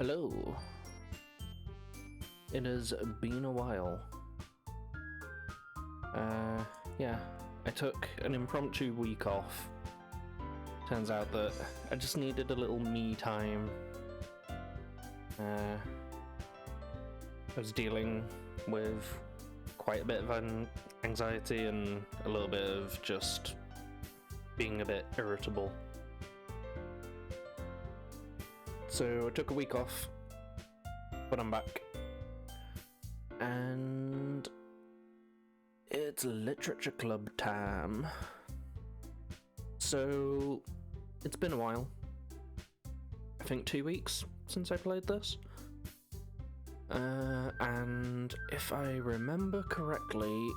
Hello. It has been a while. Yeah, I took an impromptu week off. Turns out that I just needed a little me time. I was dealing with quite a bit of anxiety and a little bit of just being a bit irritable. So I took a week off, but I'm back. And it's literature club time. So it's been a while. I think 2 weeks since I played this. And if I remember correctly,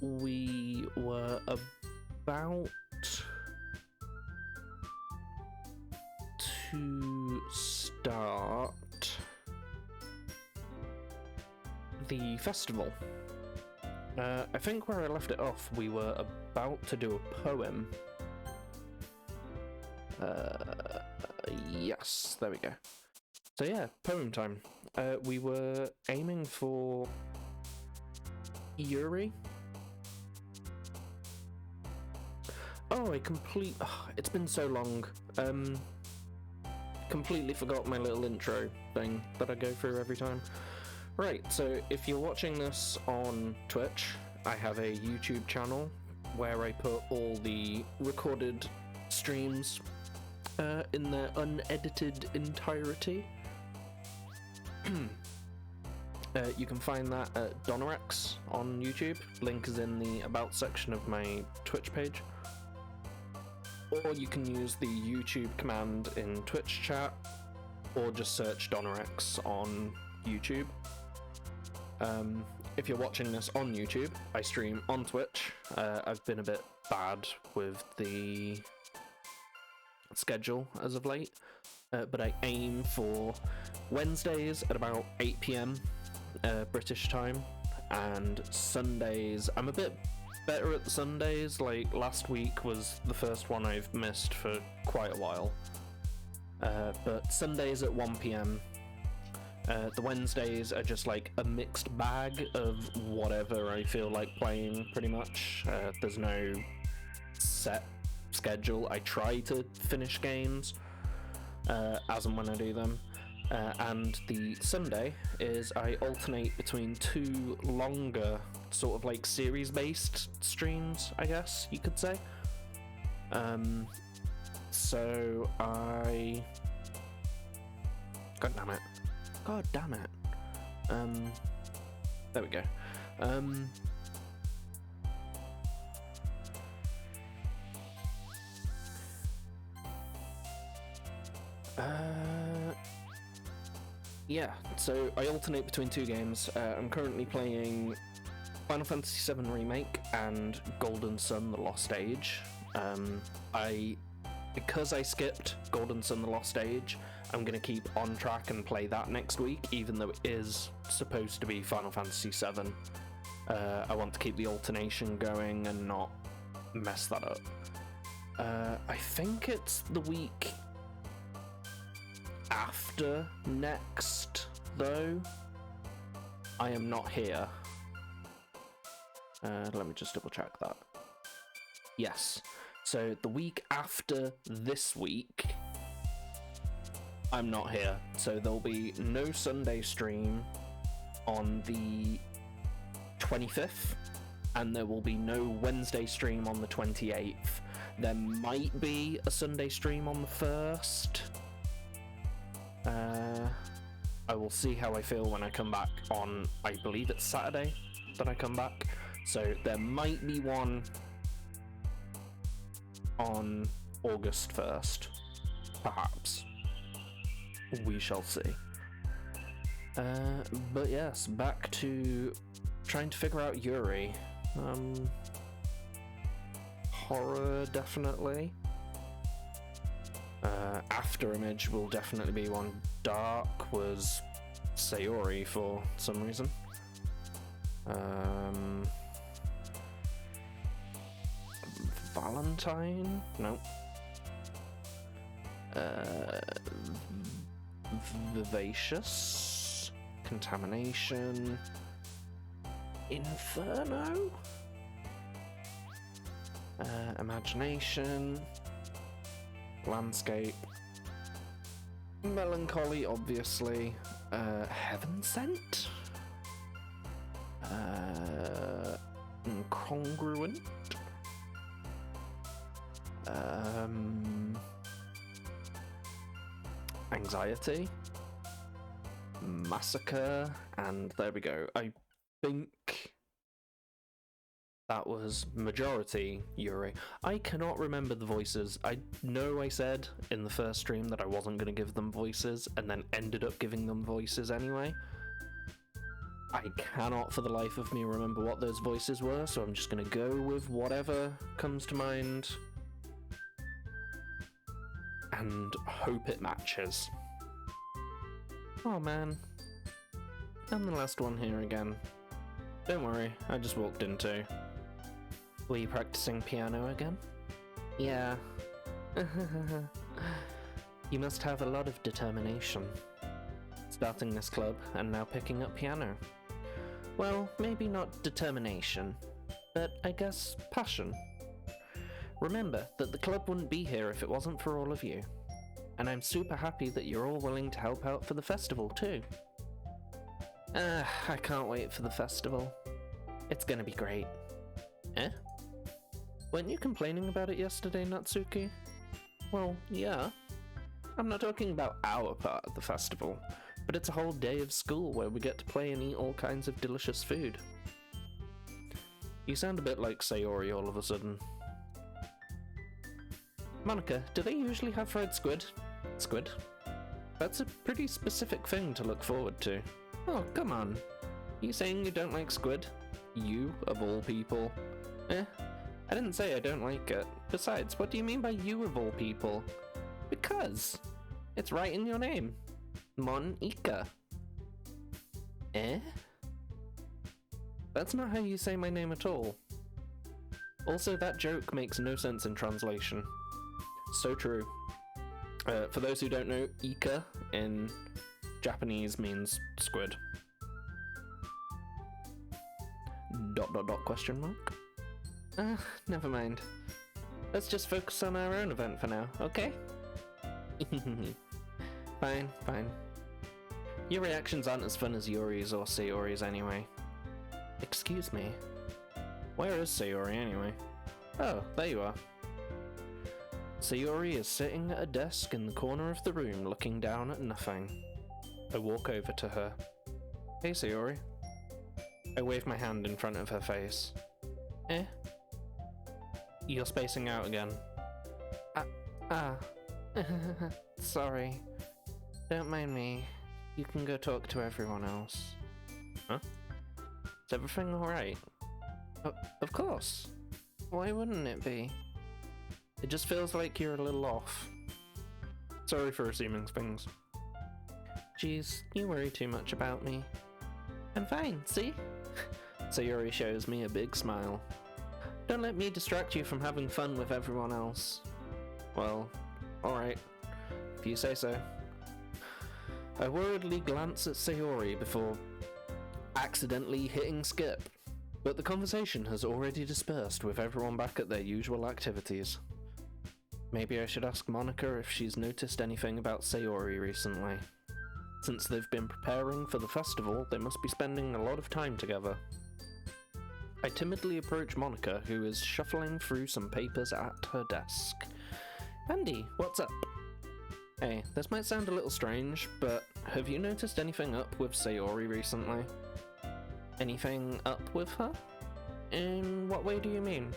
we were about to start the festival. I think where I left it off, we were about to do a poem. Yes, there we go. So yeah, poem time. We were aiming for Yuri. Oh, it's been so long. Completely forgot my little intro thing that I go through every time. Right, so if you're watching this on Twitch, I have a YouTube channel where I put all the recorded streams in their unedited entirety. You can find that at Donorex on YouTube. Link is in the About section of my Twitch page. Or you can use the YouTube command in Twitch chat, or just search Donorex on YouTube. If you're watching this on YouTube, I stream on Twitch. I've been a bit bad with the schedule as of late, but I aim for Wednesdays at about 8 PM British time, and Sundays, I'm a bit better at the Sundays. Like last week was the first one I've missed for quite a while, but Sundays at 1 PM. The Wednesdays are just like a mixed bag of whatever I feel like playing, pretty much. There's no set schedule. I try to finish games as and when I do them. And the Sunday is I alternate between two longer, sort of like series-based streams, I guess you could say. So I... God damn it. There we go. Yeah, so I alternate between two games. I'm currently playing Final Fantasy VII Remake and Golden Sun: The Lost Age. Because I skipped Golden Sun: The Lost Age, I'm going to keep on track and play that next week, even though it is supposed to be Final Fantasy VII. I want to keep the alternation going and not mess that up. I think it's the week after next, though. I am not here. Let me just double check that. Yes. So the week after this week, I'm not here. So there'll be no Sunday stream on the 25th, and there will be no Wednesday stream on the 28th. There might be a Sunday stream on the 1st. I will see how I feel when I come back on, I believe it's Saturday that I come back. So there might be one on August 1st, perhaps. We shall see. But yes, back to trying to figure out Yuri. Horror, definitely. After Image will definitely be one. Dark was Sayori for some reason. Valentine? No. Vivacious. Contamination. Inferno? Imagination. Landscape. Melancholy, obviously. Heaven Sent? Incongruent? Anxiety? Massacre? And there we go. I think that was majority Yuri. I cannot remember the voices. I know I said in the first stream that I wasn't going to give them voices, and then ended up giving them voices anyway. I cannot for the life of me remember what those voices were, so I'm just going to go with whatever comes to mind and hope it matches. Oh man, I'm the last one here again. Don't worry, I just walked in too. Were you practicing piano again? Yeah. You must have a lot of determination. Starting this club and now picking up piano. Well, maybe not determination, but I guess passion. Remember that the club wouldn't be here if it wasn't for all of you. And I'm super happy that you're all willing to help out for the festival too. I can't wait for the festival. It's gonna be great. Eh? Weren't you complaining about it yesterday, Natsuki? Well, yeah. I'm not talking about our part of the festival, but it's a whole day of school where we get to play and eat all kinds of delicious food. You sound a bit like Sayori all of a sudden. Monica, do they usually have fried squid? Squid? That's a pretty specific thing to look forward to. Oh, come on. You saying you don't like squid? You, of all people. I didn't say I don't like it. Besides, what do you mean by you of all people? Because it's right in your name. Monica. Eh? That's not how you say my name at all. Also, that joke makes no sense in translation. So true. For those who don't know, Ika in Japanese means squid. ... question mark? Never mind. Let's just focus on our own event for now, okay? Fine, fine. Your reactions aren't as fun as Yuri's or Sayori's anyway. Excuse me. Where is Sayori anyway? Oh, there you are. Sayori is sitting at a desk in the corner of the room looking down at nothing. I walk over to her. Hey Sayori. I wave my hand in front of her face. Eh? You're spacing out again. Sorry. Don't mind me. You can go talk to everyone else. Huh? Is everything alright? Of course. Why wouldn't it be? It just feels like you're a little off. Sorry for assuming things. Jeez, you worry too much about me. I'm fine, see? Sayori shows me a big smile. Don't let me distract you from having fun with everyone else. Well, alright. If you say so. I worriedly glance at Sayori before accidentally hitting skip, but the conversation has already dispersed with everyone back at their usual activities. Maybe I should ask Monica if she's noticed anything about Sayori recently. Since they've been preparing for the festival, they must be spending a lot of time together. I timidly approach Monica, who is shuffling through some papers at her desk. Andy, what's up? Hey, this might sound a little strange, but have you noticed anything up with Sayori recently? Anything up with her? In what way do you mean?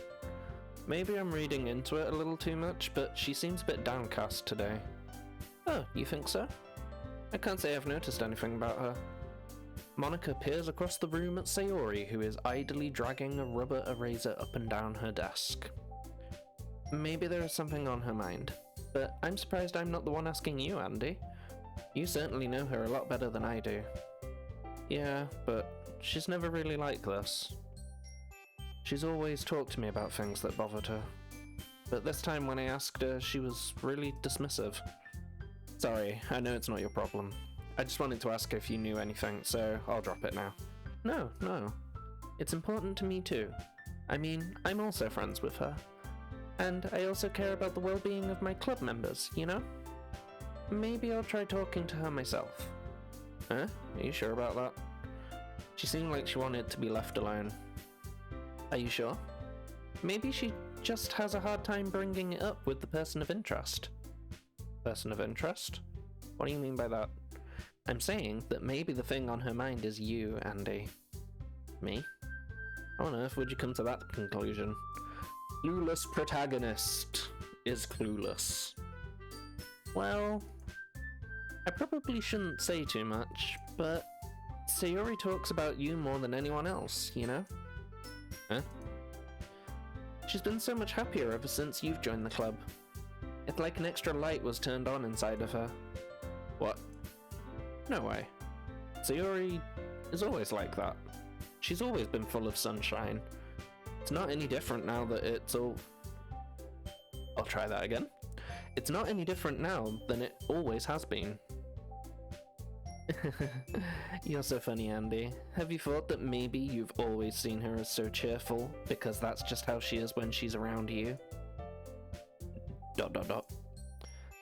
Maybe I'm reading into it a little too much, but she seems a bit downcast today. Oh, you think so? I can't say I've noticed anything about her. Monica peers across the room at Sayori, who is idly dragging a rubber eraser up and down her desk. Maybe there is something on her mind, but I'm surprised I'm not the one asking you, Andy. You certainly know her a lot better than I do. Yeah, but she's never really like this. She's always talked to me about things that bothered her, but this time when I asked her, she was really dismissive. Sorry, I know it's not your problem. I just wanted to ask if you knew anything, so I'll drop it now. No. It's important to me too. I mean, I'm also friends with her. And I also care about the well-being of my club members, you know? Maybe I'll try talking to her myself. Huh? Are you sure about that? She seemed like she wanted to be left alone. Are you sure? Maybe she just has a hard time bringing it up with the person of interest. Person of interest? What do you mean by that? I'm saying that maybe the thing on her mind is you, Andy. Me? How on earth would you come to that conclusion? Clueless protagonist is clueless. Well, I probably shouldn't say too much, but Sayori talks about you more than anyone else, you know? Huh? She's been so much happier ever since you've joined the club. It's like an extra light was turned on inside of her. What? No way. Sayori is always like that. She's always been full of sunshine. It's not any different now that it's all... I'll try that again. It's not any different now than it always has been. You're so funny, Andy. Have you thought that maybe you've always seen her as so cheerful because that's just how she is when she's around you? ...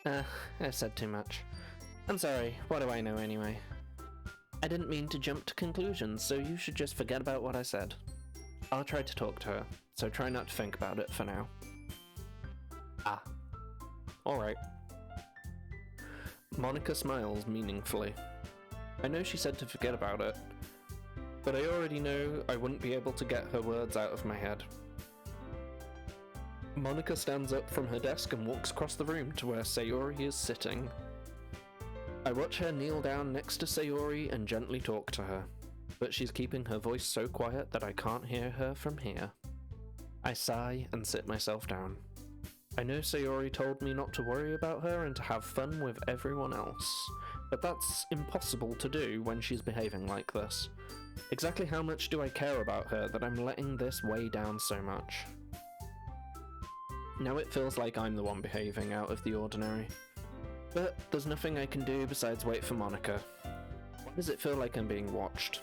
I've said too much. I'm sorry, what do I know anyway? I didn't mean to jump to conclusions, so you should just forget about what I said. I'll try to talk to her, so try not to think about it for now. Ah. Alright. Monica smiles meaningfully. I know she said to forget about it, but I already know I wouldn't be able to get her words out of my head. Monica stands up from her desk and walks across the room to where Sayori is sitting. I watch her kneel down next to Sayori and gently talk to her, but she's keeping her voice so quiet that I can't hear her from here. I sigh and sit myself down. I know Sayori told me not to worry about her and to have fun with everyone else, but that's impossible to do when she's behaving like this. Exactly how much do I care about her that I'm letting this weigh down so much? Now it feels like I'm the one behaving out of the ordinary. But there's nothing I can do besides wait for Monica. Why does it feel like I'm being watched?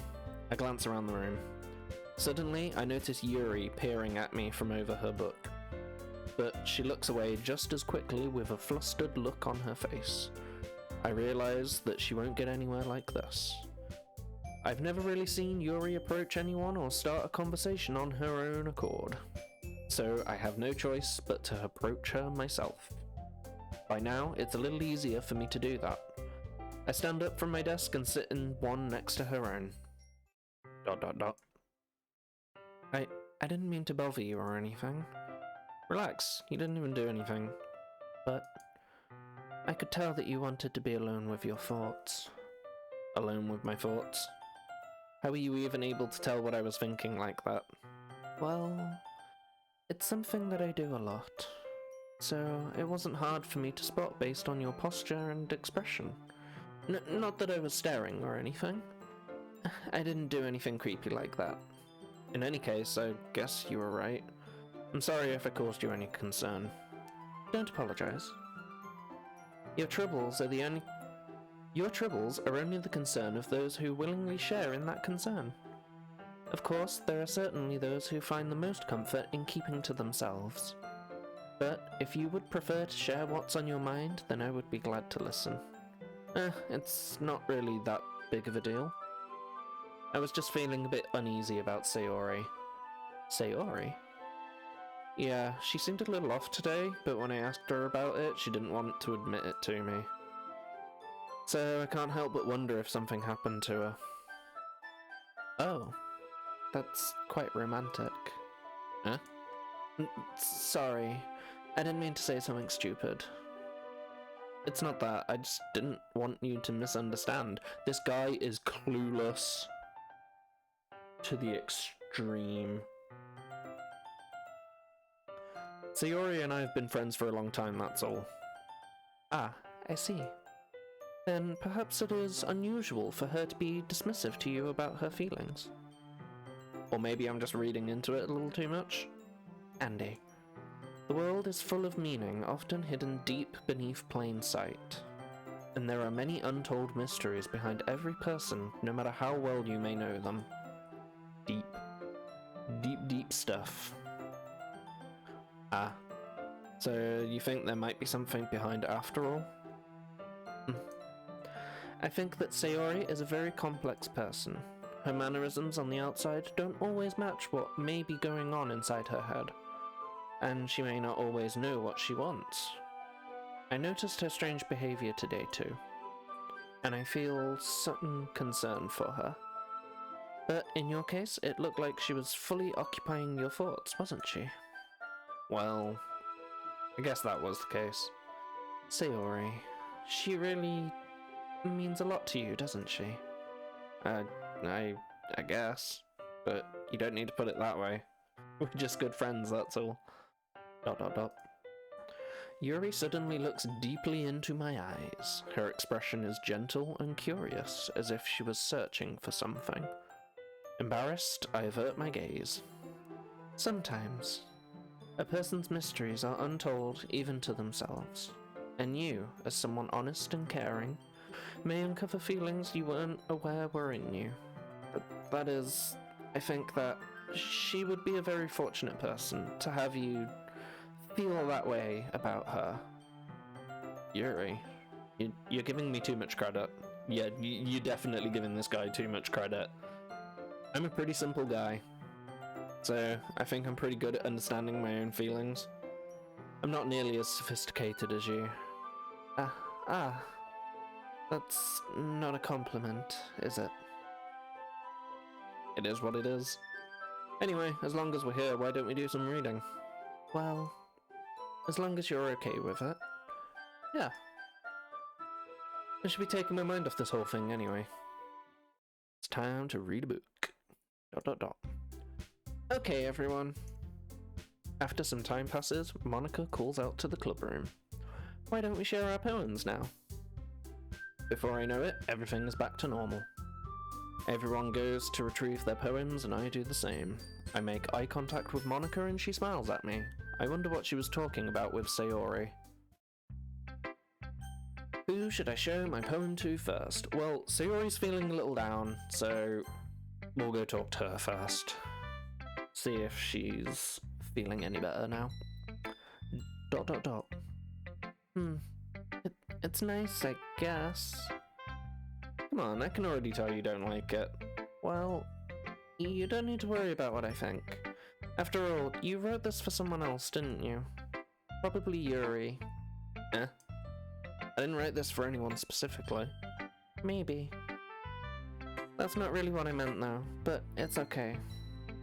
I glance around the room. Suddenly, I notice Yuri peering at me from over her book. But she looks away just as quickly with a flustered look on her face. I realise that she won't get anywhere like this. I've never really seen Yuri approach anyone or start a conversation on her own accord. So I have no choice but to approach her myself. By now, it's a little easier for me to do that. I stand up from my desk and sit in one next to her own. ... I didn't mean to bother you or anything. Relax, you didn't even do anything. But I could tell that you wanted to be alone with your thoughts. Alone with my thoughts? How were you even able to tell what I was thinking like that? Well, it's something that I do a lot. So it wasn't hard for me to spot based on your posture and expression. Not that I was staring or anything. I didn't do anything creepy like that. In any case, I guess you were right. I'm sorry if I caused you any concern. Don't apologize. Your troubles are only the concern of those who willingly share in that concern. Of course, there are certainly those who find the most comfort in keeping to themselves. But if you would prefer to share what's on your mind, then I would be glad to listen. It's not really that big of a deal. I was just feeling a bit uneasy about Sayori. Sayori? Yeah, she seemed a little off today, but when I asked her about it, she didn't want to admit it to me. So I can't help but wonder if something happened to her. Oh, that's quite romantic. Huh? Sorry, I didn't mean to say something stupid. It's not that, I just didn't want you to misunderstand. This guy is clueless to the extreme. Sayori and I have been friends for a long time, that's all. Ah, I see. Then perhaps it is unusual for her to be dismissive to you about her feelings. Or maybe I'm just reading into it a little too much. Andy, the world is full of meaning, often hidden deep beneath plain sight. and there are many untold mysteries behind every person, no matter how well you may know them. Deep, deep, deep stuff. Ah, so you think there might be something behind after all? I think that Sayori is a very complex person. Her mannerisms on the outside don't always match what may be going on inside her head, and she may not always know what she wants. I noticed her strange behavior today too, and I feel certain concern for her. But in your case, it looked like she was fully occupying your thoughts, wasn't she? Well, I guess that was the case. Sayori, she really means a lot to you, doesn't she? I guess, but you don't need to put it that way. We're just good friends, that's all. ... Yuri suddenly looks deeply into my eyes. Her expression is gentle and curious, as if she was searching for something. Embarrassed, I avert my gaze. Sometimes, a person's mysteries are untold even to themselves, and you, as someone honest and caring, may uncover feelings you weren't aware were in you. But that is, I think that she would be a very fortunate person to have you feel that way about her. Yuri, you're giving me too much credit. Yeah, you're definitely giving this guy too much credit. I'm a pretty simple guy, so I think I'm pretty good at understanding my own feelings. I'm not nearly as sophisticated as you. That's not a compliment, is it? It is what it is. Anyway, as long as we're here, why don't we do some reading? Well, as long as you're okay with it. Yeah. I should be taking my mind off this whole thing anyway. It's time to read a book. ... Okay, everyone. After some time passes, Monica calls out to the club room. Why don't we share our poems now? Before I know it, everything is back to normal. Everyone goes to retrieve their poems and I do the same. I make eye contact with Monica and she smiles at me. I wonder what she was talking about with Sayori. Who should I show my poem to first? Well, Sayori's feeling a little down, so we'll go talk to her first. See if she's feeling any better now. ... It's nice, I guess. Come on, I can already tell you don't like it. Well, you don't need to worry about what I think. After all, you wrote this for someone else, didn't you? Probably Yuri. I didn't write this for anyone specifically. Maybe. That's not really what I meant though, but it's okay.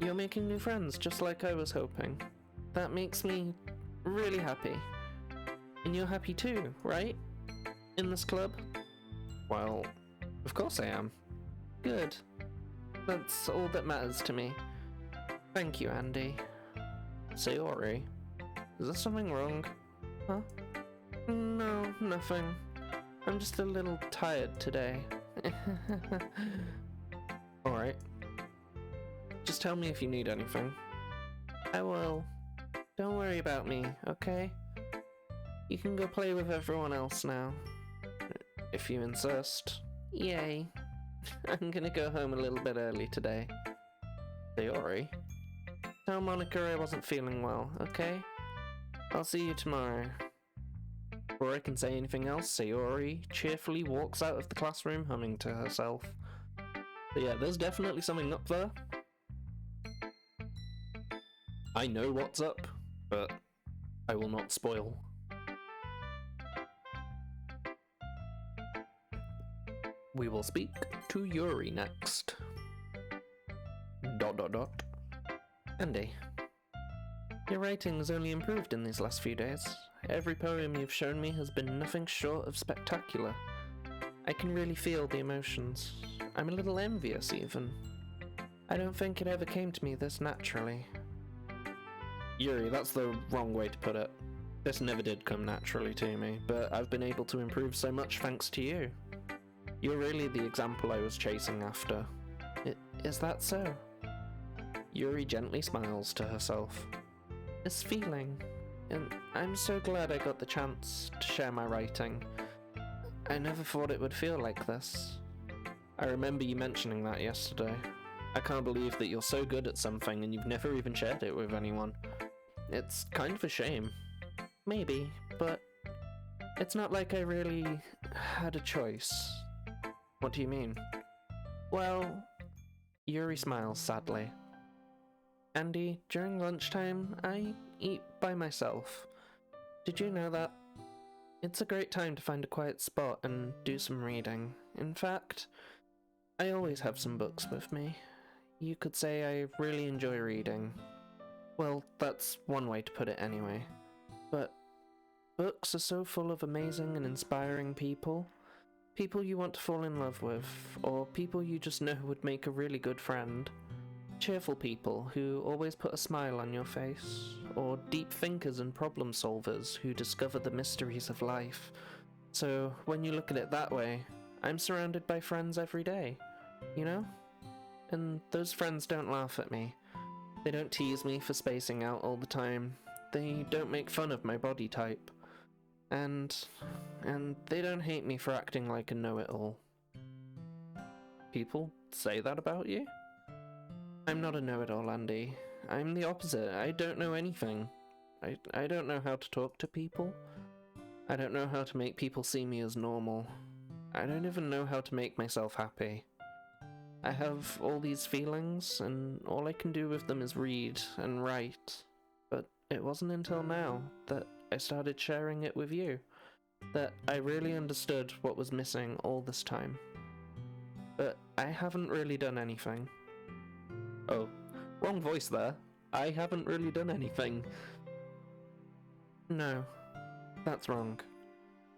You're making new friends, just like I was hoping. That makes me really happy. And you're happy too, right? In this club? Well, of course I am. Good. That's all that matters to me. Thank you, Andy. Sayori, is there something wrong? Huh? No, nothing. I'm just a little tired today. Alright. Just tell me if you need anything. I will. Don't worry about me, okay? You can go play with everyone else now. If you insist. Yay. I'm gonna go home a little bit early today. Sayori? Tell Monica I wasn't feeling well, okay? I'll see you tomorrow. Before I can say anything else, Sayori cheerfully walks out of the classroom humming to herself. But yeah, there's definitely something up there. I know what's up, but I will not spoil. We will speak to Yuri next. ... Andy, your writing has only improved in these last few days. Every poem you've shown me has been nothing short of spectacular. I can really feel the emotions. I'm a little envious even. I don't think it ever came to me this naturally. Yuri, that's the wrong way to put it. This never did come naturally to me, but I've been able to improve so much thanks to you. You're really the example I was chasing after. Is that so? Yuri gently smiles to herself. This feeling, and I'm so glad I got the chance to share my writing. I never thought it would feel like this. I remember you mentioning that yesterday. I can't believe that you're so good at something and you've never even shared it with anyone. It's kind of a shame. Maybe, but it's not like I really had a choice. What do you mean? Well, Yuri smiles sadly. Andy, during lunchtime, I eat by myself. Did you know that? It's a great time to find a quiet spot and do some reading. In fact, I always have some books with me. You could say I really enjoy reading. Well, that's one way to put it anyway. But books are so full of amazing and inspiring people. People you want to fall in love with, or people you just know would make a really good friend. Cheerful people who always put a smile on your face, or deep thinkers and problem solvers who discover the mysteries of life. So, when you look at it that way, I'm surrounded by friends every day, you know? And those friends don't laugh at me. They don't tease me for spacing out all the time. They don't make fun of my body type. And they don't hate me for acting like a know-it-all. People say that about you? I'm not a know-it-all, Andy. I'm the opposite. I don't know anything. I don't know how to talk to people. I don't know how to make people see me as normal. I don't even know how to make myself happy. I have all these feelings, and all I can do with them is read and write. But it wasn't until now that I started sharing it with you that I really understood what was missing all this time. But I haven't really done anything. Oh, wrong voice there. I haven't really done anything. No, that's wrong.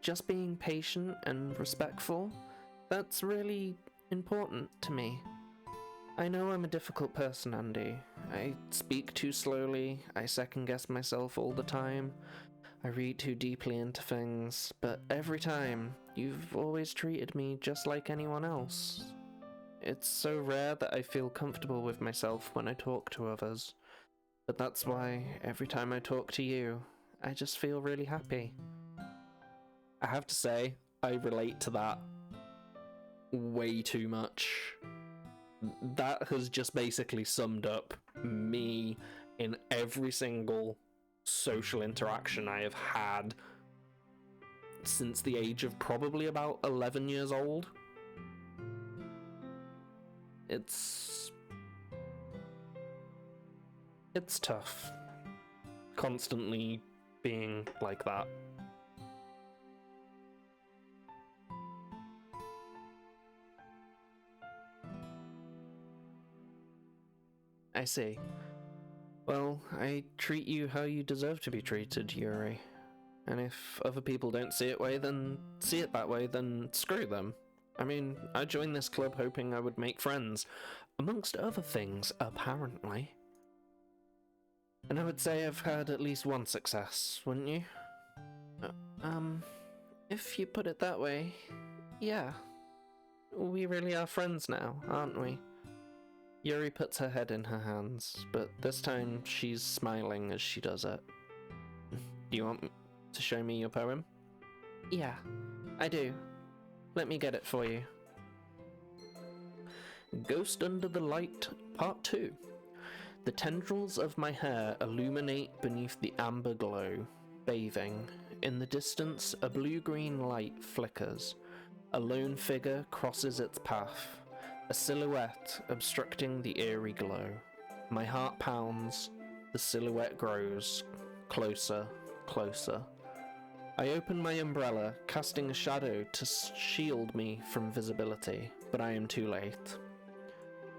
Just being patient and respectful, that's really important to me. I know I'm a difficult person, Andy. I speak too slowly, I second-guess myself all the time, I read too deeply into things, but every time, you've always treated me just like anyone else. It's so rare that I feel comfortable with myself when I talk to others, but that's why every time I talk to you, I just feel really happy. I have to say, I relate to that way too much. That has just basically summed up me in every single social interaction I have had since the age of probably about 11 years old. It's tough, constantly being like that. I see. Well, I treat you how you deserve to be treated, Yuri. And if other people don't see it that way, then screw them. I mean, I joined this club hoping I would make friends, amongst other things, apparently. And I would say I've had at least one success, wouldn't you? If you put it that way, yeah. We really are friends now, aren't we? Yuri puts her head in her hands, but this time she's smiling as she does it. Do you want to show me your poem? Yeah, I do. Let me get it for you. Ghost Under the Light, Part 2. The tendrils of my hair illuminate beneath the amber glow, bathing. In the distance, a blue-green light flickers. A lone figure crosses its path, a silhouette obstructing the eerie glow. My heart pounds, the silhouette grows, closer, closer. I open my umbrella, casting a shadow to shield me from visibility, but I am too late.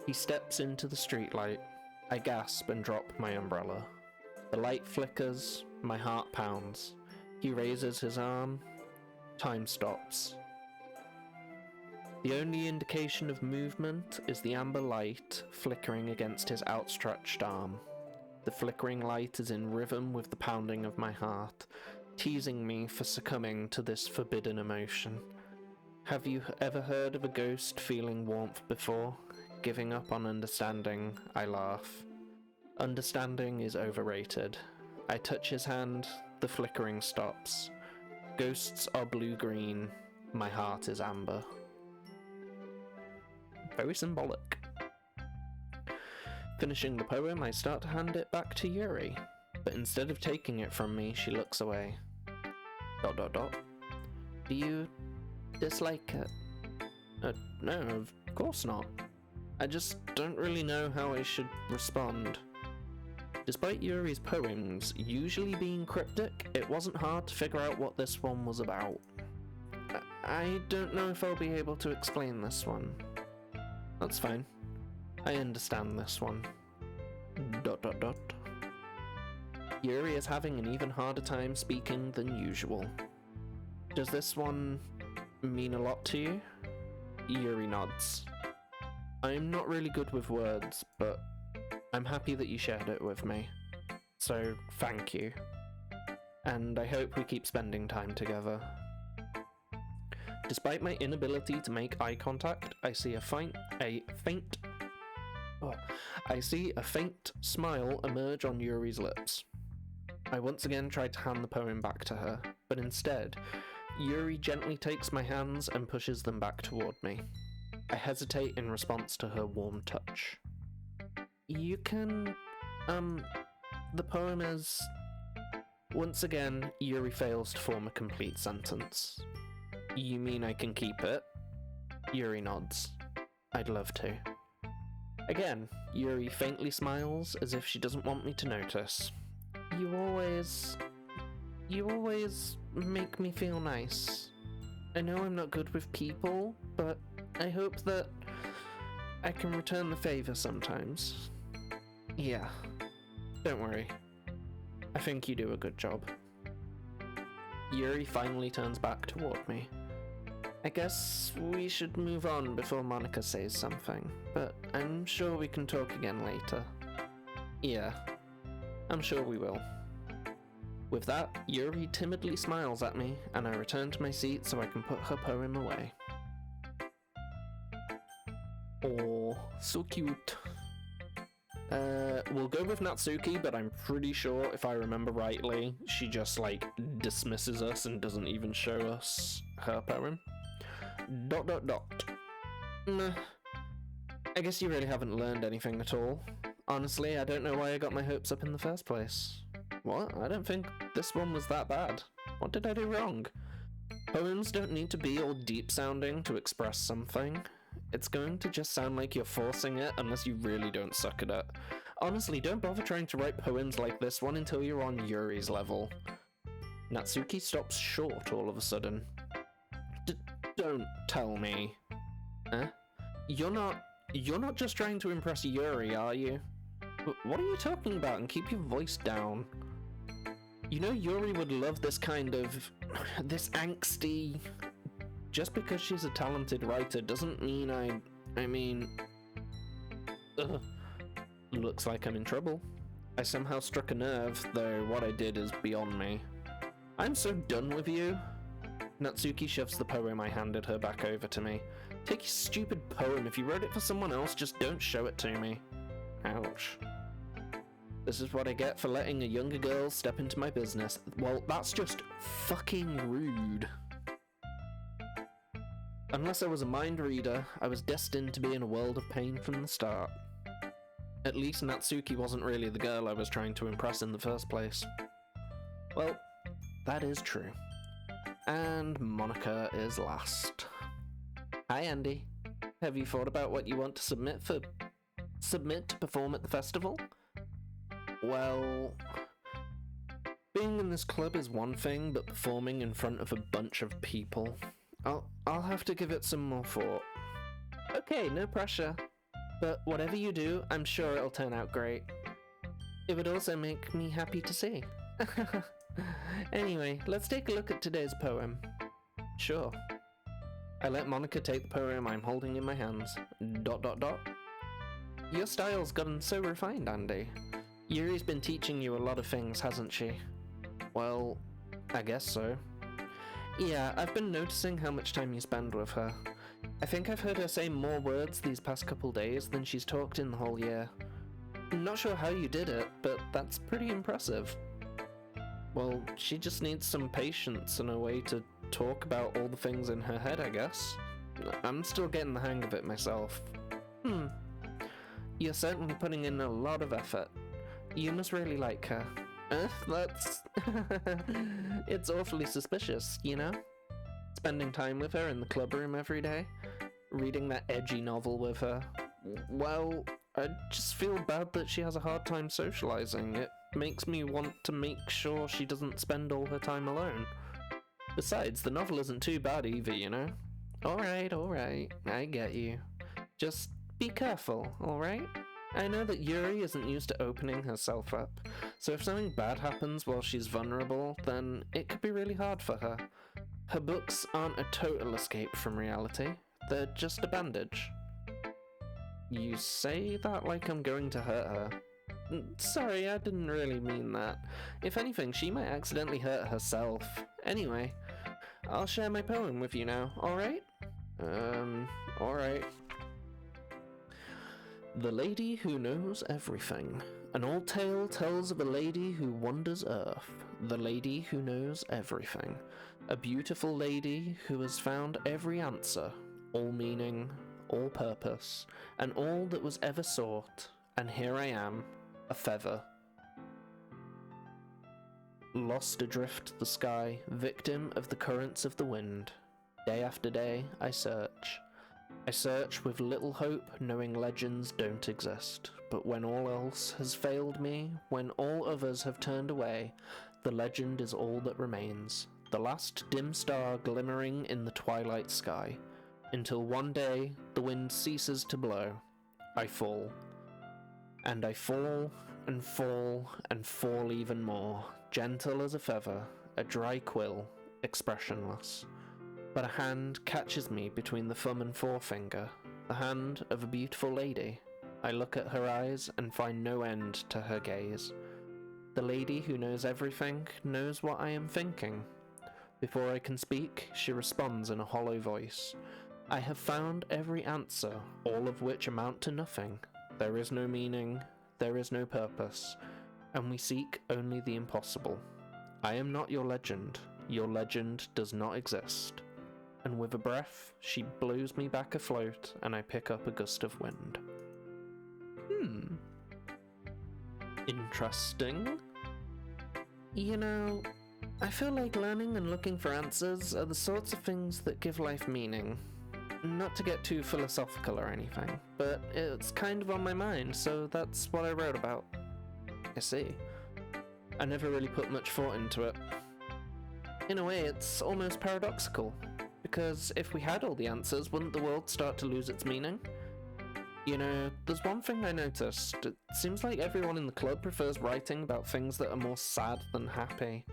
He steps into the streetlight. I gasp and drop my umbrella. The light flickers, my heart pounds. He raises his arm. Time stops. The only indication of movement is the amber light flickering against his outstretched arm. The flickering light is in rhythm with the pounding of my heart, teasing me for succumbing to this forbidden emotion. Have you ever heard of a ghost feeling warmth before? Giving up on understanding, I laugh. Understanding is overrated. I touch his hand, the flickering stops. Ghosts are blue-green. My heart is amber. Very symbolic. Finishing the poem, I start to hand it back to Yuri, but instead of taking it from me, she looks away. ... Do you dislike it? No, of course not. I just don't really know how I should respond. Despite Yuri's poems usually being cryptic, it wasn't hard to figure out what this one was about. I don't know if I'll be able to explain this one. That's fine. I understand this one. ... Yuri is having an even harder time speaking than usual. Does this one mean a lot to you? Yuri nods. I'm not really good with words, but I'm happy that you shared it with me. So, thank you. And I hope we keep spending time together. Despite my inability to make eye contact, I see a faint smile emerge on Yuri's lips. I once again tried to hand the poem back to her, but instead, Yuri gently takes my hands and pushes them back toward me. I hesitate in response to her warm touch. You can... the poem is... Once again, Yuri fails to form a complete sentence. You mean I can keep it? Yuri nods. I'd love to. Again, Yuri faintly smiles as if she doesn't want me to notice. You always make me feel nice. I know I'm not good with people, but I hope that I can return the favor sometimes. Yeah, don't worry. I think you do a good job. Yuri finally turns back toward me. I guess we should move on before Monica says something, but I'm sure we can talk again later. Yeah, I'm sure we will. With that, Yuri timidly smiles at me, and I return to my seat so I can put her poem away. Oh, so cute. We'll go with Natsuki, but I'm pretty sure, if I remember rightly, she just, dismisses us and doesn't even show us her poem. ... Meh. I guess you really haven't learned anything at all. Honestly, I don't know why I got my hopes up in the first place. What? I don't think this one was that bad. What did I do wrong? Poems don't need to be all deep sounding to express something. It's going to just sound like you're forcing it unless you really don't suck at it. Honestly, don't bother trying to write poems like this one until you're on Yuri's level. Natsuki stops short all of a sudden. Don't tell me. Huh? You're not just trying to impress Yuri, are you? What are you talking about? And keep your voice down. You know Yuri would love this kind of... this angsty... Just because she's a talented writer doesn't mean I mean... Ugh. Looks like I'm in trouble. I somehow struck a nerve, though what I did is beyond me. I'm so done with you. Natsuki shoves the poem I handed her back over to me. Take your stupid poem. If you wrote it for someone else, just don't show it to me. Ouch. This is what I get for letting a younger girl step into my business. Well, that's just fucking rude. Unless I was a mind reader, I was destined to be in a world of pain from the start. At least Natsuki wasn't really the girl I was trying to impress in the first place. Well, that is true. And Monica is last. Hi Andy. Have you thought about what you want to submit to perform at the festival? Well, being in this club is one thing, but performing in front of a bunch of people, I'll have to give it some more thought. Okay, no pressure. But whatever you do, I'm sure it'll turn out great. It would also make me happy to see. Anyway, let's take a look at today's poem. Sure. I let Monica take the poem I'm holding in my hands. ... Your style's gotten so refined, Andy. Yuri's been teaching you a lot of things, hasn't she? Well, I guess so. Yeah, I've been noticing how much time you spend with her. I think I've heard her say more words these past couple days than she's talked in the whole year. I'm not sure how you did it, but that's pretty impressive. Well, she just needs some patience and a way to talk about all the things in her head, I guess. I'm still getting the hang of it myself. You're certainly putting in a lot of effort. You must really like her. That's... It's awfully suspicious, you know? Spending time with her in the clubroom every day, reading that edgy novel with her. Well, I just feel bad that she has a hard time socializing. It makes me want to make sure she doesn't spend all her time alone. Besides, the novel isn't too bad either, you know? Alright, I get you. Just be careful, alright? I know that Yuri isn't used to opening herself up, so if something bad happens while she's vulnerable, then it could be really hard for her. Her books aren't a total escape from reality, they're just a bandage. You say that like I'm going to hurt her. Sorry, I didn't really mean that. If anything, she might accidentally hurt herself. Anyway, I'll share my poem with you now, alright? Alright. The Lady Who Knows Everything. An old tale tells of a lady who wanders earth. The lady who knows everything. A beautiful lady who has found every answer, all meaning, all purpose, and all that was ever sought, and here I am, a feather. Lost adrift the sky, victim of the currents of the wind. Day after day I search. I search with little hope, knowing legends don't exist. But when all else has failed me, when all others have turned away, the legend is all that remains. The last dim star glimmering in the twilight sky. Until one day, the wind ceases to blow. I fall. And I fall, and fall, and fall even more. Gentle as a feather, a dry quill, expressionless. But a hand catches me between the thumb and forefinger, the hand of a beautiful lady. I look at her eyes and find no end to her gaze. The lady who knows everything knows what I am thinking. Before I can speak, she responds in a hollow voice. I have found every answer, all of which amount to nothing. There is no meaning, there is no purpose, and we seek only the impossible. I am not your legend does not exist. And with a breath, she blows me back afloat, and I pick up a gust of wind. Interesting. You know, I feel like learning and looking for answers are the sorts of things that give life meaning. Not to get too philosophical or anything, but it's kind of on my mind, so that's what I wrote about. I see. I never really put much thought into it. In a way, it's almost paradoxical. Because if we had all the answers, wouldn't the world start to lose its meaning? You know, there's one thing I noticed. It seems like everyone in the club prefers writing about things that are more sad than happy.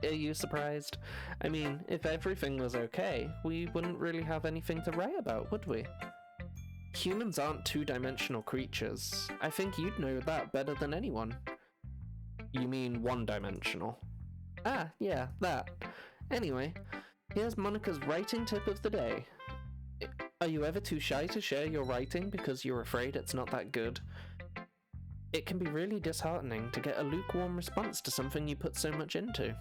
Are you surprised? I mean, if everything was okay, we wouldn't really have anything to write about, would we? Humans aren't two-dimensional creatures. I think you'd know that better than anyone. You mean one-dimensional? Ah, yeah, that. Anyway, here's Monica's writing tip of the day. Are you ever too shy to share your writing because you're afraid it's not that good? It can be really disheartening to get a lukewarm response to something you put so much into.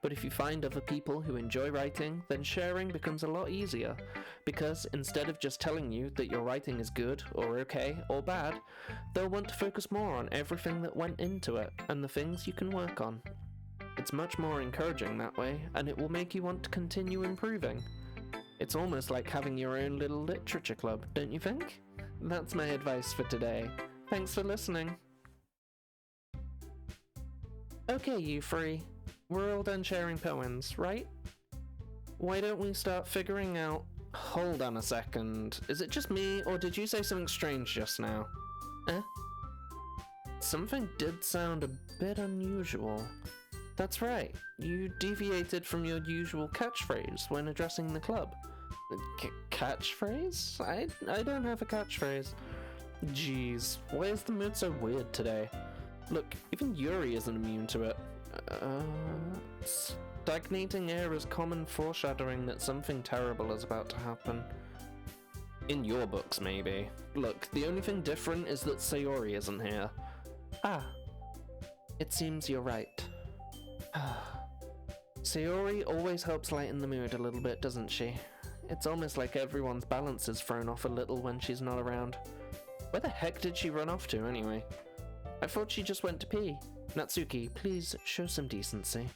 But if you find other people who enjoy writing, then sharing becomes a lot easier, because instead of just telling you that your writing is good, or okay, or bad, they'll want to focus more on everything that went into it, and the things you can work on. It's much more encouraging that way, and it will make you want to continue improving. It's almost like having your own little literature club, don't you think? That's my advice for today. Thanks for listening. Okay, you three. We're all done sharing poems, right? Why don't we start figuring out... Hold on a second. Is it just me, or did you say something strange just now? Something did sound a bit unusual. That's right. You deviated from your usual catchphrase when addressing the club. Catchphrase? I don't have a catchphrase. Jeez, why is the mood so weird today? Look, even Yuri isn't immune to it. Stagnating air is common foreshadowing that something terrible is about to happen. In your books, maybe. Look, the only thing different is that Sayori isn't here. Ah, it seems you're right. Sayori always helps lighten the mood a little bit, doesn't she? It's almost like everyone's balance is thrown off a little when she's not around. Where the heck did she run off to, anyway? I thought she just went to pee. Natsuki, please show some decency.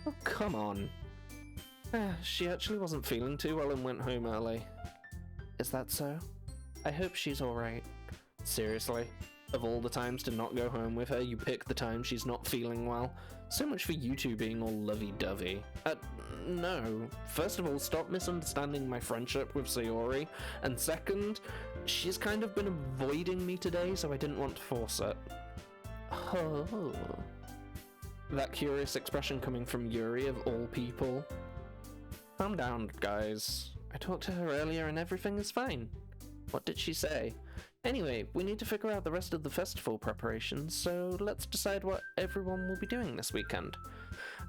Oh, come on. She actually wasn't feeling too well and went home early. Is that so? I hope she's alright. Seriously? Of all the times to not go home with her, you pick the time she's not feeling well. So much for you two being all lovey-dovey. No. First of all, stop misunderstanding my friendship with Sayori. And second, she's kind of been avoiding me today, so I didn't want to force it. Oh. That curious expression coming from Yuri, of all people. Calm down, guys. I talked to her earlier and everything is fine. What did she say? Anyway, we need to figure out the rest of the festival preparations, so let's decide what everyone will be doing this weekend.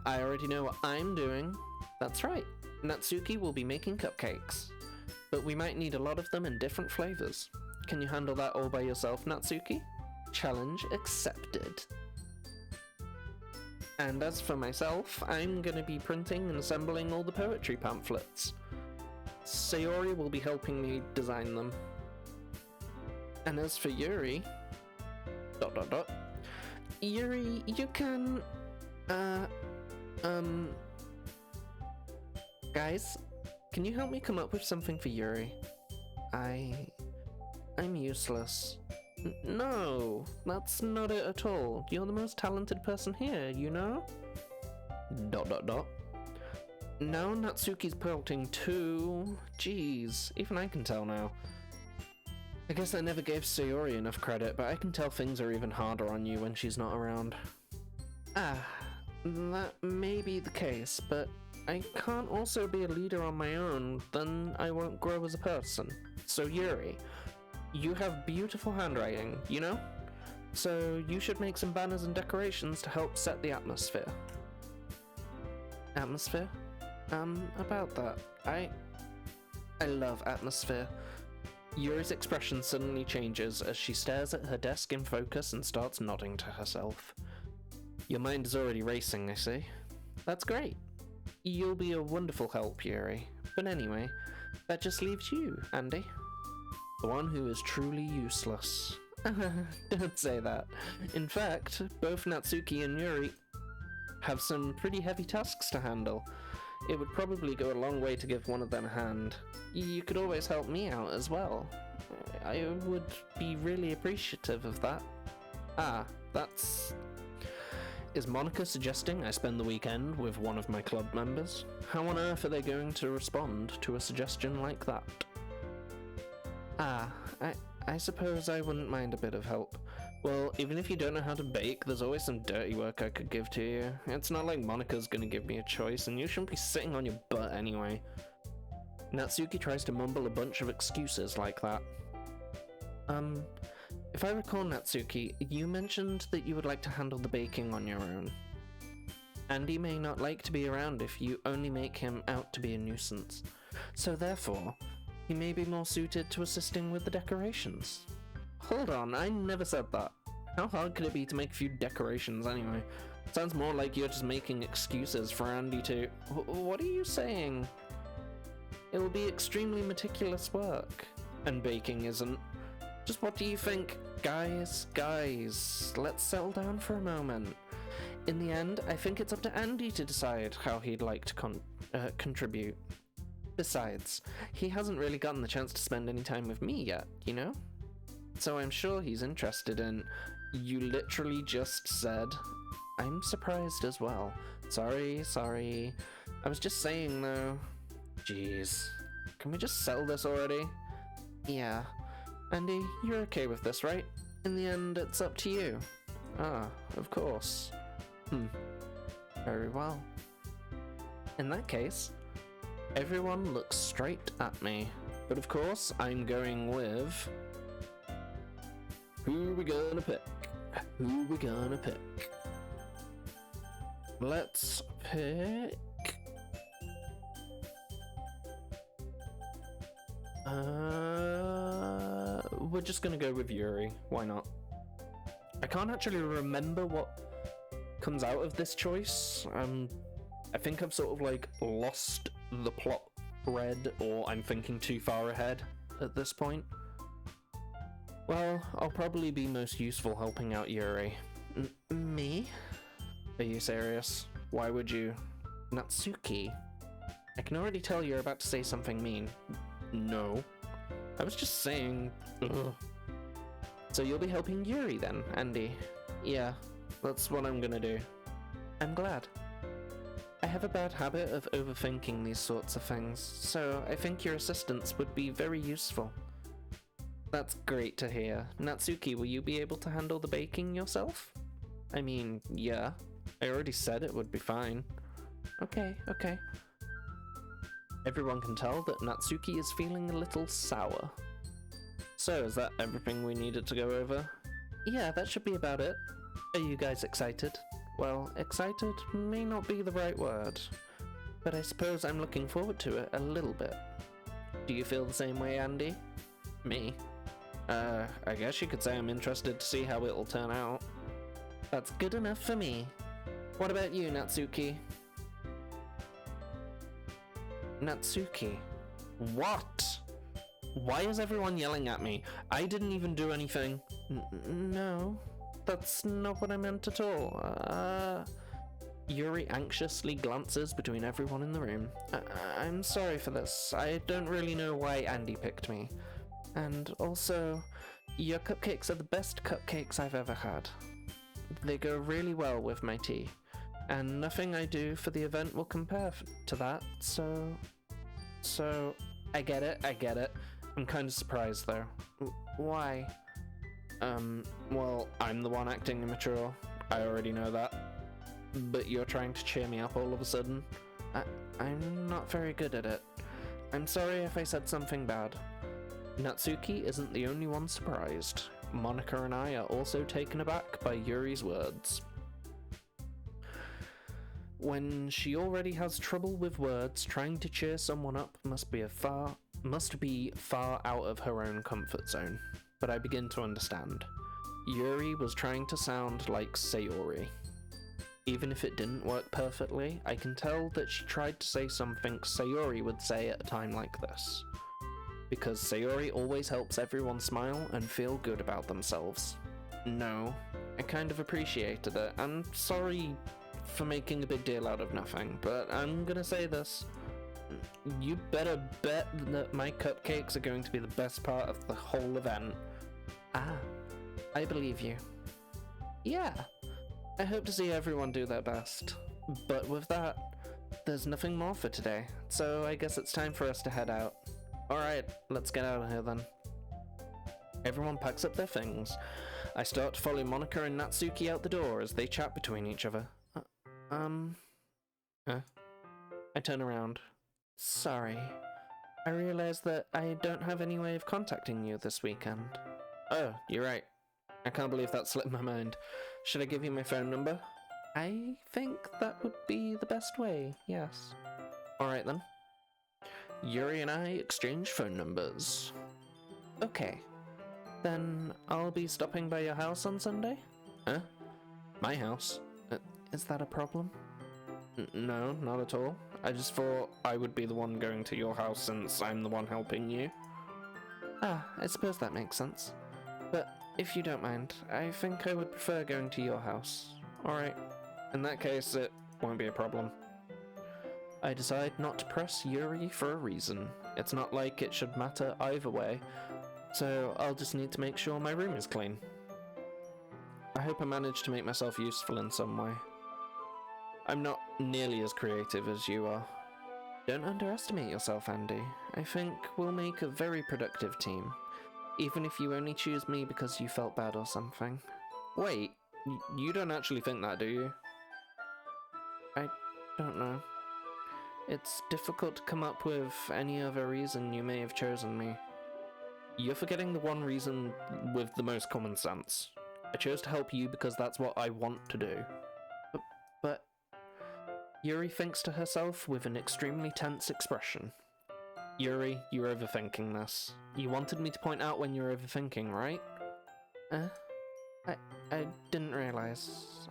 I already know what I'm doing. That's right, Natsuki will be making cupcakes. But we might need a lot of them in different flavors. Can you handle that all by yourself, Natsuki? Challenge accepted. And as for myself, I'm gonna be printing and assembling all the poetry pamphlets. Sayori will be helping me design them. And as for Yuri... Yuri, you can... Guys, can you help me come up with something for Yuri? I'm useless. No, that's not it at all. You're the most talented person here, you know? Now Natsuki's pelting too. Jeez, even I can tell now. I guess I never gave Sayori enough credit, but I can tell things are even harder on you when she's not around. That may be the case, but I can't also be a leader on my own, then I won't grow as a person. So Yuri, you have beautiful handwriting, you know? So you should make some banners and decorations to help set the atmosphere. Atmosphere? About that, I love atmosphere. Yuri's expression suddenly changes as she stares at her desk in focus and starts nodding to herself. Your mind is already racing, I see. That's great. You'll be a wonderful help, Yuri. But anyway, that just leaves you, Andy. The one who is truly useless. Don't say that. In fact, both Natsuki and Yuri have some pretty heavy tasks to handle. It would probably go a long way to give one of them a hand. You could always help me out as well. I would be really appreciative of that. That's... Is Monica suggesting I spend the weekend with one of my club members? How on earth are they going to respond to a suggestion like that? I suppose I wouldn't mind a bit of help. Well, even if you don't know how to bake, there's always some dirty work I could give to you. It's not like Monica's gonna give me a choice, and you shouldn't be sitting on your butt anyway. Natsuki tries to mumble a bunch of excuses like that. If I recall, Natsuki, you mentioned that you would like to handle the baking on your own. Andy may not like to be around if you only make him out to be a nuisance. So therefore, he may be more suited to assisting with the decorations. Hold on, I never said that. How hard could it be to make a few decorations anyway? Sounds more like you're just making excuses for Andy to... What are you saying? It will be extremely meticulous work. And baking isn't. Just what do you think? Guys, let's settle down for a moment. In the end, I think it's up to Andy to decide how he'd like to contribute. Besides, he hasn't really gotten the chance to spend any time with me yet, you know? So I'm sure he's interested in... You literally just said... I'm surprised as well. Sorry. I was just saying though... Jeez. Can we just settle this already? Yeah. Andy, you're okay with this, right? In the end, it's up to you. Ah, of course. Very well. In that case, everyone looks straight at me. But of course, I'm going with... Who we gonna pick? Let's pick... We're just gonna go with Yuri. Why not? I can't actually remember what comes out of this choice. I think I've sort of like lost the plot thread, or I'm thinking too far ahead at this point. Well, I'll probably be most useful helping out Yuri. Me? Are you serious? Why would you? Natsuki? I can already tell you're about to say something mean. No. I was just saying... Ugh. So you'll be helping Yuri then, Andy? Yeah, that's what I'm gonna do. I'm glad. I have a bad habit of overthinking these sorts of things, so I think your assistance would be very useful. That's great to hear. Natsuki, will you be able to handle the baking yourself? I mean, yeah. I already said it would be fine. Okay. Everyone can tell that Natsuki is feeling a little sour. So, is that everything we needed to go over? Yeah, that should be about it. Are you guys excited? Well, excited may not be the right word, but I suppose I'm looking forward to it a little bit. Do you feel the same way, Andy? Me? I guess you could say I'm interested to see how it'll turn out. That's good enough for me. What about you, Natsuki? Natsuki? What? Why is everyone yelling at me? I didn't even do anything. No, that's not what I meant at all. Yuri anxiously glances between everyone in the room. I'm sorry for this. I don't really know why Andy picked me. And also, your cupcakes are the best cupcakes I've ever had. They go really well with my tea. And nothing I do for the event will compare to that, so... I get it. I'm kind of surprised though. Why? Well, I'm the one acting immature. I already know that. But you're trying to cheer me up all of a sudden. I'm not very good at it. I'm sorry if I said something bad. Natsuki isn't the only one surprised. Monika and I are also taken aback by Yuri's words. When she already has trouble with words, trying to cheer someone up must be far out of her own comfort zone. But I begin to understand. Yuri was trying to sound like Sayori. Even if it didn't work perfectly, I can tell that she tried to say something Sayori would say at a time like this. Because Sayori always helps everyone smile and feel good about themselves. No, I kind of appreciated it. I'm sorry for making a big deal out of nothing, but I'm gonna say this. You better bet that my cupcakes are going to be the best part of the whole event. Ah, I believe you. Yeah, I hope to see everyone do their best. But with that, there's nothing more for today, so I guess it's time for us to head out. Alright, let's get out of here then. Everyone packs up their things. I start to follow Monika and Natsuki out the door as they chat between each other. I turn around. Sorry. I realized that I don't have any way of contacting you this weekend. Oh, you're right. I can't believe that slipped my mind. Should I give you my phone number? I think that would be the best way, yes. Alright then. Yuri and I exchange phone numbers. Okay. Then I'll be stopping by your house on Sunday? Huh? My house? Is that a problem? No, not at all. I just thought I would be the one going to your house since I'm the one helping you. Ah, I suppose that makes sense. But if you don't mind, I think I would prefer going to your house. Alright. In that case, it won't be a problem. I decide not to press Yuri for a reason. It's not like it should matter either way, so I'll just need to make sure my room is clean. I hope I manage to make myself useful in some way. I'm not nearly as creative as you are. Don't underestimate yourself, Andy. I think we'll make a very productive team, even if you only choose me because you felt bad or something. Wait, you don't actually think that, do you? I don't know. It's difficult to come up with any other reason you may have chosen me. You're forgetting the one reason with the most common sense. I chose to help you because that's what I want to do. But Yuri thinks to herself with an extremely tense expression. Yuri, you're overthinking this. You wanted me to point out when you're overthinking, right? I didn't realize.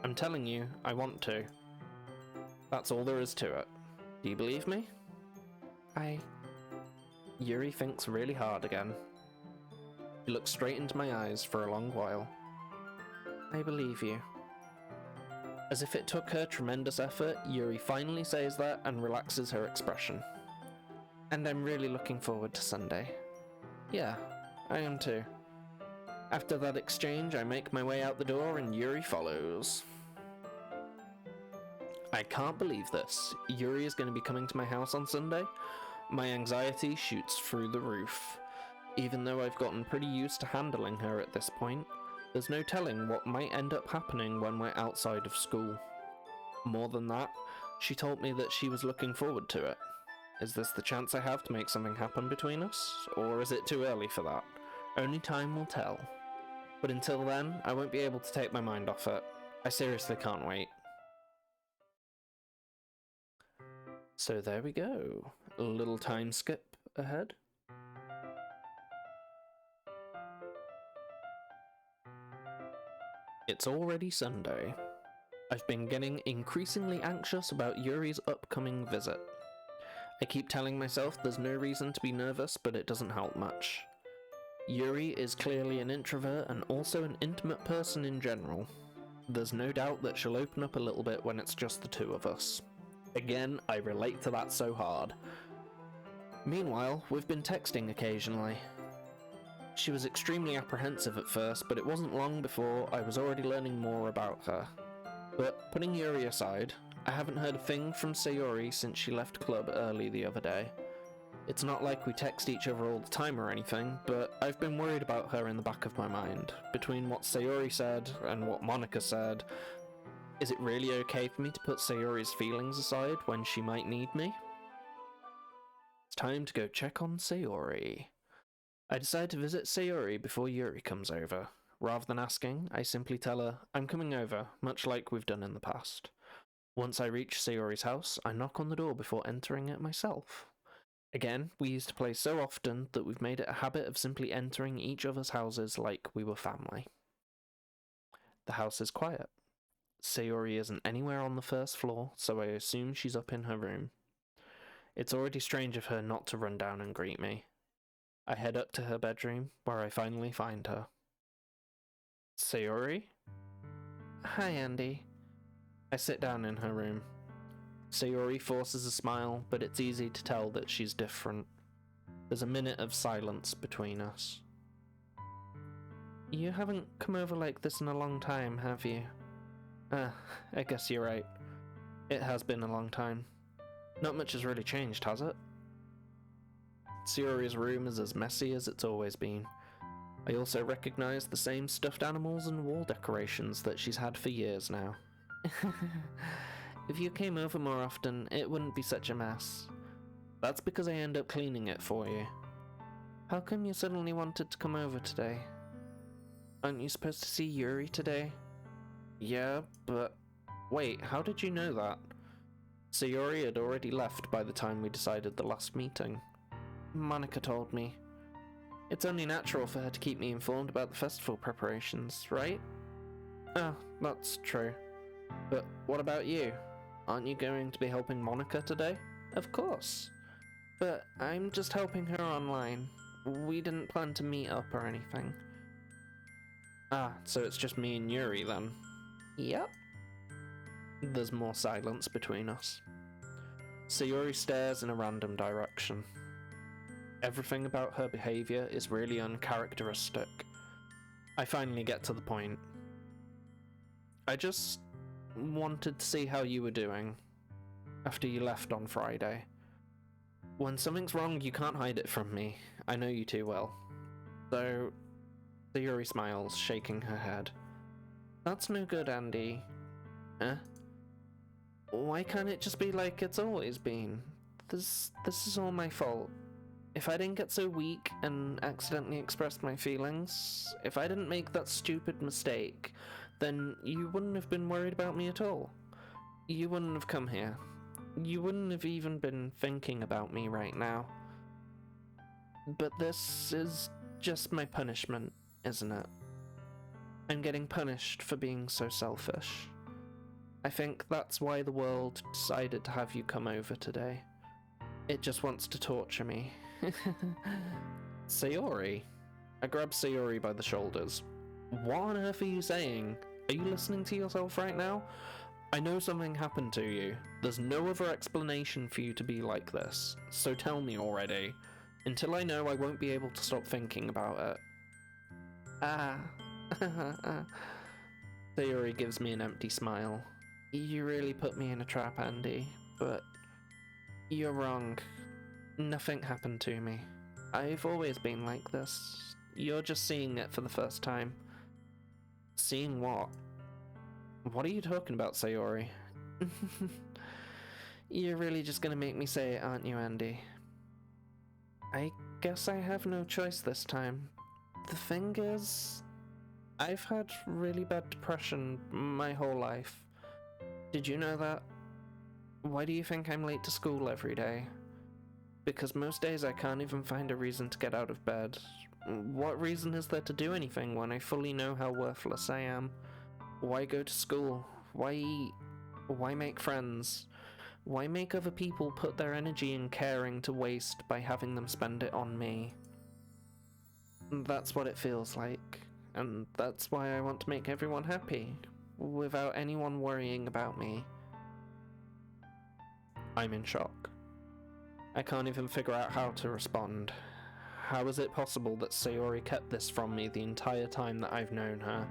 I'm telling you, I want to. That's all there is to it. Do you believe me? Yuri thinks really hard again. He looks straight into my eyes for a long while. I believe you. As if it took her tremendous effort, Yuri finally says that and relaxes her expression. And I'm really looking forward to Sunday. Yeah, I am too. After that exchange, I make my way out the door and Yuri follows. I can't believe this. Yuri is going to be coming to my house on Sunday. My anxiety shoots through the roof. Even though I've gotten pretty used to handling her at this point, there's no telling what might end up happening when we're outside of school. More than that, she told me that she was looking forward to it. Is this the chance I have to make something happen between us? Or is it too early for that? Only time will tell. But until then, I won't be able to take my mind off it. I seriously can't wait. So there we go. A little time skip ahead. It's already Sunday. I've been getting increasingly anxious about Yuri's upcoming visit. I keep telling myself there's no reason to be nervous, but it doesn't help much. Yuri is clearly an introvert and also an intimate person in general. There's no doubt that she'll open up a little bit when it's just the two of us. Again, I relate to that so hard. Meanwhile, we've been texting occasionally. She was extremely apprehensive at first, but it wasn't long before I was already learning more about her. But putting Yuri aside, I haven't heard a thing from Sayori since she left club early the other day. It's not like we text each other all the time or anything, but I've been worried about her in the back of my mind. Between what Sayori said and what Monica said, is it really okay for me to put Sayori's feelings aside when she might need me? It's time to go check on Sayori. I decide to visit Sayori before Yuri comes over. Rather than asking, I simply tell her I'm coming over, much like we've done in the past. Once I reach Sayori's house, I knock on the door before entering it myself. Again, we used to play so often that we've made it a habit of simply entering each other's houses like we were family. The house is quiet. Sayori isn't anywhere on the first floor, so I assume she's up in her room. It's already strange of her not to run down and greet me. I head up to her bedroom, where I finally find her. Sayori? Hi, Andy. I sit down in her room. Sayori forces a smile, but it's easy to tell that she's different. There's a minute of silence between us. You haven't come over like this in a long time, have you? I guess you're right. It has been a long time. Not much has really changed, has it? Sayori's room is as messy as it's always been. I also recognize the same stuffed animals and wall decorations that she's had for years now. If you came over more often, it wouldn't be such a mess. That's because I end up cleaning it for you. How come you suddenly wanted to come over today? Aren't you supposed to see Yuri today? Yeah, but... Wait, how did you know that? Sayori had already left by the time we decided the last meeting. Monica told me. It's only natural for her to keep me informed about the festival preparations, right? Oh, that's true. But what about you? Aren't you going to be helping Monica today? Of course. But I'm just helping her online. We didn't plan to meet up or anything. Ah, so it's just me and Yuri then? Yep. There's more silence between us. Sayori stares in a random direction. Everything about her behaviour is really uncharacteristic. I finally get to the point. I just wanted to see how you were doing after you left on Friday. When something's wrong, you can't hide it from me. I know you too well. So, Sayori smiles, shaking her head. That's no good, Andy. Eh? Why can't it just be like it's always been? This is all my fault. If I didn't get so weak and accidentally express my feelings, if I didn't make that stupid mistake, then you wouldn't have been worried about me at all. You wouldn't have come here. You wouldn't have even been thinking about me right now. But this is just my punishment, isn't it? I'm getting punished for being so selfish. I think that's why the world decided to have you come over today. It just wants to torture me. Sayori. I grab Sayori by the shoulders. What on earth are you saying? Are you listening to yourself right now? I know something happened to you. There's no other explanation for you to be like this, so tell me already. Until I know, I won't be able to stop thinking about it. Ah. Sayori gives me an empty smile. You really put me in a trap, Andy, but you're wrong. Nothing happened to me. I've always been like this. You're just seeing it for the first time. Seeing what? What are you talking about, Sayori? You're really just gonna make me say it, aren't you, Andy? I guess I have no choice this time. The thing is, I've had really bad depression my whole life. Did you know that? Why do you think I'm late to school every day? Because most days I can't even find a reason to get out of bed. What reason is there to do anything when I fully know how worthless I am? Why go to school? Why eat? Why make friends? Why make other people put their energy and caring to waste by having them spend it on me? That's what it feels like, and that's why I want to make everyone happy, without anyone worrying about me. I'm in shock. I can't even figure out how to respond. How is it possible that Sayori kept this from me the entire time that I've known her?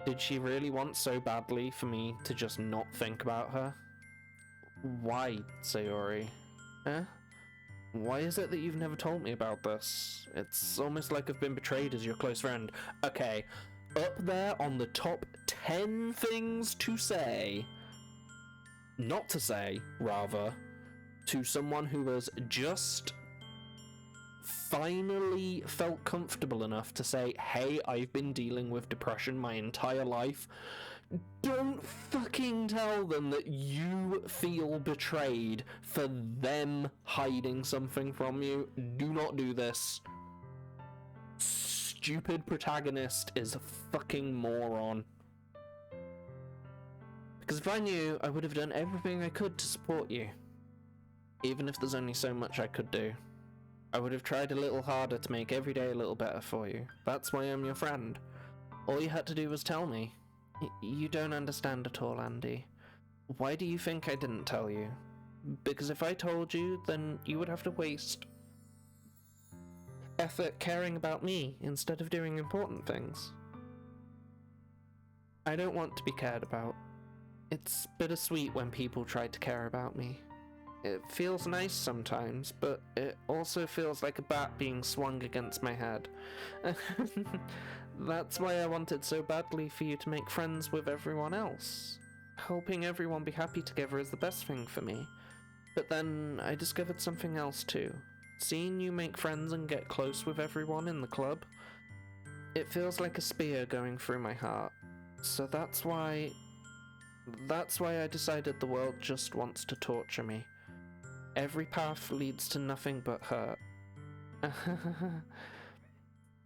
Did she really want so badly for me to just not think about her? Why, Sayori? Eh? Why is it that you've never told me about this? It's almost like I've been betrayed as your close friend. Okay, up there on the top 10 things to say. Not to say, rather, to someone who has just finally felt comfortable enough to say, hey, I've been dealing with depression my entire life. Don't fucking tell them that you feel betrayed for them hiding something from you. Do not do this. Stupid protagonist is a fucking moron. Because if I knew, I would have done everything I could to support you. Even if there's only so much I could do. I would have tried a little harder to make every day a little better for you. That's why I'm your friend. All you had to do was tell me. You don't understand at all, Andy. Why do you think I didn't tell you? Because if I told you, then you would have to waste effort caring about me instead of doing important things. I don't want to be cared about. It's bittersweet when people try to care about me. It feels nice sometimes, but it also feels like a bat being swung against my head. That's why I wanted so badly for you to make friends with everyone else. Helping everyone be happy together is the best thing for me. But then I discovered something else too. Seeing you make friends and get close with everyone in the club, it feels like a spear going through my heart. So that's why I decided the world just wants to torture me. Every path leads to nothing but hurt.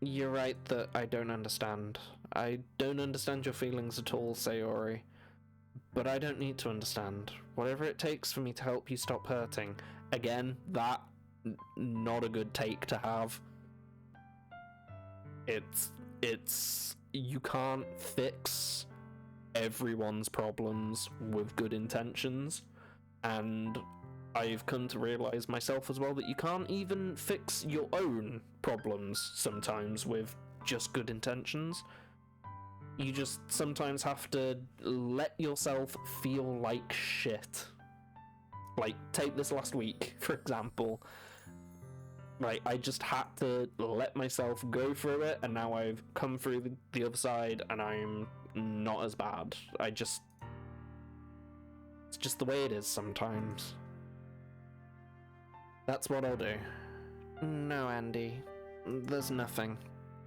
You're right that I don't understand. I don't understand your feelings at all, Sayori. But I don't need to understand. Whatever it takes for me to help you stop hurting. Again, that not a good take to have. It's you can't fix everyone's problems with good intentions, and I've come to realize myself as well that you can't even fix your own problems sometimes with just good intentions. You just sometimes have to let yourself feel like shit. Like, take this last week, for example. Right, I just had to let myself go through it, and now I've come through the other side, and I'm not as bad. It's just the way it is sometimes. That's what I'll do. No, Andy. There's nothing.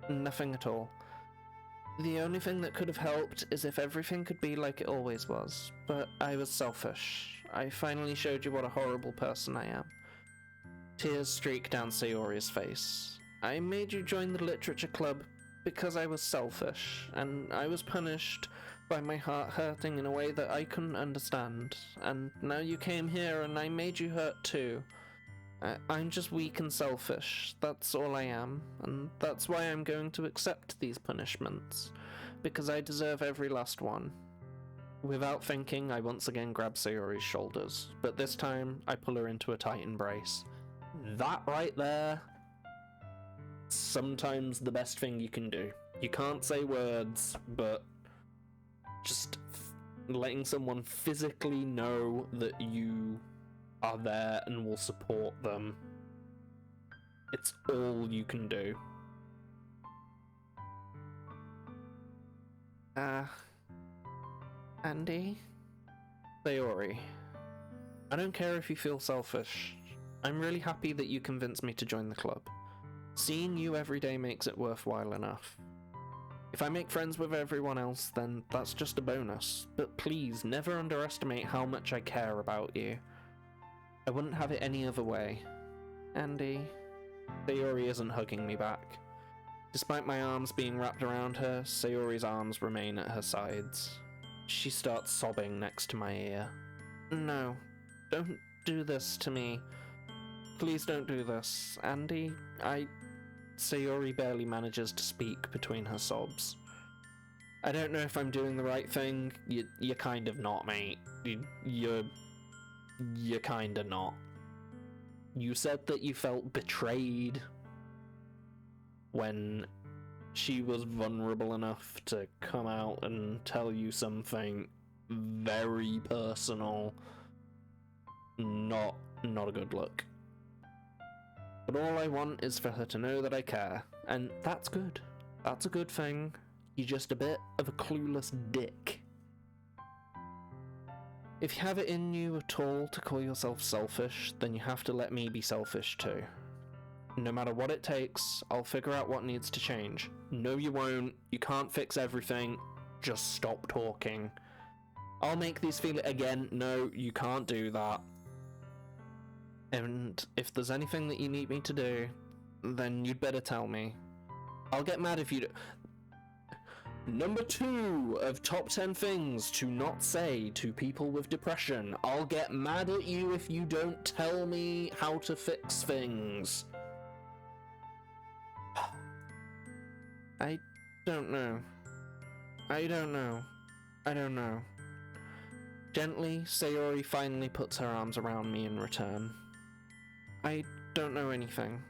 Nothing at all. The only thing that could have helped is if everything could be like it always was. But I was selfish. I finally showed you what a horrible person I am. Tears streak down Sayori's face. I made you join the literature club because I was selfish, and I was punished by my heart hurting in a way that I couldn't understand, and now you came here and I made you hurt too. I'm just weak and selfish, that's all I am, and that's why I'm going to accept these punishments, because I deserve every last one. Without thinking, I once again grab Sayori's shoulders, but this time I pull her into a tight embrace. That right there, sometimes the best thing you can do. You can't say words, but just letting someone physically know that you are there and will support them. It's all you can do. Andy? Sayori. I don't care if you feel selfish. I'm really happy that you convinced me to join the club. Seeing you every day makes it worthwhile enough. If I make friends with everyone else, then that's just a bonus. But please, never underestimate how much I care about you. I wouldn't have it any other way. Andy. Sayori isn't hugging me back. Despite my arms being wrapped around her, Sayori's arms remain at her sides. She starts sobbing next to my ear. No, don't do this to me. Please don't do this. Andy, Sayori barely manages to speak between her sobs. I don't know if I'm doing the right thing. You're kind of not, mate. You're kinda not. You said that you felt betrayed when she was vulnerable enough to come out and tell you something very personal. Not a good look. But all I want is for her to know that I care, and that's good. That's a good thing. You're just a bit of a clueless dick. If you have it in you at all to call yourself selfish, then you have to let me be selfish too. No matter what it takes, I'll figure out what needs to change. No, you won't. You can't fix everything. Just stop talking. I'll make these feel it again. No, you can't do that. And if there's anything that you need me to do, then you'd better tell me. I'll get mad if you do. Number 2 of top 10 things to not say to people with depression. I'll get mad at you if you don't tell me how to fix things. I don't know. I don't know. Gently, Sayori finally puts her arms around me in return. I don't know anything.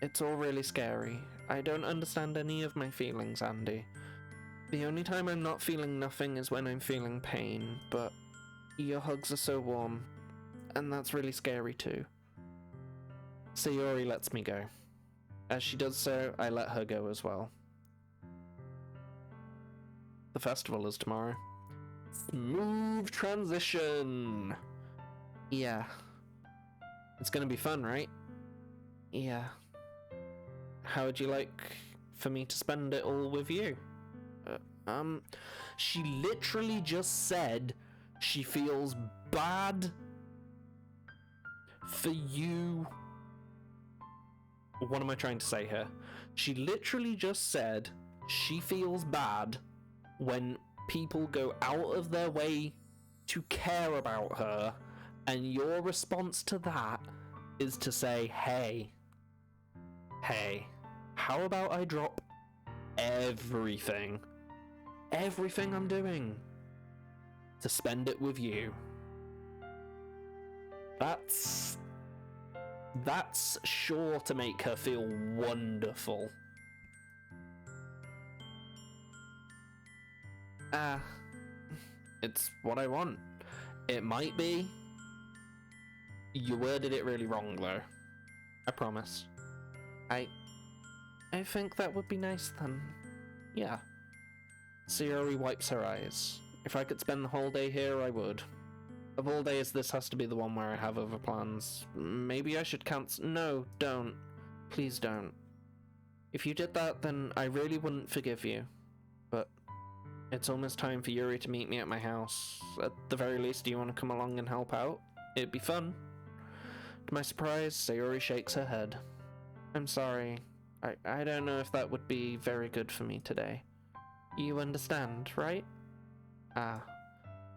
It's all really scary. I don't understand any of my feelings, Andy. The only time I'm not feeling nothing is when I'm feeling pain, but your hugs are so warm, and that's really scary too. Sayori lets me go. As she does so, I let her go as well. The festival is tomorrow. Smooth transition! Yeah. It's gonna be fun, right? Yeah. How would you like for me to spend it all with you? She literally just said she feels bad for you. What am I trying to say here? She literally just said she feels bad when people go out of their way to care about her, and your response to that is to say, hey, how about I drop everything I'm doing to spend it with you? That's sure to make her feel wonderful. It's what I want. It might be. You worded it really wrong though. I promise. I think that would be nice then. Yeah. Sayori wipes her eyes. If I could spend the whole day here, I would. Of all days, this has to be the one where I have other plans. Maybe I should cancel. No, don't. Please don't. If you did that, then I really wouldn't forgive you. But it's almost time for Yuri to meet me at my house. At the very least, do you want to come along and help out? It'd be fun. To my surprise, Sayori shakes her head. I'm sorry. I don't know if that would be very good for me today. You understand, right? Ah,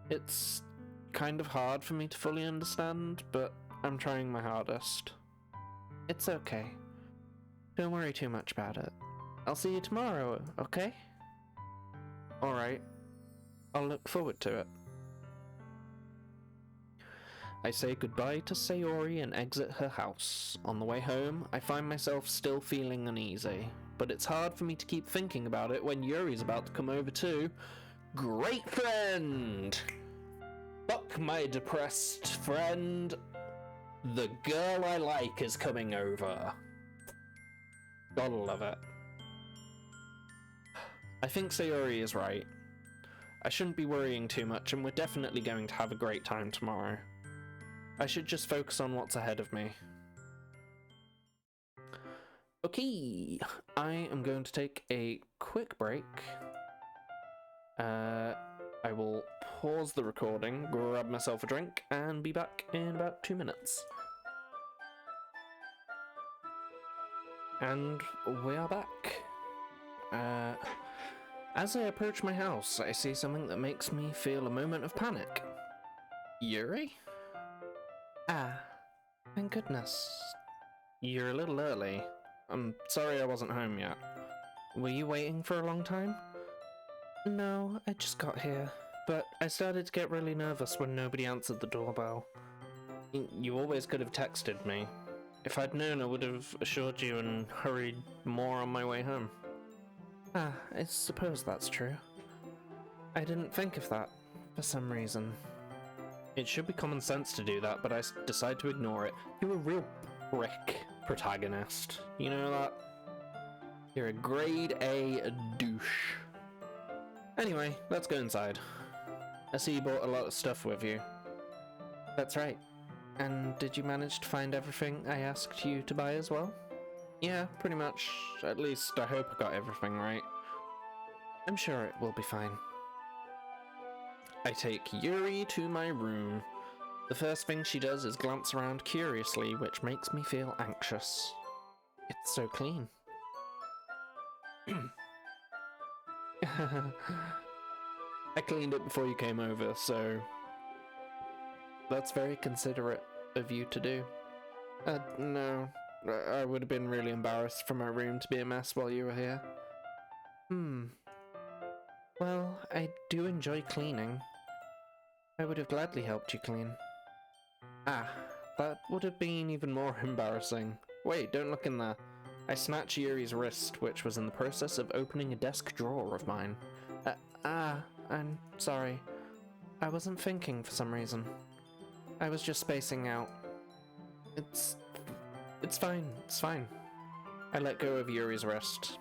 it's kind of hard for me to fully understand, but I'm trying my hardest. It's okay. Don't worry too much about it. I'll see you tomorrow, okay? Alright. I'll look forward to it. I say goodbye to Sayori and exit her house. On the way home, I find myself still feeling uneasy, but it's hard for me to keep thinking about it when Yuri's about to come over too. Great friend! Fuck my depressed friend. The girl I like is coming over. Gotta love it. I think Sayori is right. I shouldn't be worrying too much, and we're definitely going to have a great time tomorrow. I should just focus on what's ahead of me. Okay, I am going to take a quick break. I will pause the recording, grab myself a drink, and be back in about 2 minutes. And we are back. As I approach my house, I see something that makes me feel a moment of panic. Yuri? Ah, thank goodness. You're a little early. I'm sorry I wasn't home yet. Were you waiting for a long time? No, I just got here, but I started to get really nervous when nobody answered the doorbell. You always could have texted me. If I'd known, I would have assured you and hurried more on my way home. Ah, I suppose that's true. I didn't think of that, for some reason. It should be common sense to do that, but I decide to ignore it. You're a real prick protagonist. You know that? You're a grade A douche. Anyway, let's go inside. I see you brought a lot of stuff with you. That's right. And did you manage to find everything I asked you to buy as well? Yeah, pretty much. At least I hope I got everything right. I'm sure it will be fine. I take Yuri to my room. The first thing she does is glance around curiously, which makes me feel anxious. It's so clean. I cleaned it before you came over, so that's very considerate of you to do. No, I would have been really embarrassed for my room to be a mess while you were here. Well, I do enjoy cleaning. I would have gladly helped you clean. Ah, that would have been even more embarrassing. Wait, don't look in there. I snatch Yuri's wrist, which was in the process of opening a desk drawer of mine. I'm sorry. I wasn't thinking for some reason. I was just spacing out. It's fine, it's fine. I let go of Yuri's wrist.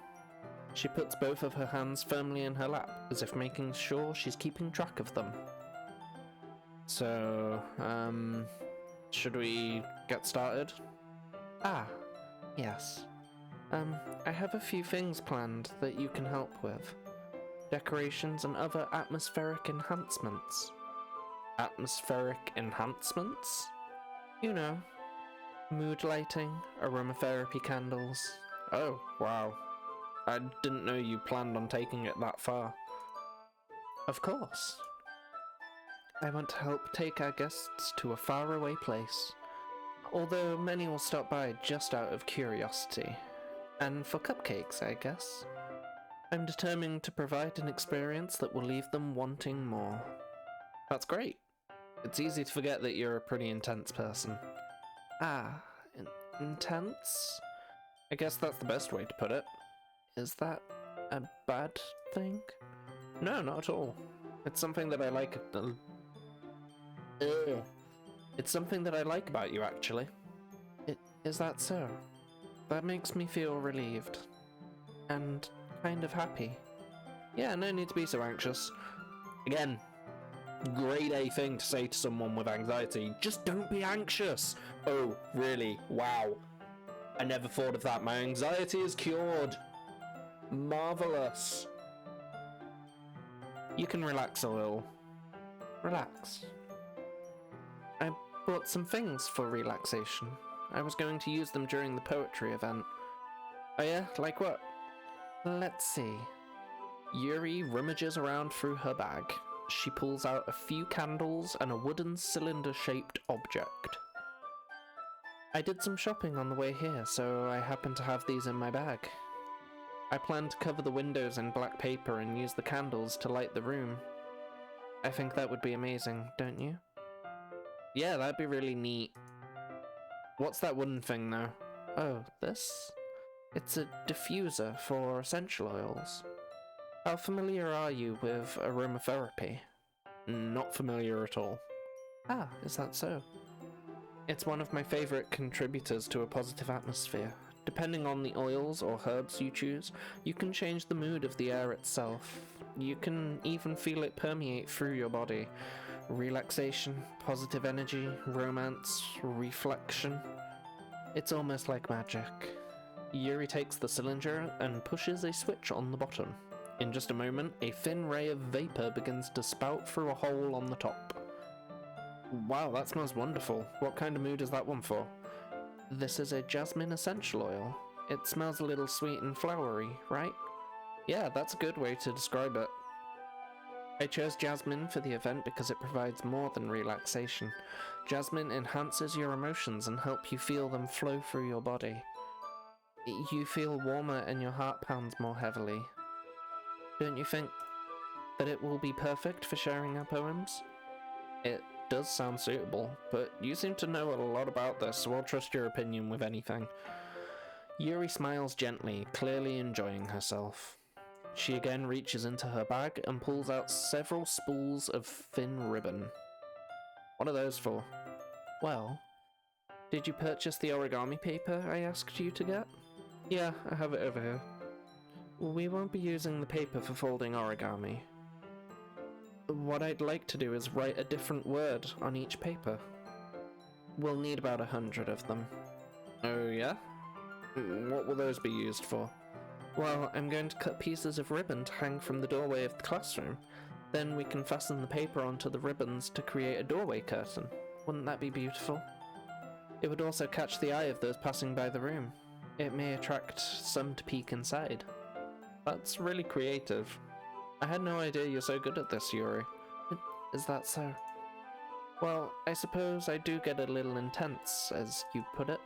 She puts both of her hands firmly in her lap, as if making sure she's keeping track of them. So, should we get started? Ah, yes. I have a few things planned that you can help with. Decorations and other atmospheric enhancements. Atmospheric enhancements? You know, mood lighting, aromatherapy candles. Oh, wow. I didn't know you planned on taking it that far. Of course. I want to help take our guests to a faraway place, although many will stop by just out of curiosity. And for cupcakes, I guess. I'm determined to provide an experience that will leave them wanting more. That's great. It's easy to forget that you're a pretty intense person. Ah, intense? I guess that's the best way to put it. Is that a bad thing? No, not at all. It's something that I like. It's something that I like about you, actually. Is that so? That makes me feel relieved. And kind of happy. Yeah, no need to be so anxious. Again, grade A thing to say to someone with anxiety. Just don't be anxious. Oh, really? Wow. I never thought of that. My anxiety is cured. Marvelous. You can relax a little. Relax. I brought some things for relaxation. I was going to use them during the poetry event. Oh yeah? Like what? Let's see. Yuri rummages around through her bag. She pulls out a few candles and a wooden cylinder-shaped object. I did some shopping on the way here, so I happen to have these in my bag. I plan to cover the windows in black paper and use the candles to light the room. I think that would be amazing, don't you? Yeah, that'd be really neat. What's that wooden thing, though? Oh, this? It's a diffuser for essential oils. How familiar are you with aromatherapy? Not familiar at all. Ah, is that so? It's one of my favourite contributors to a positive atmosphere. Depending on the oils or herbs you choose, you can change the mood of the air itself. You can even feel it permeate through your body. Relaxation, positive energy, romance, reflection. It's almost like magic. Yuri takes the cylinder and pushes a switch on the bottom. In just a moment, a thin ray of vapour begins to spout through a hole on the top. Wow, that smells wonderful. What kind of mood is that one for? This is a jasmine essential oil. It smells a little sweet and flowery, right? Yeah, that's a good way to describe it. I chose jasmine for the event because it provides more than relaxation. Jasmine enhances your emotions and helps you feel them flow through your body. You feel warmer and your heart pounds more heavily. Don't you think that it will be perfect for sharing our poems? It does sound suitable, but you seem to know a lot about this, so I'll trust your opinion with anything. Yuri smiles gently, clearly enjoying herself. She again reaches into her bag and pulls out several spools of thin ribbon. What are those for? Well, did you purchase the origami paper I asked you to get? Yeah, I have it over here. We won't be using the paper for folding origami. What I'd like to do is write a different word on each paper. We'll need about 100 of them. Oh yeah? What will those be used for? Well, I'm going to cut pieces of ribbon to hang from the doorway of the classroom. Then we can fasten the paper onto the ribbons to create a doorway curtain. Wouldn't that be beautiful? It would also catch the eye of those passing by the room. It may attract some to peek inside. That's really creative. I had no idea you're so good at this, Yuri. Is that so? Well, I suppose I do get a little intense, as you put it.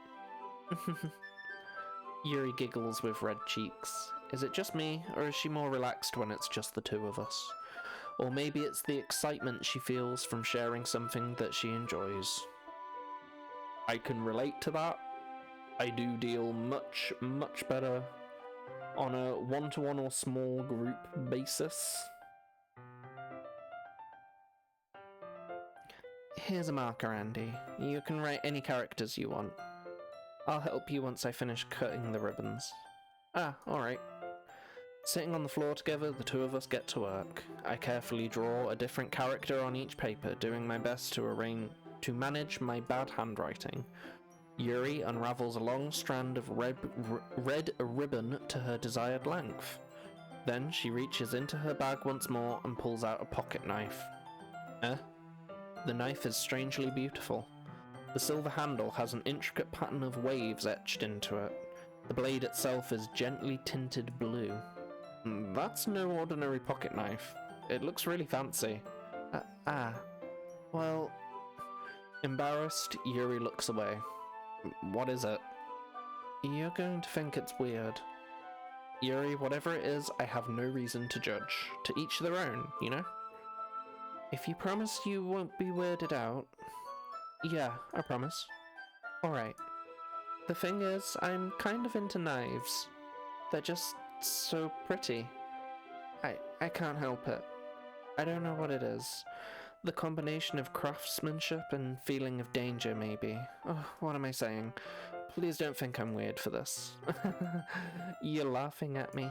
Yuri giggles with red cheeks. Is it just me, or is she more relaxed when it's just the two of us? Or maybe it's the excitement she feels from sharing something that she enjoys. I can relate to that. I do deal much, much better on a one-to-one or small group basis. Here's a marker, Andy. You can write any characters you want. I'll help you once I finish cutting the ribbons. Ah, alright. Sitting on the floor together, the two of us get to work. I carefully draw a different character on each paper, doing my best to manage my bad handwriting. Yuri unravels a long strand of red ribbon to her desired length. Then she reaches into her bag once more and pulls out a pocket knife. The knife is strangely beautiful. The silver handle has an intricate pattern of waves etched into it. The blade itself is gently tinted blue. That's no ordinary pocket knife. It looks really fancy. Well... Embarrassed, Yuri looks away. What is it? You're going to think it's weird. Yuri, whatever it is, I have no reason to judge. To each their own, you know? If you promise you won't be weirded out... Yeah, I promise. Alright. The thing is, I'm kind of into knives. They're just so pretty. I can't help it. I don't know what it is. The combination of craftsmanship and feeling of danger, maybe. Oh, what am I saying? Please don't think I'm weird for this. You're laughing at me.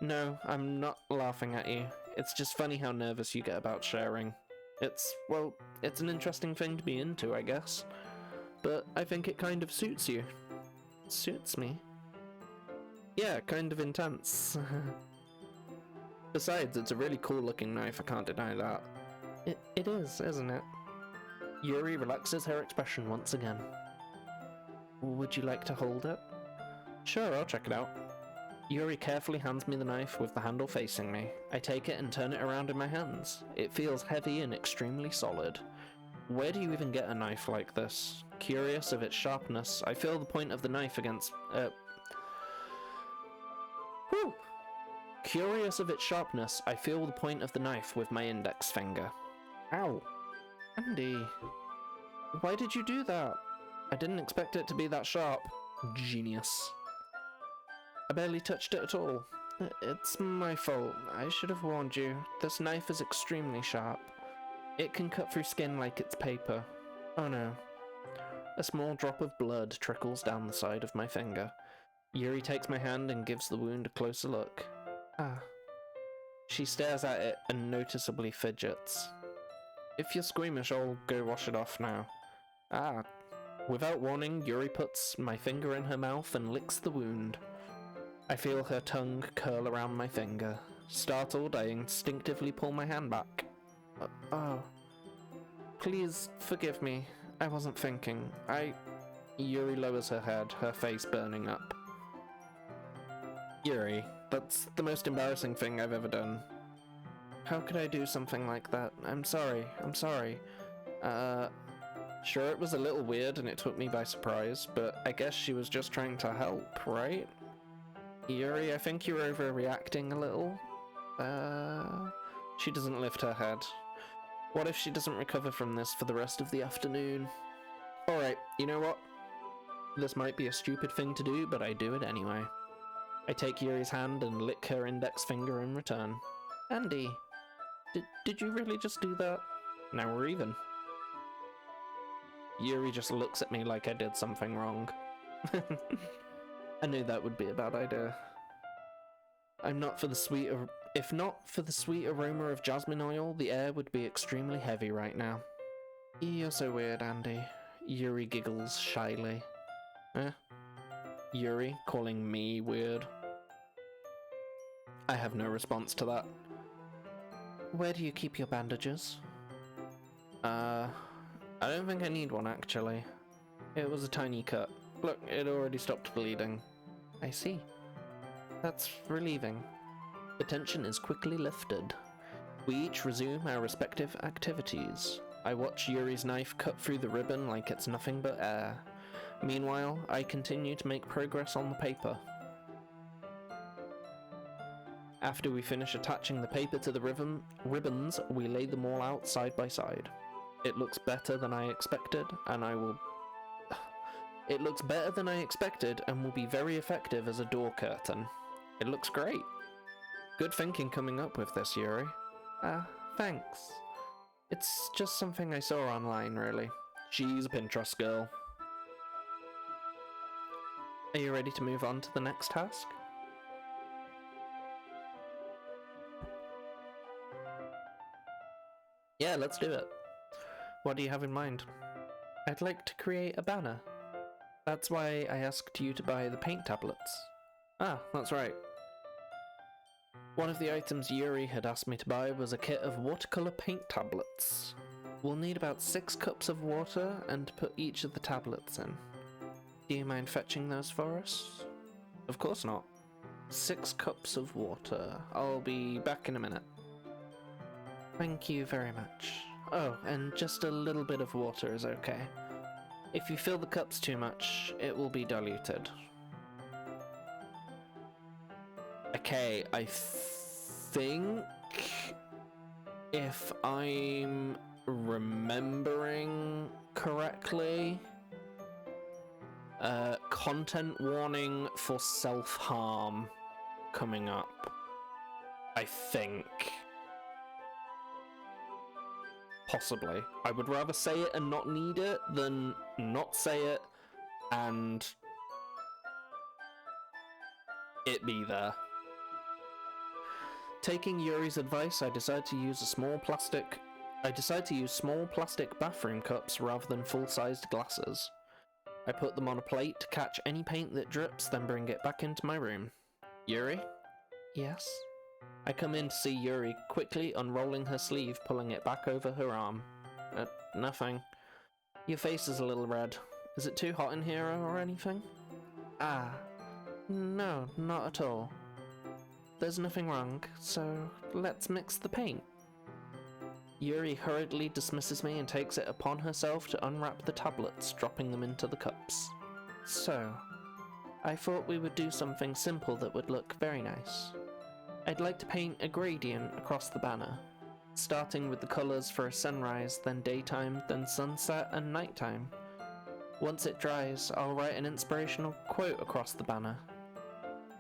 No, I'm not laughing at you. It's just funny how nervous you get about sharing. It's an interesting thing to be into, I guess. But I think it kind of suits you. Suits me? Yeah, kind of intense. Besides, it's a really cool looking knife, I can't deny that. It is, isn't it? Yuri relaxes her expression once again. Would you like to hold it? Sure, I'll check it out. Yuri carefully hands me the knife with the handle facing me. I take it and turn it around in my hands. It feels heavy and extremely solid. Where do you even get a knife like this? Curious of its sharpness, I feel the point of the knife against... Whew! Curious of its sharpness, I feel the point of the knife with my index finger. Ow! Andy, why did you do that? I didn't expect it to be that sharp. Genius. I barely touched it at all. It's my fault. I should have warned you. This knife is extremely sharp. It can cut through skin like it's paper. Oh no. A small drop of blood trickles down the side of my finger. Yuri takes my hand and gives the wound a closer look. Ah. She stares at it and noticeably fidgets. If you're squeamish, I'll go wash it off now. Ah. Without warning, Yuri puts my finger in her mouth and licks the wound. I feel her tongue curl around my finger. Startled, I instinctively pull my hand back. Oh. Please forgive me. I wasn't thinking. Yuri lowers her head, her face burning up. Yuri, that's the most embarrassing thing I've ever done. How could I do something like that? I'm sorry. Sure, it was a little weird and it took me by surprise, but I guess she was just trying to help, right? Yuri, I think you're overreacting a little. She doesn't lift her head. What if she doesn't recover from this for the rest of the afternoon? Alright, you know what? This might be a stupid thing to do, but I do it anyway. I take Yuri's hand and lick her index finger in return. Andy, did you really just do that? Now we're even. Yuri just looks at me like I did something wrong. I knew that would be a bad idea. If not for the sweet aroma of jasmine oil, the air would be extremely heavy right now. You're so weird, Andy. Yuri giggles shyly. Yuri calling me weird. I have no response to that. Where do you keep your bandages? I don't think I need one, actually. It was a tiny cut. Look, it already stopped bleeding. I see. That's relieving. The tension is quickly lifted. We each resume our respective activities. I watch Yuri's knife cut through the ribbon like it's nothing but air. Meanwhile, I continue to make progress on the paper. After we finish attaching the paper to the ribbons, we lay them all out side by side. It looks better than I expected, and It looks better than I expected and will be very effective as a door curtain. It looks great. Good thinking coming up with this, Yuri. Thanks. It's just something I saw online, really. She's a Pinterest girl. Are you ready to move on to the next task? Yeah, let's do it. What do you have in mind? I'd like to create a banner. That's why I asked you to buy the paint tablets. Ah, that's right. One of the items Yuri had asked me to buy was a kit of watercolor paint tablets. We'll need about 6 cups of water and to put each of the tablets in. Do you mind fetching those for us? Of course not. 6 cups of water. I'll be back in a minute. Thank you very much. Oh, and just a little bit of water is okay. If you fill the cups too much, it will be diluted. Okay, I think if I'm remembering correctly, content warning for self-harm coming up. I think. Possibly. I would rather say it and not need it than not say it and it be there. Taking Yuri's advice, I decide to use small plastic bathroom cups rather than full-sized glasses. I put them on a plate to catch any paint that drips, then bring it back into my room. Yuri? Yes? I come in to see Yuri quickly unrolling her sleeve, pulling it back over her arm. Nothing. Your face is a little red. Is it too hot in here or anything? Ah, no, not at all. there's nothing wrong, so let's mix the paint. Yuri hurriedly dismisses me and takes it upon herself to unwrap the tablets, dropping them into the cups. So, I thought we would do something simple that would look very nice. I'd like to paint a gradient across the banner, starting with the colours for a sunrise, then daytime, then sunset and nighttime. Once it dries, I'll write an inspirational quote across the banner.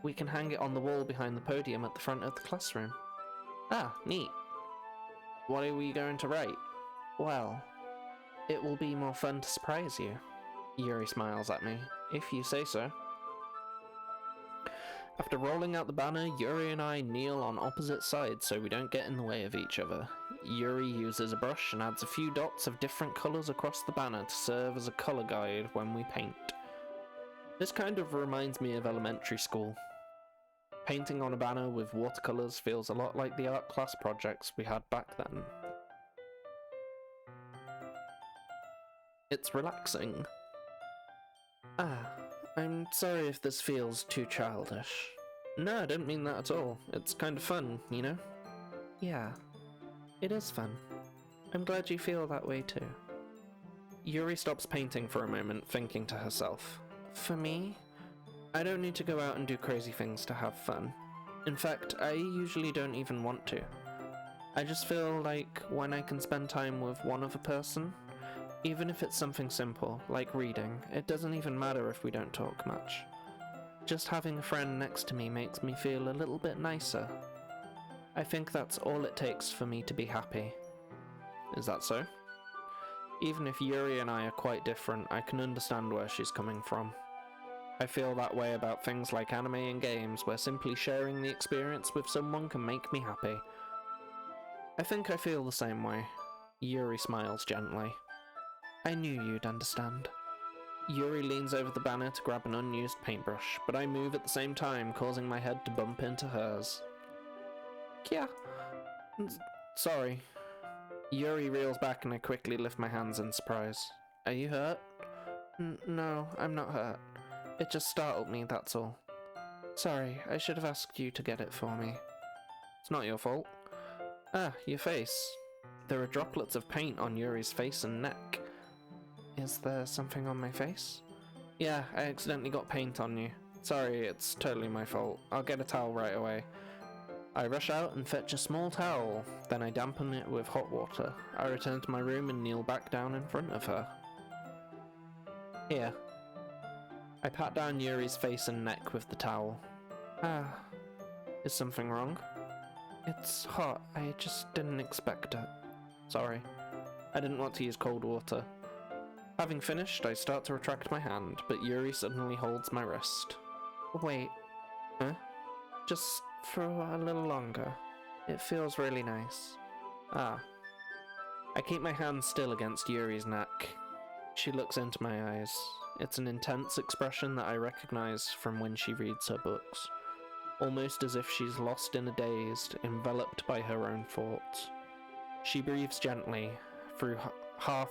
We can hang it on the wall behind the podium at the front of the classroom. Ah, neat. What are we going to write? Well, it will be more fun to surprise you. Yuri smiles at me. If you say so. After rolling out the banner, Yuri and I kneel on opposite sides so we don't get in the way of each other. Yuri uses a brush and adds a few dots of different colours across the banner to serve as a colour guide when we paint. This kind of reminds me of elementary school. Painting on a banner with watercolours feels a lot like the art class projects we had back then. It's relaxing. Ah, I'm sorry if this feels too childish. No, I don't mean that at all. It's kind of fun, you know? Yeah, it is fun. I'm glad you feel that way too. Yuri stops painting for a moment, thinking to herself. For me, I don't need to go out and do crazy things to have fun. In fact, I usually don't even want to. I just feel like when I can spend time with one other person, even if it's something simple, like reading, it doesn't even matter if we don't talk much. Just having a friend next to me makes me feel a little bit nicer. I think that's all it takes for me to be happy. Is that so? Even if Yuri and I are quite different, I can understand where she's coming from. I feel that way about things like anime and games, where simply sharing the experience with someone can make me happy. I think I feel the same way. Yuri smiles gently. I knew you'd understand. Yuri leans over the banner to grab an unused paintbrush, but I move at the same time, causing my head to bump into hers. Kia. Sorry. Yuri reels back and I quickly lift my hands in surprise. Are you hurt? No, I'm not hurt. It just startled me, that's all. Sorry, I should have asked you to get it for me. It's not your fault. Ah, your face. There are droplets of paint on Yuri's face and neck. Is there something on my face? Yeah, I accidentally got paint on you. Sorry, it's totally my fault. I'll get a towel right away. I rush out and fetch a small towel, then I dampen it with hot water. I return to my room and kneel back down in front of her. Here. I pat down Yuri's face and neck with the towel. Ah, is something wrong? It's hot, I just didn't expect it. Sorry, I didn't want to use cold water. Having finished, I start to retract my hand, but Yuri suddenly holds my wrist. Wait. Huh? Just for a little longer. It feels really nice. Ah. I keep my hand still against Yuri's neck. She looks into my eyes. It's an intense expression that I recognize from when she reads her books. Almost as if she's lost in a daze, enveloped by her own thoughts. She breathes gently, half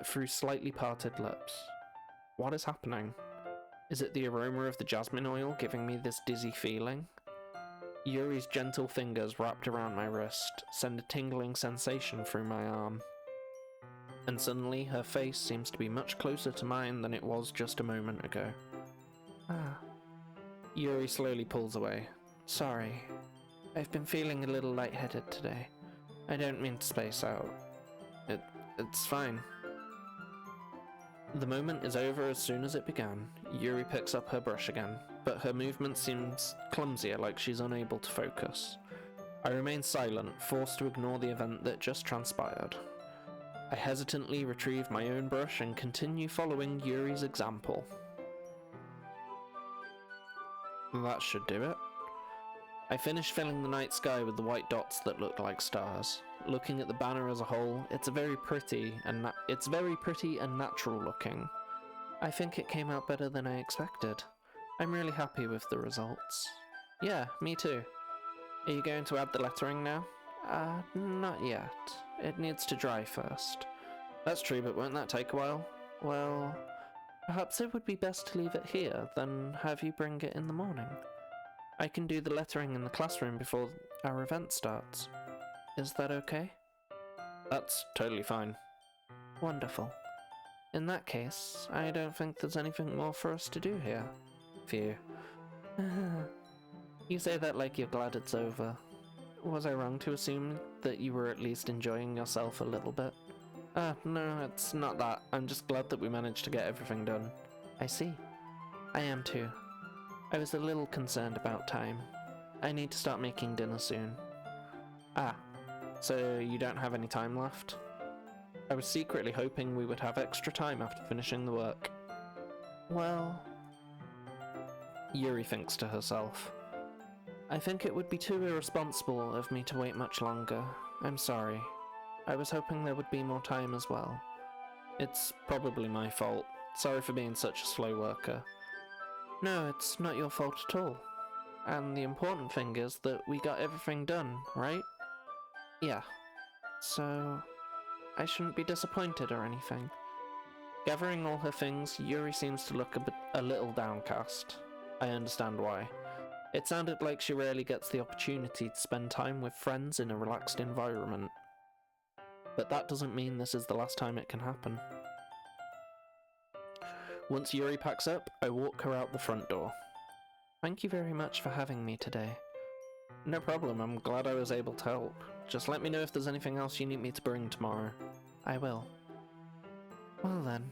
through slightly parted lips. What is happening? Is it the aroma of the jasmine oil giving me this dizzy feeling? Yuri's gentle fingers wrapped around my wrist send a tingling sensation through my arm. And suddenly her face seems to be much closer to mine than it was just a moment ago. Ah. Yuri slowly pulls away. Sorry. I've been feeling a little lightheaded today. I don't mean to space out. It's fine. The moment is over as soon as it began. Yuri picks up her brush again, but her movement seems clumsier, like she's unable to focus. I remain silent, forced to ignore the event that just transpired. I hesitantly retrieve my own brush and continue following Yuri's example. That should do it. I finish filling the night sky with the white dots that look like stars. Looking at the banner as a whole, it's very pretty and natural looking. I think it came out better than I expected. I'm really happy with the results. Yeah, me too. Are you going to add the lettering now? Not yet. It needs to dry first. That's true, but won't that take a while? Well, Perhaps it would be best to leave it here, then have you bring it in the morning. I can do the lettering in the classroom before our event starts. Is that okay? That's totally fine. Wonderful. In that case, I don't think there's anything more for us to do here. Phew. You say that like you're glad it's over. Was I wrong to assume that you were at least enjoying yourself a little bit? No, it's not that. I'm just glad that we managed to get everything done. I see. I am too. I was a little concerned about time. I need to start making dinner soon. Ah, so you don't have any time left? I was secretly hoping we would have extra time after finishing the work. Well... Yuri thinks to herself. I think it would be too irresponsible of me to wait much longer. I'm sorry. I was hoping there would be more time as well. It's probably my fault. Sorry for being such a slow worker. No, it's not your fault at all. And the important thing is that we got everything done, right? Yeah. So... I shouldn't be disappointed or anything. Gathering all her things, Yuri seems to look a little downcast. I understand why. It sounded like she rarely gets the opportunity to spend time with friends in a relaxed environment. But that doesn't mean this is the last time it can happen. Once Yuri packs up, I walk her out the front door. Thank you very much for having me today. No problem, I'm glad I was able to help. Just let me know if there's anything else you need me to bring tomorrow. I will. Well then.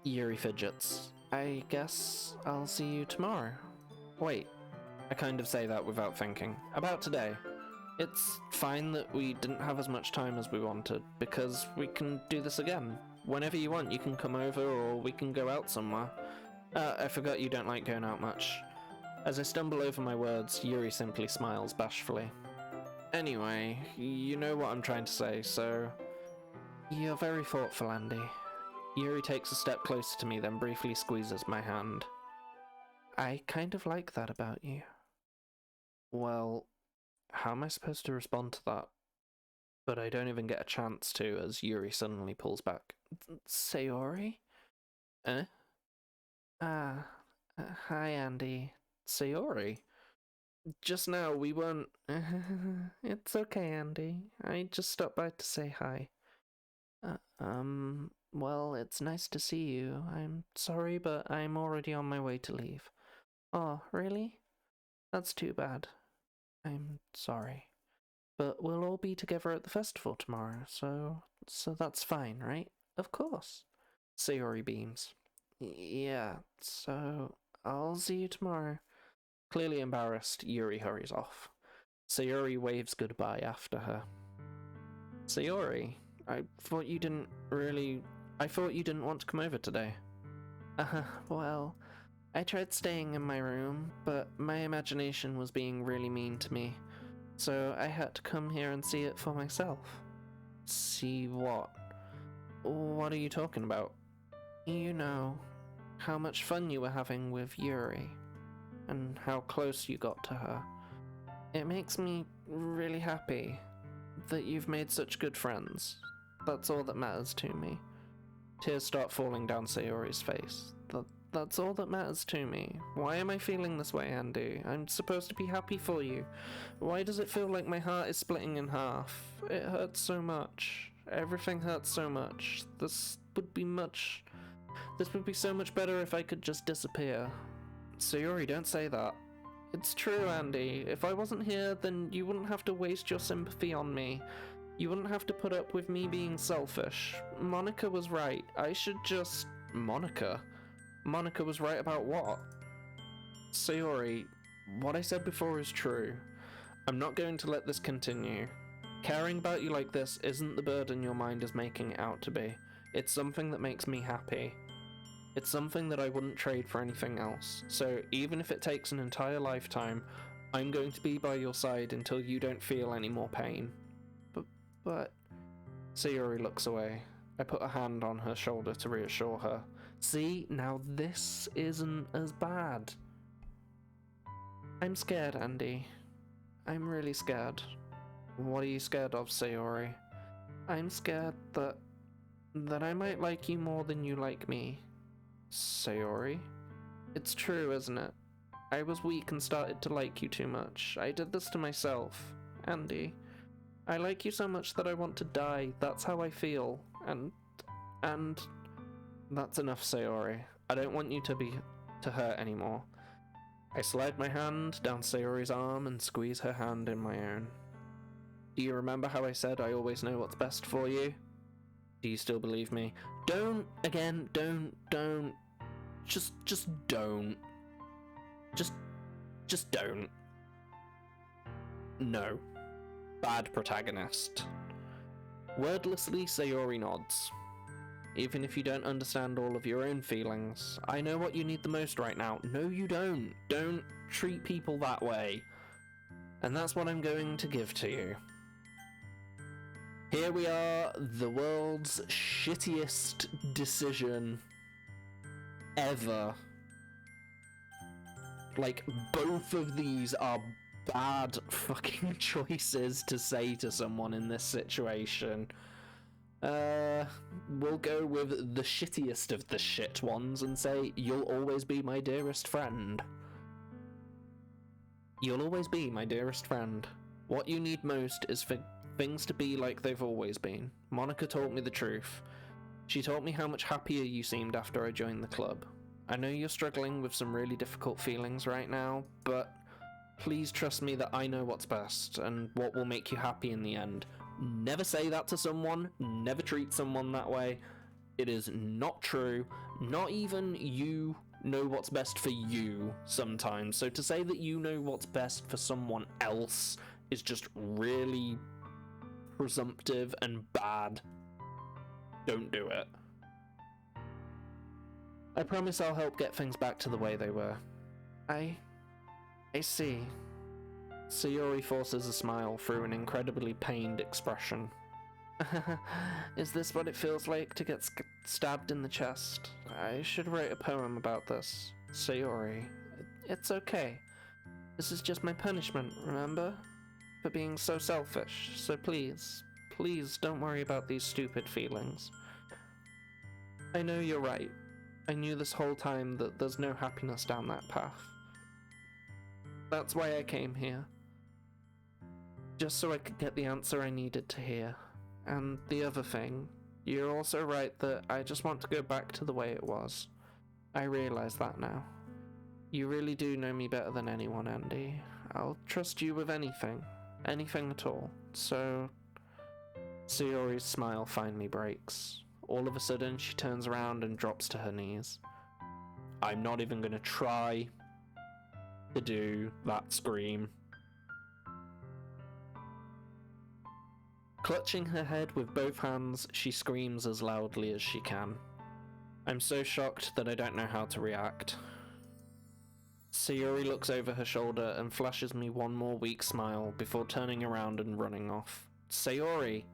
Yuri fidgets. I guess I'll see you tomorrow. Wait. I kind of say that without thinking. About today. It's fine that we didn't have as much time as we wanted, because we can do this again. Whenever you want, you can come over, or we can go out somewhere. I forgot you don't like going out much. As I stumble over my words, Yuri simply smiles bashfully. Anyway, you know what I'm trying to say, so... You're very thoughtful, Andy. Yuri takes a step closer to me, then briefly squeezes my hand. I kind of like that about you. Well, how am I supposed to respond to that? But I don't even get a chance to, as Yuri suddenly pulls back. Sayori? Eh? Ah, hi Andy. Sayori? Just now we weren't... It's okay, Andy. I just stopped by to say hi. Well, it's nice to see you. I'm sorry, but I'm already on my way to leave. Oh, really? That's too bad. I'm sorry. But we'll all be together at the festival tomorrow, so that's fine, right? Of course. Sayori beams. Yeah, so I'll see you tomorrow. Clearly embarrassed, Yuri hurries off. Sayori waves goodbye after her. Sayori, I thought you didn't want to come over today. Well, I tried staying in my room, but my imagination was being really mean to me, so I had to come here and see it for myself. See what? What are you talking about? You know, how much fun you were having with Yuri, and how close you got to her. It makes me really happy that you've made such good friends. That's all that matters to me. Tears start falling down Sayori's face. That's all that matters to me. Why am I feeling this way, Andy? I'm supposed to be happy for you. Why does it feel like my heart is splitting in half? It hurts so much. Everything hurts so much. This would be so much better if I could just disappear. Sayori, don't say that. It's true, Andy. If I wasn't here, then you wouldn't have to waste your sympathy on me. You wouldn't have to put up with me being selfish. Monica was right. I should just... Monica? Monica was right about what? Sayori, what I said before is true. I'm not going to let this continue. Caring about you like this isn't the burden your mind is making it out to be. It's something that makes me happy. It's something that I wouldn't trade for anything else. So even if it takes an entire lifetime, I'm going to be by your side until you don't feel any more pain. But... Sayori looks away. I put a hand on her shoulder to reassure her. See, now this isn't as bad. I'm scared, Andy. I'm really scared. What are you scared of, Sayori? I'm scared that I might like you more than you like me. Sayori. It's true, isn't it? I was weak and started to like you too much. I did this to myself. Andy, I like you so much that I want to die. That's how I feel. And that's enough, Sayori. I don't want you to hurt anymore. I slide my hand down Sayori's arm and squeeze her hand in my own. Do you remember how I said I always know what's best for you? Do you still believe me? Don't. Just don't. Just don't. No. Bad protagonist. Wordlessly, Sayori nods. Even if you don't understand all of your own feelings, I know what you need the most right now. No, you don't. Don't treat people that way. And that's what I'm going to give to you. Here we are, the world's shittiest decision ever. Like, both of these are bad fucking choices to say to someone in this situation. We'll go with the shittiest of the shit ones and say, you'll always be my dearest friend. You'll always be my dearest friend. What you need most is for things to be like they've always been. Monica taught me the truth. She taught me how much happier you seemed after I joined the club. I know you're struggling with some really difficult feelings right now, but please trust me that I know what's best and what will make you happy in the end. Never say that to someone, never treat someone that way. It is not true. Not even you know what's best for you sometimes. So to say that you know what's best for someone else is just really presumptive and bad. Don't do it. I promise I'll help get things back to the way they were. I see. Sayori forces a smile through an incredibly pained expression. Is this what it feels like to get stabbed in the chest? I should write a poem about this. Sayori, it's okay. This is just my punishment, remember? For being so selfish, so please don't worry about these stupid feelings. I know you're right. I knew this whole time that there's no happiness down that path. That's why I came here. Just so I could get the answer I needed to hear. And the other thing, you're also right that I just want to go back to the way it was. I realize that now. You really do know me better than anyone, Andy. I'll trust you with anything at all. So, Sayori's smile finally breaks. All of a sudden, she turns around and drops to her knees. I'm not even gonna try to do that scream. Clutching her head with both hands, she screams as loudly as she can. I'm so shocked that I don't know how to react. Sayori looks over her shoulder and flashes me one more weak smile before turning around and running off. Sayori!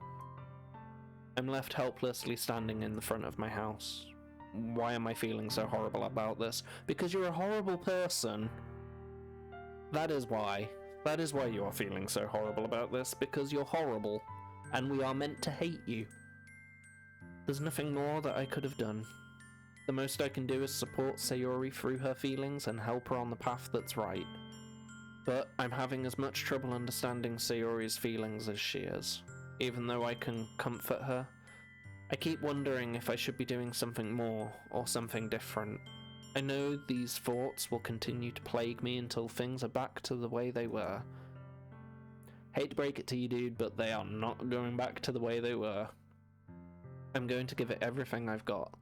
I'm left helplessly standing in the front of my house. Why am I feeling so horrible about this? Because you're a horrible person. That is why. That is why you are feeling so horrible about this, because you're horrible. And we are meant to hate you. There's nothing more that I could have done. The most I can do is support Sayori through her feelings and help her on the path that's right. But I'm having as much trouble understanding Sayori's feelings as she is. Even though I can comfort her, I keep wondering if I should be doing something more or something different. I know these thoughts will continue to plague me until things are back to the way they were. Hate to break it to you, dude, but they are not going back to the way they were. I'm going to give it everything I've got.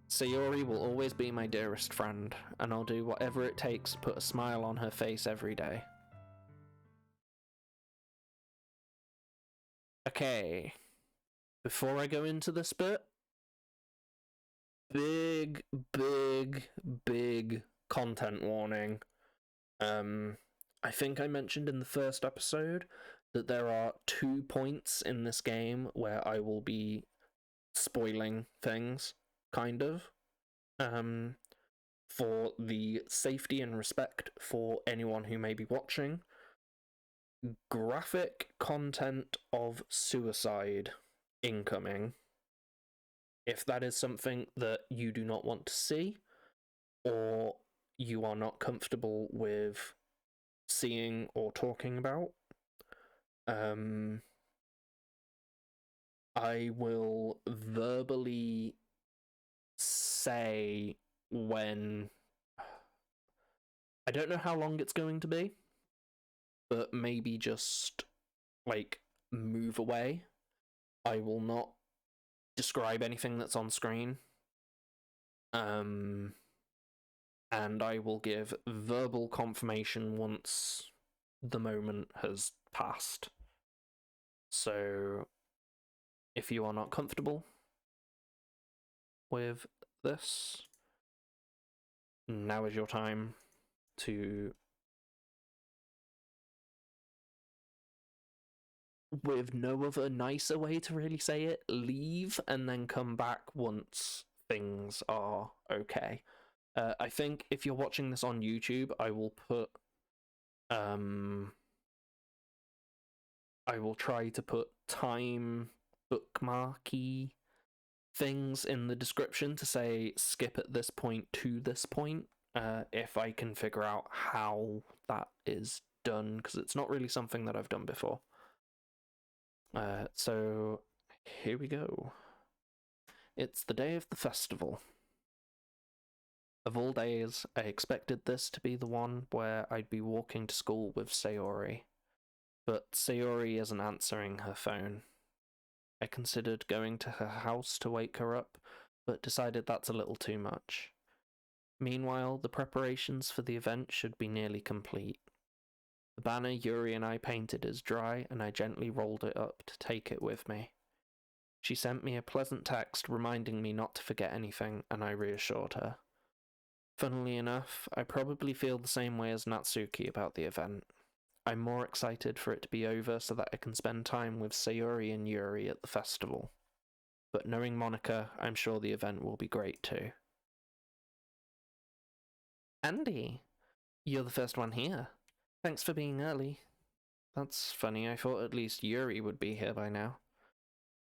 Sayori will always be my dearest friend, and I'll do whatever it takes to put a smile on her face every day. Okay, before I go into this bit, big content warning. I think I mentioned in the first episode that there are 2 points in this game where I will be spoiling things, kind of. For the safety and respect for anyone who may be watching. Graphic content of suicide incoming. If that is something that you do not want to see, or you are not comfortable with seeing or talking about, I will verbally say when. I don't know how long it's going to be, but maybe just like move away. I will not describe anything that's on screen. And I will give verbal confirmation once the moment has passed. So if you are not comfortable with this, now is your time to, with no other nicer way to really say it, leave and then come back once things are okay. I think if you're watching this on YouTube, I will try to put time bookmarky things in the description to say skip at this point to this point, if I can figure out how that is done, because it's not really something that I've done before. So here we go. It's the day of the festival. Of all days, I expected this to be the one where I'd be walking to school with Sayori. But Sayori isn't answering her phone. I considered going to her house to wake her up, but decided that's a little too much. Meanwhile, the preparations for the event should be nearly complete. The banner Yuri and I painted is dry, and I gently rolled it up to take it with me. She sent me a pleasant text reminding me not to forget anything, and I reassured her. Funnily enough, I probably feel the same way as Natsuki about the event. I'm more excited for it to be over so that I can spend time with Sayori and Yuri at the festival. But knowing Monica, I'm sure the event will be great too. Andy, you're the first one here. Thanks for being early. That's funny, I thought at least Yuri would be here by now.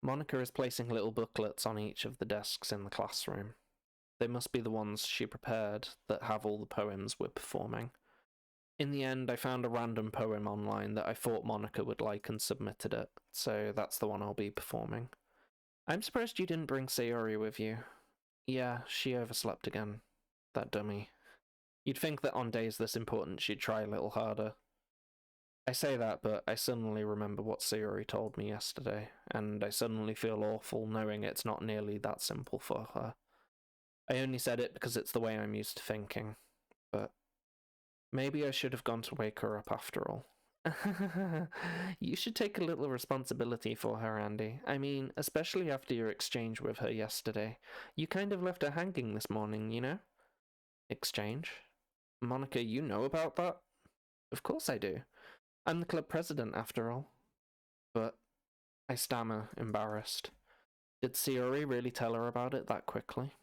Monica is placing little booklets on each of the desks in the classroom. They must be the ones she prepared that have all the poems we're performing. In the end, I found a random poem online that I thought Monica would like and submitted it, so that's the one I'll be performing. I'm surprised you didn't bring Sayori with you. Yeah, she overslept again. That dummy. You'd think that on days this important she'd try a little harder. I say that, but I suddenly remember what Sayori told me yesterday, and I suddenly feel awful knowing it's not nearly that simple for her. I only said it because it's the way I'm used to thinking, but maybe I should have gone to wake her up after all. You should take a little responsibility for her, Andy. I mean, especially after your exchange with her yesterday. You kind of left her hanging this morning, you know? Exchange? Monica, you know about that? Of course I do. I'm the club president, after all. But I stammer, embarrassed. Did Sayori really tell her about it that quickly?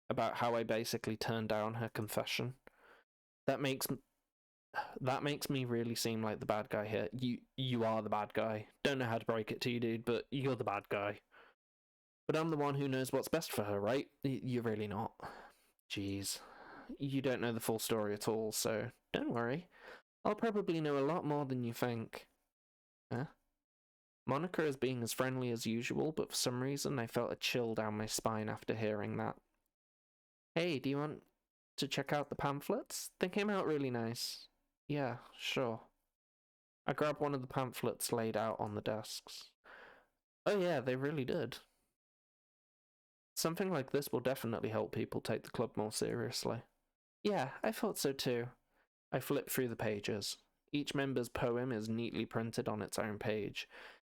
About how I basically turned down her confession? That makes me really seem like the bad guy here. You are the bad guy. Don't know how to break it to you, dude, but you're the bad guy. But I'm the one who knows what's best for her, right? You're really not. Jeez. You don't know the full story at all, so don't worry. I'll probably know a lot more than you think. Huh? Monica is being as friendly as usual, but for some reason I felt a chill down my spine after hearing that. Hey, do you want to check out the pamphlets? They came out really nice. Yeah, sure. I grabbed one of the pamphlets laid out on the desks. Oh yeah, they really did. Something like this will definitely help people take the club more seriously. Yeah, I thought so too. I flipped through the pages. Each member's poem is neatly printed on its own page,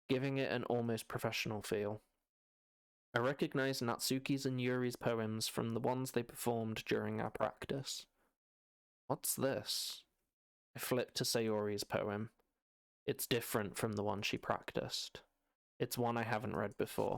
giving it an almost professional feel. I recognized Natsuki's and Yuri's poems from the ones they performed during our practice. What's this? I flipped to Sayori's poem. It's different from the one she practiced. It's one I haven't read before.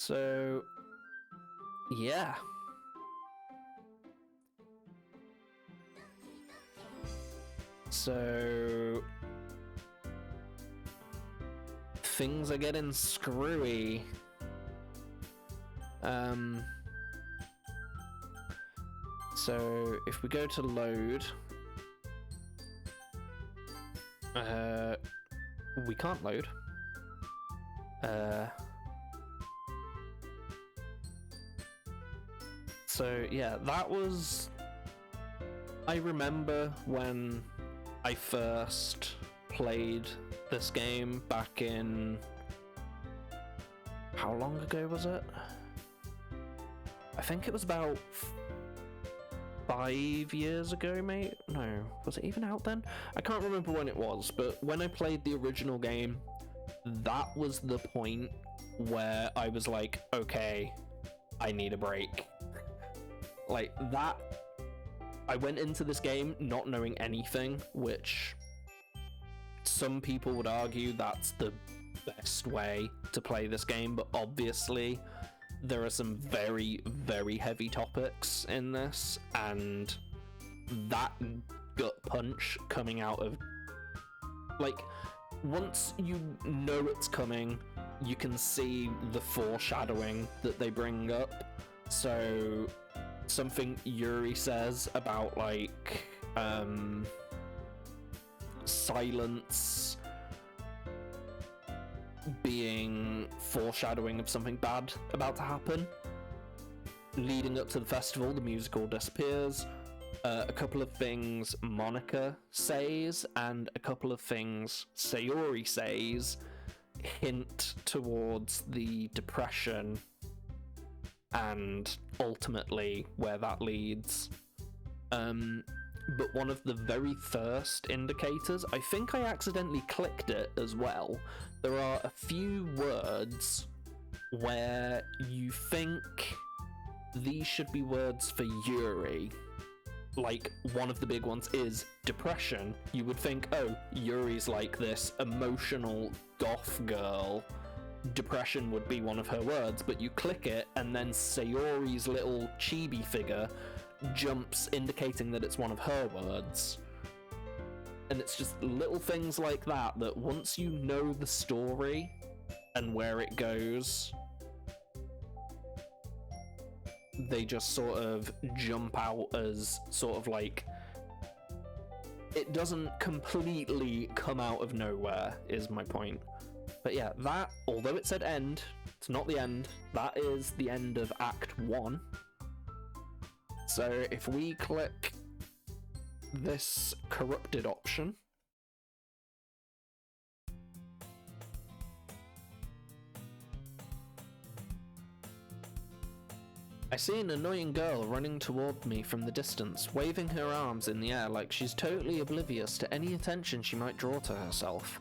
So, yeah. So, things are getting screwy. So if we go to load, we can't load. So yeah, that was, I remember when I first played this game back in, how long ago was it? I think it was about 5 years ago, mate? No, was it even out then? I can't remember when it was, but when I played the original game, that was the point where I was like, okay, I need a break. Like, that, I went into this game not knowing anything, which some people would argue that's the best way to play this game, but obviously there are some very, very heavy topics in this, and that gut punch coming out of, like, once you know it's coming, you can see the foreshadowing that they bring up. So something Yuri says about, like, silence being foreshadowing of something bad about to happen. Leading up to the festival, the musical disappears. A couple of things Monica says and a couple of things Sayori says hint towards the depression and ultimately where that leads. But one of the very first indicators, I think I accidentally clicked it as well. There are a few words where you think these should be words for Yuri. Like, one of the big ones is depression. You would think, oh, Yuri's like this emotional goth girl. Depression would be one of her words, but you click it and then Sayori's little chibi figure jumps indicating that it's one of her words. And it's just little things like that that once you know the story and where it goes, they just sort of jump out as sort of like, it doesn't completely come out of nowhere, is my point. But yeah, that, although it said end, it's not the end. That is the end of Act 1. So if we click this corrupted option, I see an annoying girl running toward me from the distance, waving her arms in the air like she's totally oblivious to any attention she might draw to herself.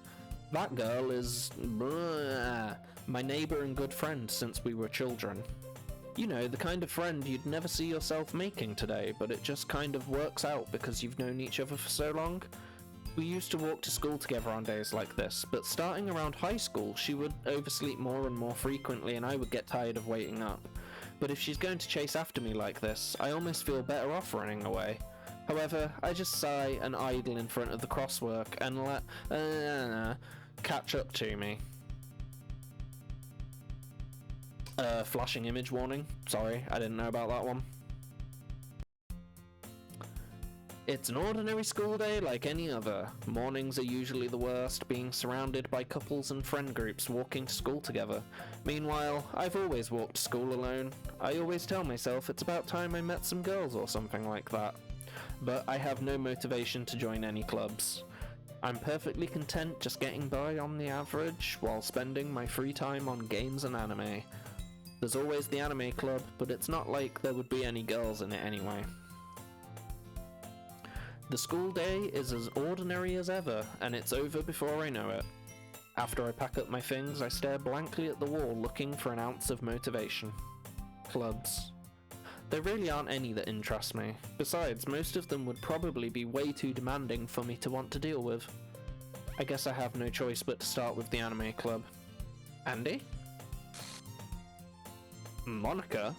That girl is my neighbour and good friend since we were children. You know, the kind of friend you'd never see yourself making today, but it just kind of works out because you've known each other for so long. We used to walk to school together on days like this, but starting around high school, she would oversleep more and more frequently and I would get tired of waiting up. But if she's going to chase after me like this, I almost feel better off running away. However, I just sigh and idle in front of the crosswork and let catch up to me. Flashing image warning. Sorry, I didn't know about that one. It's an ordinary school day like any other. Mornings are usually the worst, being surrounded by couples and friend groups walking to school together. Meanwhile, I've always walked to school alone. I always tell myself it's about time I met some girls or something like that. But I have no motivation to join any clubs. I'm perfectly content just getting by on the average while spending my free time on games and anime. There's always the anime club, but it's not like there would be any girls in it anyway. The school day is as ordinary as ever, and it's over before I know it. After I pack up my things, I stare blankly at the wall looking for an ounce of motivation. Clubs. There really aren't any that interest me. Besides, most of them would probably be way too demanding for me to want to deal with. I guess I have no choice but to start with the anime club. Andy? Monica?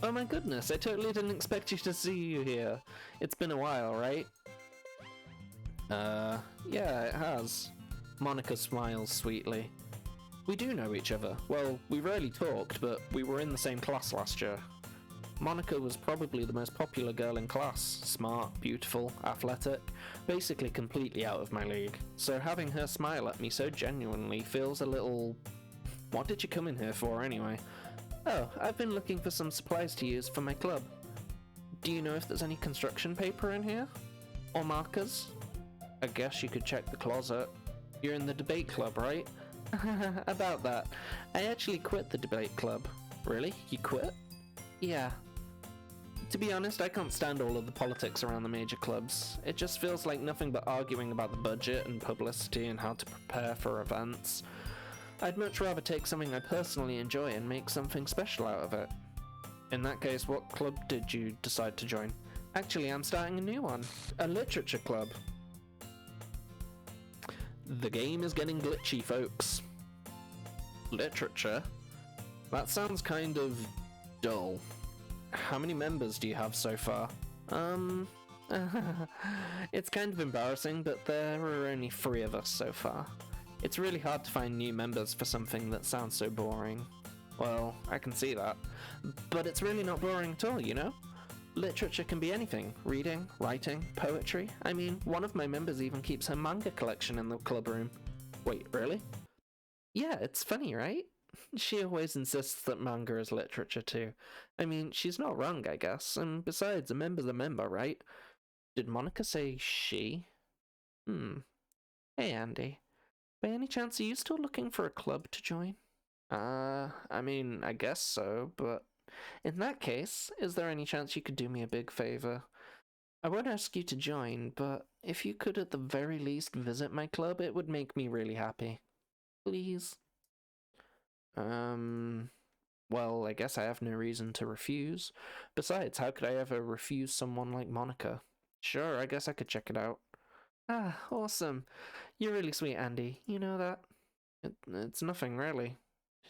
Oh my goodness, I totally didn't expect you to see you here. It's been a while, right? Yeah, it has. Monica smiles sweetly. We do know each other. Well, we rarely talked, but we were in the same class last year. Monica was probably the most popular girl in class. Smart, beautiful, athletic, basically completely out of my league. So having her smile at me so genuinely feels a little... What did you come in here for anyway? Oh, I've been looking for some supplies to use for my club. Do you know if there's any construction paper in here? Or markers? I guess you could check the closet. You're in the debate club, right? About that. I actually quit the debate club. Really? You quit? Yeah. To be honest, I can't stand all of the politics around the major clubs. It just feels like nothing but arguing about the budget and publicity and how to prepare for events. I'd much rather take something I personally enjoy and make something special out of it. In that case, what club did you decide to join? Actually, I'm starting a new one. A literature club. The game is getting glitchy, folks. Literature? That sounds kind of dull. How many members do you have so far? It's kind of embarrassing, but there are only 3 of us so far. It's really hard to find new members for something that sounds so boring. Well, I can see that. But it's really not boring at all, you know? Literature can be anything. Reading, writing, poetry. I mean, one of my members even keeps her manga collection in the club room. Wait, really? Yeah, it's funny, right? She always insists that manga is literature too. I mean, she's not wrong, I guess. And besides, a member's a member, right? Did Monica say she? Hey, Andy. By any chance, are you still looking for a club to join? I mean, I guess so, but... In that case, is there any chance you could do me a big favor? I won't ask you to join, but if you could at the very least visit my club, it would make me really happy. Please? Well, I guess I have no reason to refuse. Besides, how could I ever refuse someone like Monica? Sure, I guess I could check it out. Ah, awesome. You're really sweet, Andy. You know that? It's nothing, really.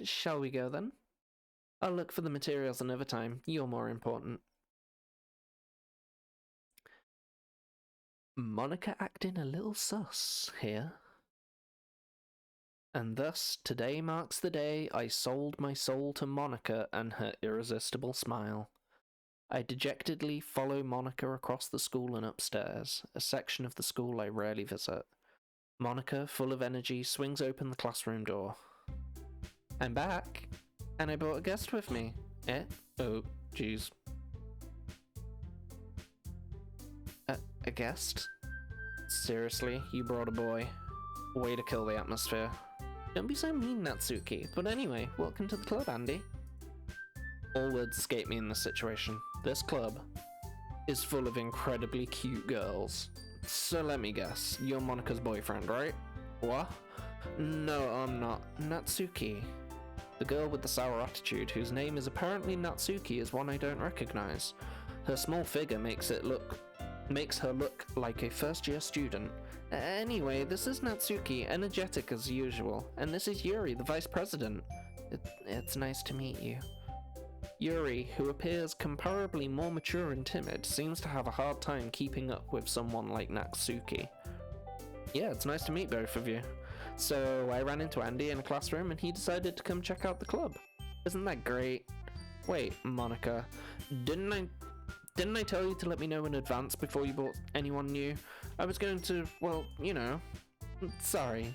Shall we go, then? I'll look for the materials another time. You're more important. Monica acting a little sus here. And thus, today marks the day I sold my soul to Monica and her irresistible smile. I dejectedly follow Monica across the school and upstairs, a section of the school I rarely visit. Monica, full of energy, swings open the classroom door. I'm back, and I brought a guest with me. Eh? Oh, jeez. A guest? Seriously, you brought a boy? Way to kill the atmosphere. Don't be so mean, Natsuki. But anyway, welcome to the club, Andy. All words escape me in this situation. This club is full of incredibly cute girls. So let me guess, you're Monica's boyfriend, right? What? No, I'm not. Natsuki. The girl with the sour attitude, whose name is apparently Natsuki, is one I don't recognize. Her small figure makes her look like a first-year student. Anyway, this is Natsuki, energetic as usual, and this is Yuri, the vice president. It's nice to meet you. Yuri, who appears comparably more mature and timid, seems to have a hard time keeping up with someone like Natsuki. Yeah, it's nice to meet both of you. So I ran into Andy in a classroom and he decided to come check out the club. Isn't that great? Wait, Monica, didn't I tell you to let me know in advance before you bought anyone new? I was going to, well, you know. Sorry.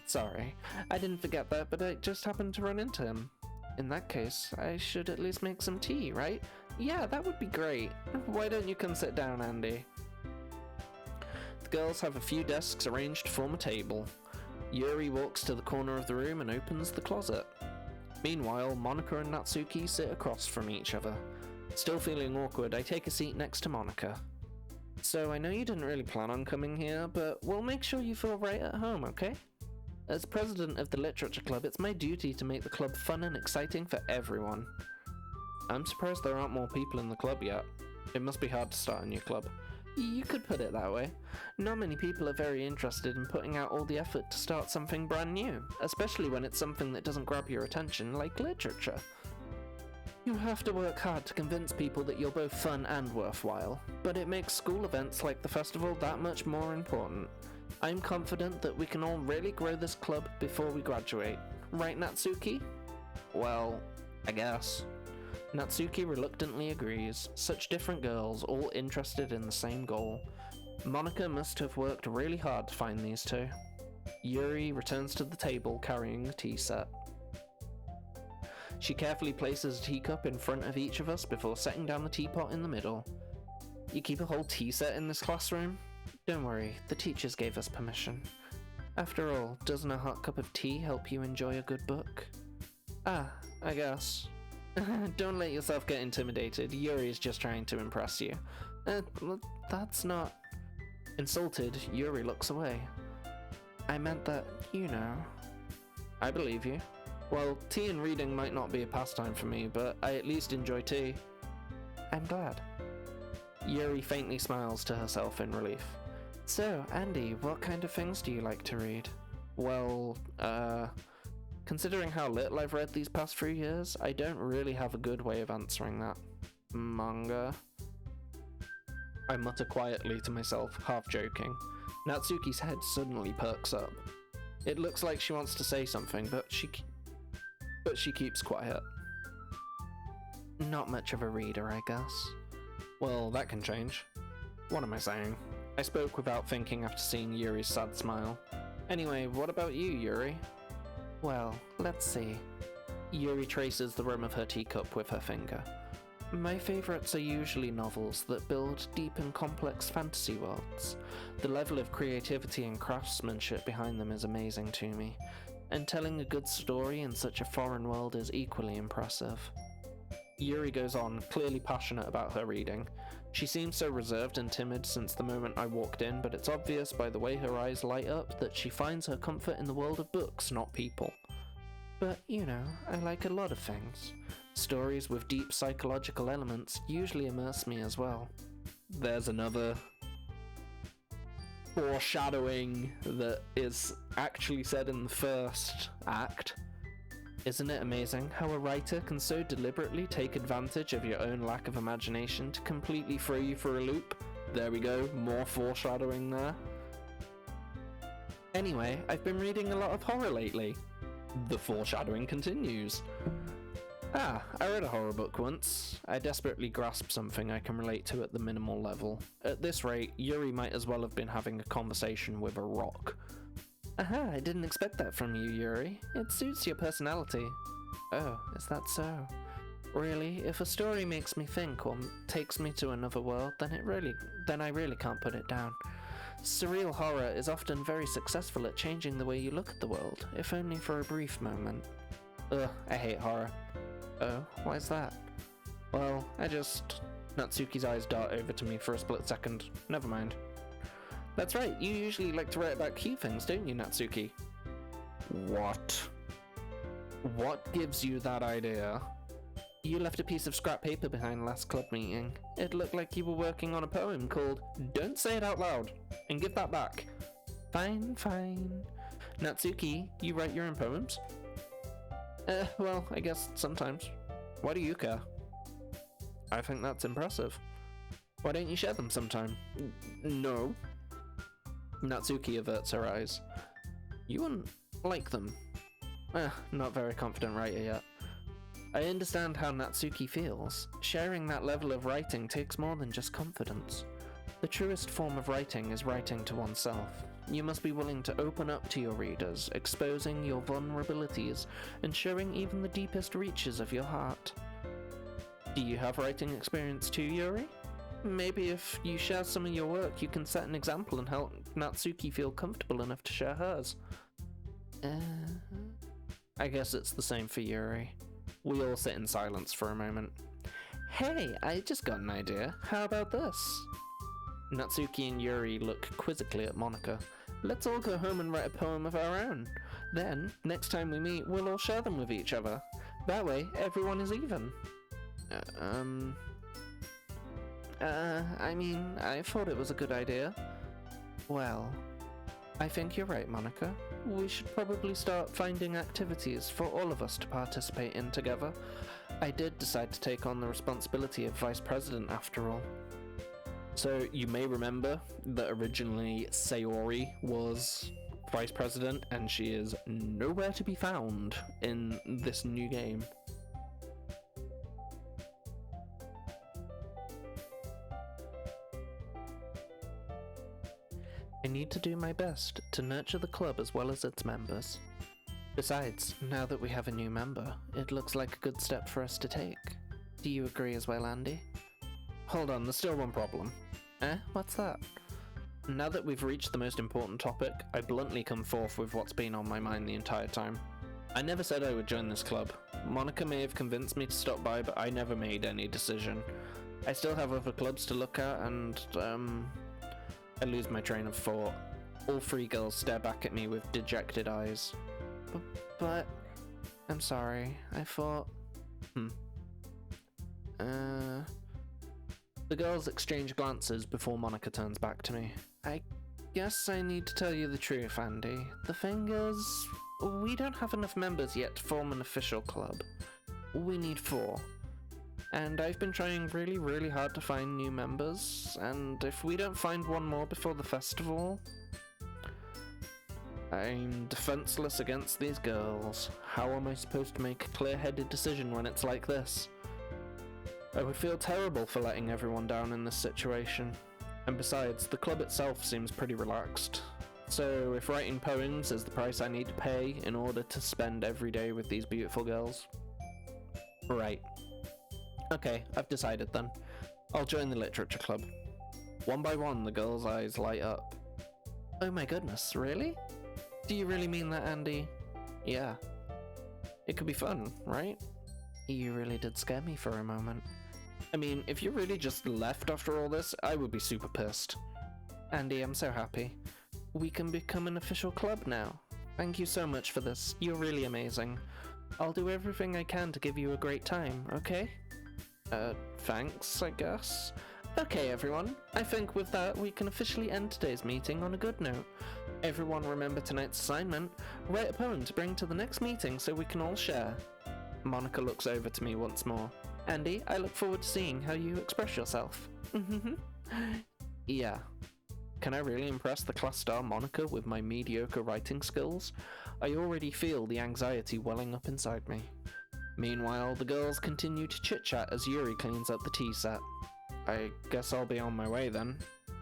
I didn't forget that, but I just happened to run into him. In that case, I should at least make some tea, right? Yeah, that would be great. Why don't you come sit down, Andy? The girls have a few desks arranged to form a table. Yuri walks to the corner of the room and opens the closet. Meanwhile, Monica and Natsuki sit across from each other. Still feeling awkward, I take a seat next to Monica. So I know you didn't really plan on coming here, but we'll make sure you feel right at home, okay? As president of the Literature Club, it's my duty to make the club fun and exciting for everyone. I'm surprised there aren't more people in the club yet. It must be hard to start a new club. You could put it that way. Not many people are very interested in putting out all the effort to start something brand new, especially when it's something that doesn't grab your attention like literature. You have to work hard to convince people that you're both fun and worthwhile, but it makes school events like the festival that much more important. I'm confident that we can all really grow this club before we graduate. Right, Natsuki? Well, I guess. Natsuki reluctantly agrees. Such different girls, all interested in the same goal. Monica must have worked really hard to find these two. Yuri returns to the table carrying the tea set. She carefully places a teacup in front of each of us before setting down the teapot in the middle. You keep a whole tea set in this classroom? Don't worry, the teachers gave us permission. After all, doesn't a hot cup of tea help you enjoy a good book? Ah, I guess. Don't let yourself get intimidated, Yuri's just trying to impress you. That's not... Insulted, Yuri looks away. I meant that, you know. I believe you. Well, tea and reading might not be a pastime for me, but I at least enjoy tea. I'm glad. Yuri faintly smiles to herself in relief. So, Andy, what kind of things do you like to read? Well, considering how little I've read these past few years, I don't really have a good way of answering that. Manga? I mutter quietly to myself, half joking. Natsuki's head suddenly perks up. It looks like she wants to say something, but she keeps quiet. Not much of a reader, I guess. Well, that can change. What am I saying? I spoke without thinking after seeing Yuri's sad smile. Anyway, what about you, Yuri? Well, let's see. Yuri traces the rim of her teacup with her finger. My favourites are usually novels that build deep and complex fantasy worlds. The level of creativity and craftsmanship behind them is amazing to me, and telling a good story in such a foreign world is equally impressive. Yuri goes on, clearly passionate about her reading. She seems so reserved and timid since the moment I walked in, but it's obvious by the way her eyes light up that she finds her comfort in the world of books, not people. But, you know, I like a lot of things. Stories with deep psychological elements usually immerse me as well. There's another foreshadowing that is actually said in the first act. Isn't it amazing how a writer can so deliberately take advantage of your own lack of imagination to completely throw you for a loop? There we go, more foreshadowing there. Anyway, I've been reading a lot of horror lately. The foreshadowing continues. I read a horror book once. I desperately grasped something I can relate to at the minimal level. At this rate, Yuri might as well have been having a conversation with a rock. Aha, I didn't expect that from you, Yuri. It suits your personality. Oh, is that so? Really, if a story makes me think or takes me to another world, then I really can't put it down. Surreal horror is often very successful at changing the way you look at the world, if only for a brief moment. Ugh, I hate horror. Oh, why is that? Well, Natsuki's eyes dart over to me for a split second. Never mind. That's right, you usually like to write about cute things, don't you, Natsuki? What? What gives you that idea? You left a piece of scrap paper behind last club meeting. It looked like you were working on a poem called Don't Say It Out Loud, and give that back. Fine, fine. Natsuki, you write your own poems? Well, I guess sometimes. Why do you care? I think that's impressive. Why don't you share them sometime? No. Natsuki averts her eyes. You wouldn't like them. Not very confident writer yet. I understand how Natsuki feels. Sharing that level of writing takes more than just confidence. The truest form of writing is writing to oneself. You must be willing to open up to your readers, exposing your vulnerabilities and showing even the deepest reaches of your heart. Do you have writing experience too, Yuri? Maybe if you share some of your work, you can set an example and help Natsuki feel comfortable enough to share hers. I guess it's the same for Yuri. We all sit in silence for a moment. Hey, I just got an idea. How about this? Natsuki and Yuri look quizzically at Monica. Let's all go home and write a poem of our own. Then, next time we meet, we'll all share them with each other. That way, everyone is even. I thought it was a good idea. Well, I think you're right, Monica. We should probably start finding activities for all of us to participate in together. I did decide to take on the responsibility of vice president after all. So you may remember that originally Sayori was vice president, and she is nowhere to be found in this new game. I need to do my best to nurture the club as well as its members. Besides, now that we have a new member, it looks like a good step for us to take. Do you agree as well, Andy? Hold on, there's still one problem. What's that? Now that we've reached the most important topic, I bluntly come forth with what's been on my mind the entire time. I never said I would join this club. Monica may have convinced me to stop by, but I never made any decision. I still have other clubs to look at, and, I lose my train of thought. All three girls stare back at me with dejected eyes. But I'm sorry, I thought... The girls exchange glances before Monica turns back to me. I guess I need to tell you the truth, Andy. The thing is, we don't have enough members yet to form an official club. We need 4. And I've been trying really, really hard to find new members, and if we don't find one more before the festival... I'm defenseless against these girls. How am I supposed to make a clear-headed decision when it's like this? I would feel terrible for letting everyone down in this situation. And besides, the club itself seems pretty relaxed. So if writing poems is the price I need to pay in order to spend every day with these beautiful girls... Right. Okay, I've decided then. I'll join the literature club. One by one, the girls' eyes light up. Oh my goodness, really? Do you really mean that, Andy? Yeah. It could be fun, right? You really did scare me for a moment. I mean, if you really just left after all this, I would be super pissed. Andy, I'm so happy. We can become an official club now. Thank you so much for this. You're really amazing. I'll do everything I can to give you a great time, okay? Thanks, I guess. Okay, everyone. I think with that, we can officially end today's meeting on a good note. Everyone remember tonight's assignment. Write a poem to bring to the next meeting so we can all share. Monica looks over to me once more. Andy, I look forward to seeing how you express yourself. Yeah. Can I really impress the class star Monica with my mediocre writing skills? I already feel the anxiety welling up inside me. Meanwhile, the girls continue to chit-chat as Yuri cleans up the tea set. I guess I'll be on my way then.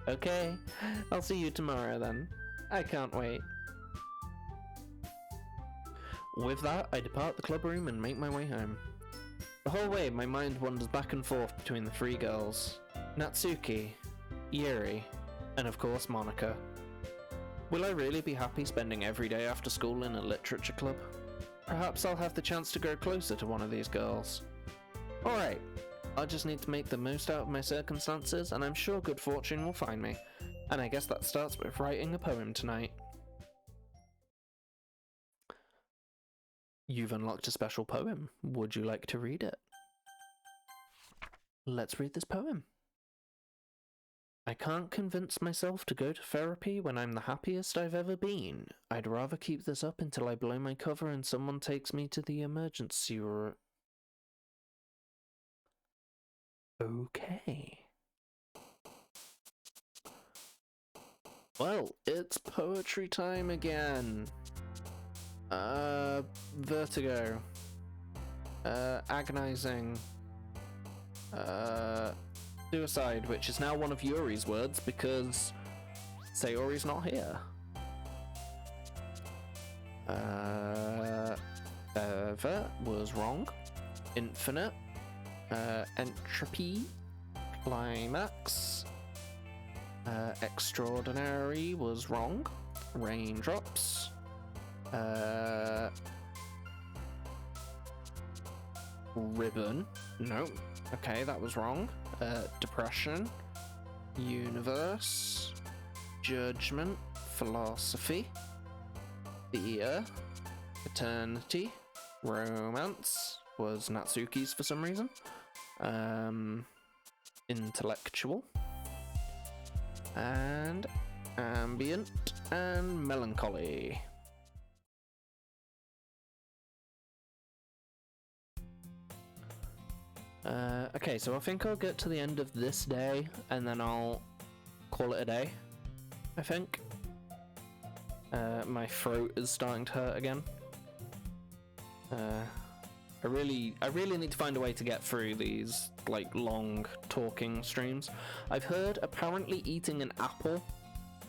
Okay, I'll see you tomorrow then. I can't wait. With that, I depart the club room and make my way home. The whole way, my mind wanders back and forth between the 3 girls. Natsuki, Yuri, and of course Monica. Will I really be happy spending every day after school in a literature club? Perhaps I'll have the chance to grow closer to one of these girls. Alright, I just need to make the most out of my circumstances, and I'm sure good fortune will find me. And I guess that starts with writing a poem tonight. You've unlocked a special poem. Would you like to read it? Let's read this poem. I can't convince myself to go to therapy when I'm the happiest I've ever been. I'd rather keep this up until I blow my cover and someone takes me to the emergency room. Okay. Well, it's poetry time again. Vertigo. Agonizing. Suicide, which is now one of Yuri's words because Sayori's not here. That was wrong. Infinite. Entropy. Climax. Extraordinary was wrong. Raindrops. Ribbon. No. Okay, that was wrong. Depression. Universe. Judgment. Philosophy. Fear. Eternity. Romance was Natsuki's for some reason. Intellectual. And ambient and melancholy. Okay, so I think I'll get to the end of this day, and then I'll call it a day, I think. My throat is starting to hurt again. I really need to find a way to get through these, like, long talking streams. I've heard apparently eating an apple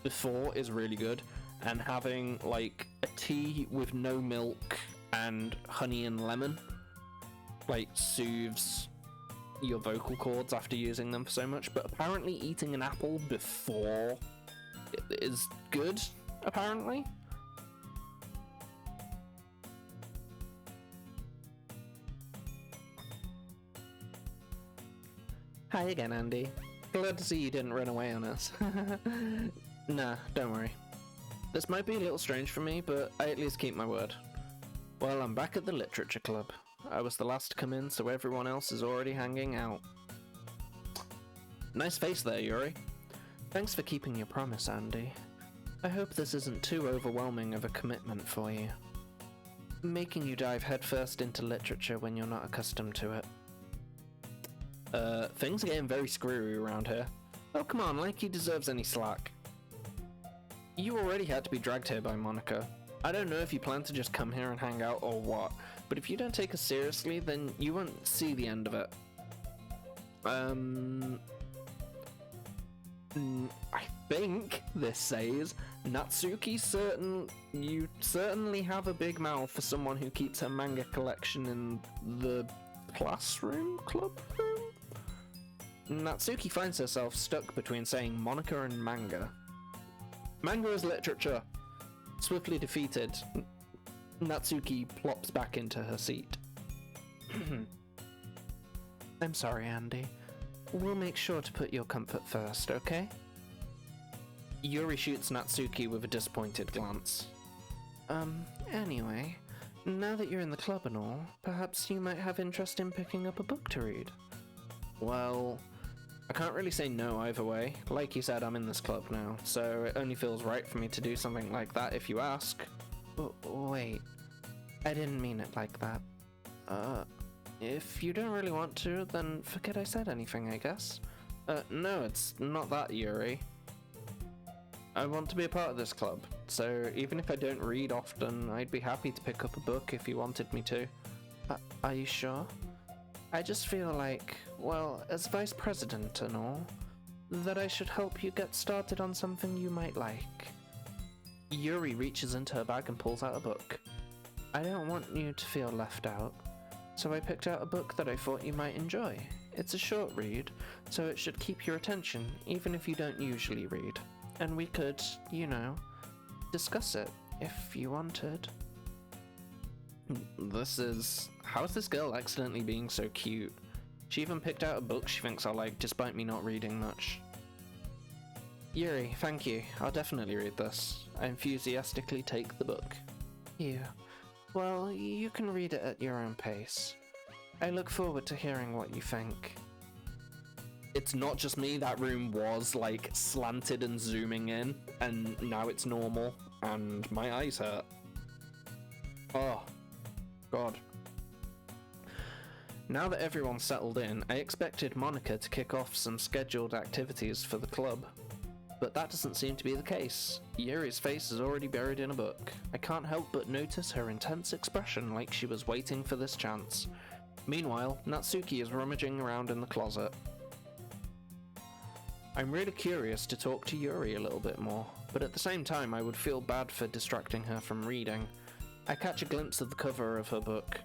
before is really good, and having, like, a tea with no milk and honey and lemon, like, soothes your vocal cords after using them for so much. But apparently eating an apple before is good, apparently. Hi again, Andy. Glad to see you didn't run away on us. Nah, don't worry. This might be a little strange for me, but I at least keep my word. Well, I'm back at the Literature Club. I was the last to come in, so everyone else is already hanging out. Nice face there, Yuri. Thanks for keeping your promise, Andy. I hope this isn't too overwhelming of a commitment for you. Making you dive headfirst into literature when you're not accustomed to it. Things are getting very screwy around here. Oh, come on, like he deserves any slack. You already had to be dragged here by Monica. I don't know if you plan to just come here and hang out or what, but if you don't take us seriously, then you won't see the end of it. I think this says, Natsuki, you certainly have a big mouth for someone who keeps her manga collection in the classroom club room? Natsuki finds herself stuck between saying Monica and manga. Manga is literature. Swiftly defeated, Natsuki plops back into her seat. I'm sorry, Andy. We'll make sure to put your comfort first, okay? Yuri shoots Natsuki with a disappointed glance. Anyway, now that you're in the club and all, perhaps you might have interest in picking up a book to read. Well, I can't really say no either way. Like you said, I'm in this club now, so it only feels right for me to do something like that if you ask. Wait, I didn't mean it like that. If you don't really want to, then forget I said anything, I guess. No, it's not that, Yuri. I want to be a part of this club, so even if I don't read often, I'd be happy to pick up a book if you wanted me to. Are you sure? I just feel like, well, as vice president and all, that I should help you get started on something you might like. Yuri reaches into her bag and pulls out a book. I don't want you to feel left out, so I picked out a book that I thought you might enjoy. It's a short read, so it should keep your attention, even if you don't usually read. And we could, you know, discuss it, if you wanted. How is this girl accidentally being so cute? She even picked out a book she thinks I like, despite me not reading much. Yuri, thank you. I'll definitely read this. I enthusiastically take the book. Here. Well, you can read it at your own pace. I look forward to hearing what you think. It's not just me, that room was, like, slanted and zooming in, and now it's normal, and my eyes hurt. Oh. God. Now that everyone's settled in, I expected Monica to kick off some scheduled activities for the club. But that doesn't seem to be the case. Yuri's face is already buried in a book. I can't help but notice her intense expression like she was waiting for this chance. Meanwhile, Natsuki is rummaging around in the closet. I'm really curious to talk to Yuri a little bit more, but at the same time I would feel bad for distracting her from reading. I catch a glimpse of the cover of her book.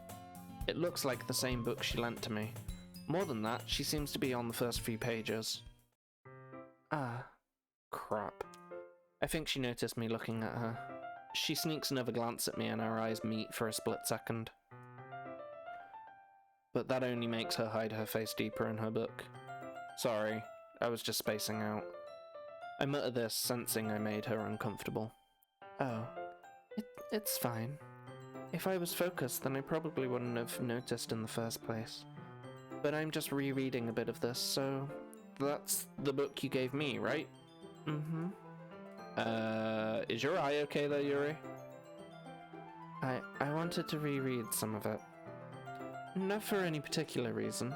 It looks like the same book she lent to me. More than that, she seems to be on the first few pages. Ah, crap. I think she noticed me looking at her. She sneaks another glance at me and our eyes meet for a split second. But that only makes her hide her face deeper in her book. Sorry, I was just spacing out. I mutter this, sensing I made her uncomfortable. Oh, it's fine. If I was focused, then I probably wouldn't have noticed in the first place. But I'm just rereading a bit of this, so... That's the book you gave me, right? Mm-hmm. Is your eye okay there, Yuri? I wanted to reread some of it. Not for any particular reason.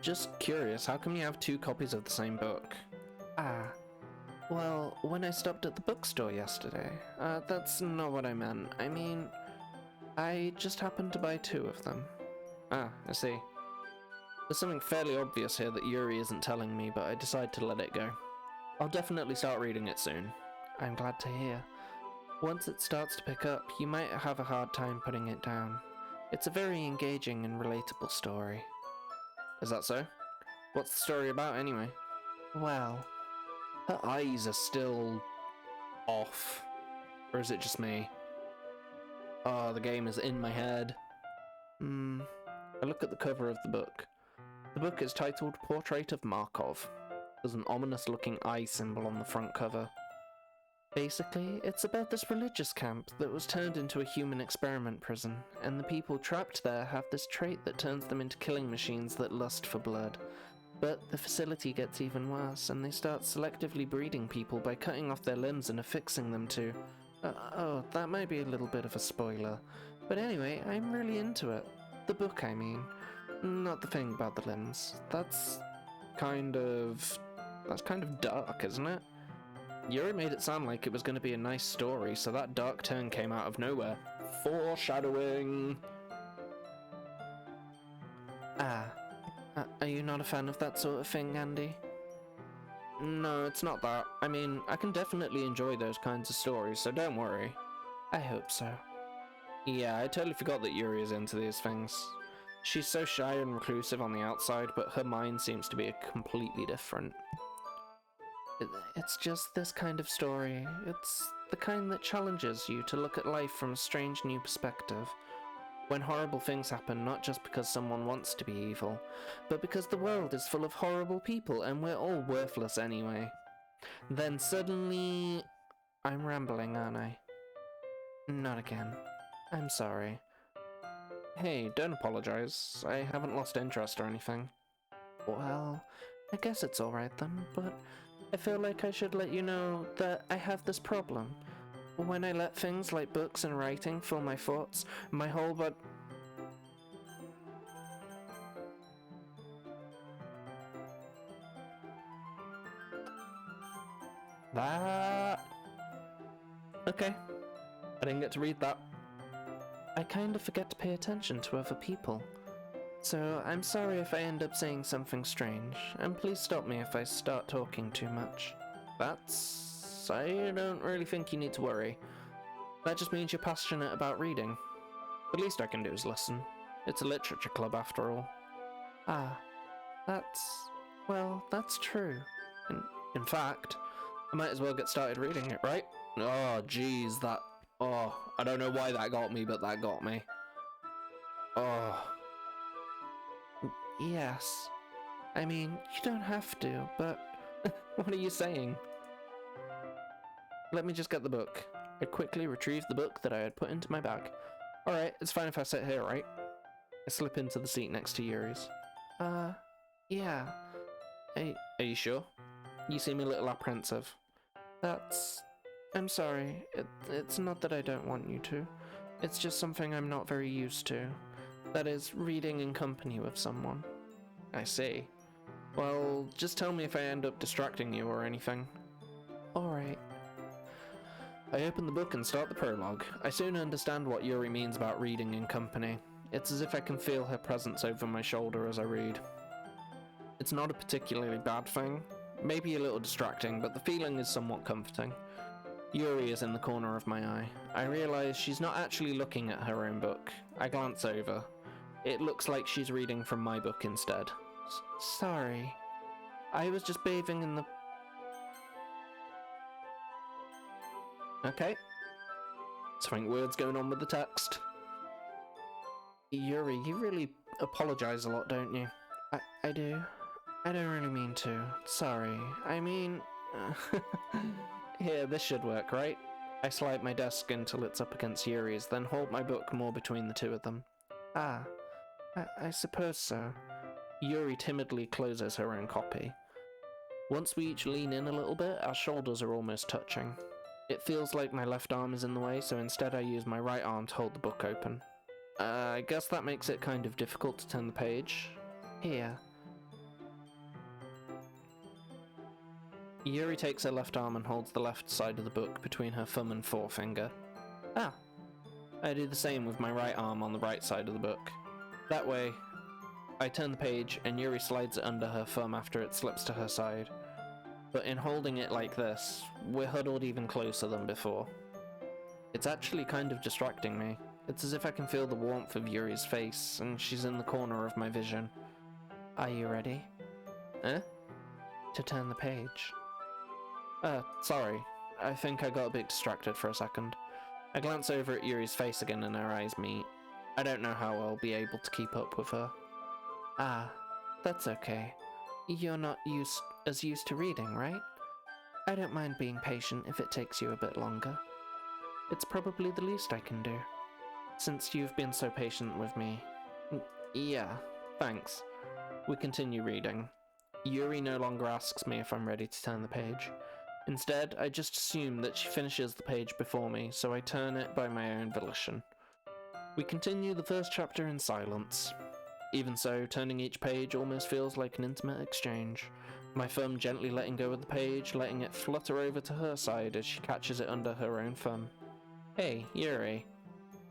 just curious, how come you have two copies of the same book? Ah, well, when I stopped at the bookstore yesterday, that's not what I meant. I mean, I just happened to buy two of them. Ah, I see. There's something fairly obvious here that Yuri isn't telling me, but I decide to let it go. I'll definitely start reading it soon. I'm glad to hear. Once it starts to pick up, you might have a hard time putting it down. It's a very engaging and relatable story. Is that so? What's the story about anyway? Well, her eyes are still off. Or is it just me? Oh, the game is in my head. I look at the cover of the book. The book is titled Portrait of Markov. There's an ominous looking eye symbol on the front cover. Basically, it's about this religious camp that was turned into a human experiment prison, and the people trapped there have this trait that turns them into killing machines that lust for blood. But the facility gets even worse, and they start selectively breeding people by cutting off their limbs and affixing them to... oh, that might be a little bit of a spoiler. But anyway, I'm really into it. The book, I mean. Not the thing about the limbs. That's kind of dark, isn't it? Yuri made it sound like it was going to be a nice story, so that dark turn came out of nowhere. Foreshadowing! Are you not a fan of that sort of thing, Andy? No, it's not that. I mean, I can definitely enjoy those kinds of stories, so don't worry. I hope so. Yeah, I totally forgot that Yuri is into these things. She's so shy and reclusive on the outside, but her mind seems to be completely different. It's just this kind of story. It's the kind that challenges you to look at life from a strange new perspective. When horrible things happen, not just because someone wants to be evil, but because the world is full of horrible people and we're all worthless anyway. Then suddenly... I'm rambling, aren't I? Not again. I'm sorry. Hey, don't apologize. I haven't lost interest or anything. Well, I guess it's alright then, but I feel like I should let you know that I have this problem. When I let things like books and writing fill my thoughts, my whole That... Okay. I didn't get to read that. I kind of forget to pay attention to other people. So I'm sorry if I end up saying something strange, and please stop me if I start talking too much. I don't really think you need to worry. That just means you're passionate about reading. The least I can do is listen. It's a literature club after all. Ah, that's true. In fact, I might as well get started reading it, right? Oh, jeez, I don't know why that got me, but that got me. Oh. Yes. I mean, you don't have to, but... What are you saying? Let me just get the book. I quickly retrieved the book that I had put into my bag. Alright, it's fine if I sit here, right? I slip into the seat next to Yuri's. Yeah. Are you sure? You seem a little apprehensive. I'm sorry. It's not that I don't want you to. It's just something I'm not very used to. That is, reading in company with someone. I see. Well, just tell me if I end up distracting you or anything. Alright. I open the book and start the prologue. I soon understand what Yuri means about reading in company. It's as if I can feel her presence over my shoulder as I read. It's not a particularly bad thing. Maybe a little distracting, but the feeling is somewhat comforting. Yuri is in the corner of my eye. I realise she's not actually looking at her own book. I glance over. It looks like she's reading from my book instead. Sorry. I was just bathing in the... Okay. Something weird's going on with the text. Yuri, you really apologise a lot, don't you? I do. I don't really mean to. Sorry. I mean... Here, this should work, right? I slide my desk until it's up against Yuri's, then hold my book more between the two of them. Ah, I suppose so. Yuri timidly closes her own copy. Once we each lean in a little bit, our shoulders are almost touching. It feels like my left arm is in the way, so instead I use my right arm to hold the book open. I guess that makes it kind of difficult to turn the page. Here. Yuri takes her left arm and holds the left side of the book between her thumb and forefinger. Ah, I do the same with my right arm on the right side of the book. That way, I turn the page and Yuri slides it under her thumb after it slips to her side. But in holding it like this, we're huddled even closer than before. It's actually kind of distracting me. It's as if I can feel the warmth of Yuri's face, and she's in the corner of my vision. Are you ready? Eh? To turn the page. Sorry. I think I got a bit distracted for a second. I glance over at Yuri's face again and our eyes meet. I don't know how I'll be able to keep up with her. Ah, that's okay. You're not as used to reading, right? I don't mind being patient if it takes you a bit longer. It's probably the least I can do, since you've been so patient with me. Yeah, thanks. We continue reading. Yuri no longer asks me if I'm ready to turn the page. Instead, I just assume that she finishes the page before me, so I turn it by my own volition. We continue the first chapter in silence. Even so, turning each page almost feels like an intimate exchange. My thumb gently letting go of the page, letting it flutter over to her side as she catches it under her own thumb. Hey, Yuri.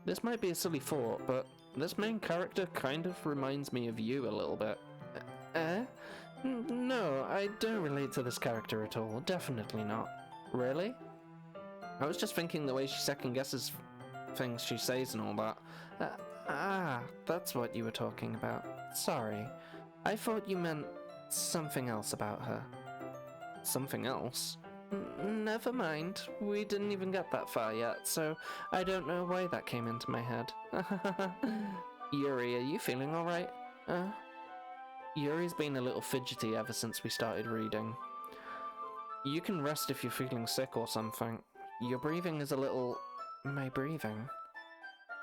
This might be a silly thought, but this main character kind of reminds me of you a little bit. No, I don't relate to this character at all. Definitely not. Really? I was just thinking the way she second guesses things she says and all that. That's what you were talking about. Sorry. I thought you meant something else about her. Something else? Never mind. We didn't even get that far yet, so I don't know why that came into my head. Yuri, are you feeling alright? Yuri's been a little fidgety ever since we started reading. You can rest if you're feeling sick or something. Your breathing is a little... My breathing?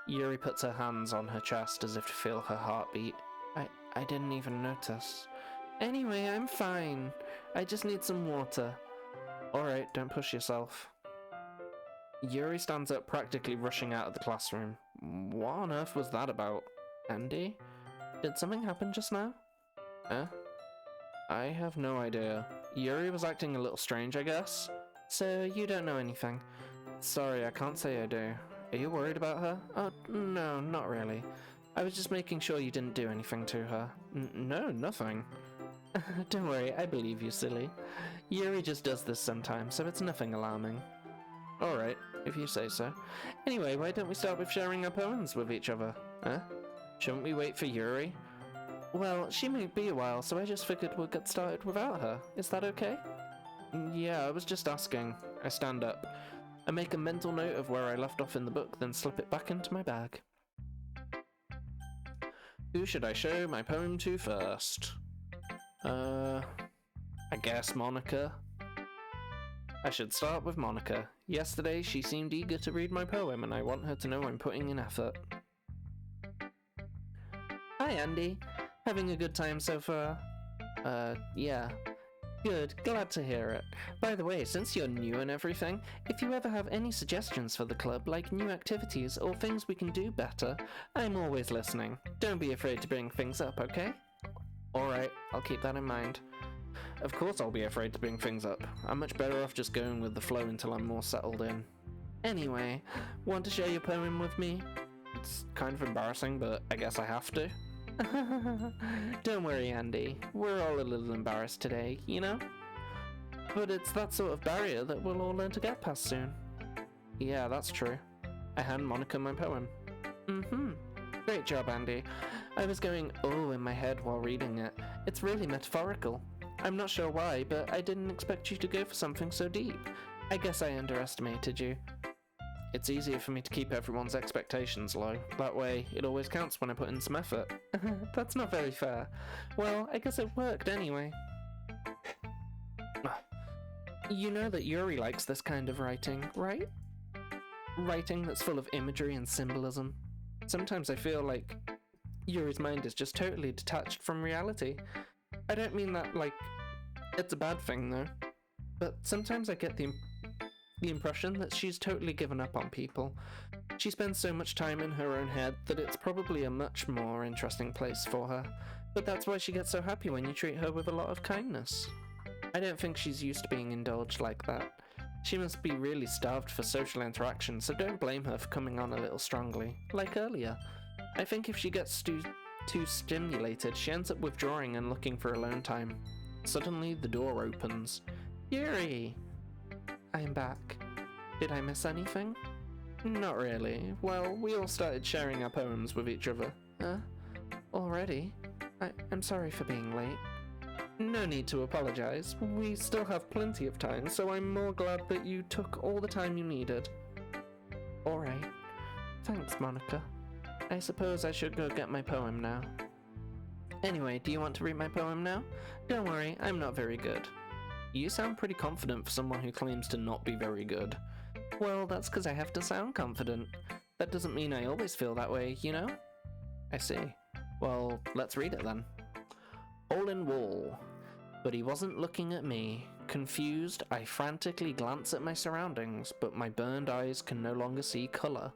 Yuri puts her hands on her chest as if to feel her heartbeat. I didn't even notice. Anyway, I'm fine. I just need some water. Alright, don't push yourself. Yuri stands up, practically rushing out of the classroom. What on earth was that about? Andy? Did something happen just now? I have no idea. Yuri was acting a little strange, I guess. So, you don't know anything? Sorry, I can't say I do. Are you worried about her? Oh, no, not really. I was just making sure you didn't do anything to her. No, nothing. Don't worry, I believe you, silly. Yuri just does this sometimes, so it's nothing alarming. Alright, if you say so. Anyway, why don't we start with sharing our poems with each other? Shouldn't we wait for Yuri? Well, she might be a while, so I just figured we'd get started without her. Is that okay? Yeah, I was just asking. I stand up. I make a mental note of where I left off in the book, then slip it back into my bag. Who should I show my poem to first? I guess Monica. I should start with Monica. Yesterday, she seemed eager to read my poem, and I want her to know I'm putting in effort. Hi, Andy. Having a good time so far? Yeah. Good, glad to hear it. By the way, since you're new and everything, if you ever have any suggestions for the club, like new activities or things we can do better, I'm always listening. Don't be afraid to bring things up, okay? Alright, I'll keep that in mind. Of course I'll be afraid to bring things up. I'm much better off just going with the flow until I'm more settled in. Anyway, want to share your poem with me? It's kind of embarrassing, but I guess I have to. Don't worry, Andy. We're all a little embarrassed today, you know? But it's that sort of barrier that we'll all learn to get past soon. Yeah, that's true. I hand Monica my poem. Great job, Andy. I was going, oh, in my head while reading it. It's really metaphorical. I'm not sure why, but I didn't expect you to go for something so deep. I guess I underestimated you. It's easier for me to keep everyone's expectations low. That way, it always counts when I put in some effort. That's not very fair. Well, I guess it worked anyway. You know that Yuri likes this kind of writing, right? Writing that's full of imagery and symbolism. Sometimes I feel like Yuri's mind is just totally detached from reality. I don't mean that like it's a bad thing though, but sometimes I get the impression that she's totally given up on people. She spends so much time in her own head that it's probably a much more interesting place for her, but that's why she gets so happy when you treat her with a lot of kindness. I don't think she's used to being indulged like that. She must be really starved for social interaction, so don't blame her for coming on a little strongly, like earlier. I think if she gets too stimulated, she ends up withdrawing and looking for alone time. Suddenly, the door opens. Yuri! I'm back. Did I miss anything? Not really. Well, we all started sharing our poems with each other. Already? I'm sorry for being late. No need to apologize. We still have plenty of time, so I'm more glad that you took all the time you needed. Alright. Thanks, Monica. I suppose I should go get my poem now. Anyway, do you want to read my poem now? Don't worry, I'm not very good. You sound pretty confident for someone who claims to not be very good. Well, that's because I have to sound confident. That doesn't mean I always feel that way, you know? I see. Well, let's read it then. Hole in wall. But he wasn't looking at me. Confused, I frantically glance at my surroundings, but my burned eyes can no longer see colour.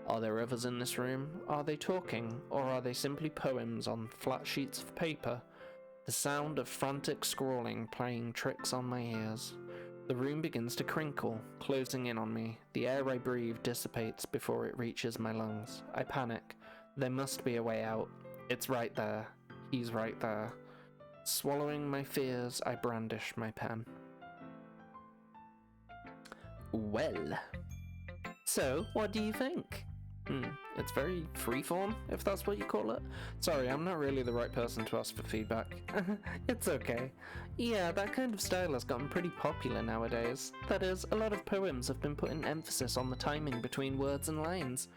Are there others in this room? Are they talking, or are they simply poems on flat sheets of paper? The sound of frantic scrawling playing tricks on my ears. The room begins to crinkle, closing in on me. The air I breathe dissipates before it reaches my lungs. I panic. There must be a way out. It's right there. He's right there. Swallowing my fears, I brandish my pen. Well. So, what do you think? It's very freeform, if that's what you call it. Sorry, I'm not really the right person to ask for feedback. It's okay. Yeah, that kind of style has gotten pretty popular nowadays. That is, a lot of poems have been putting emphasis on the timing between words and lines.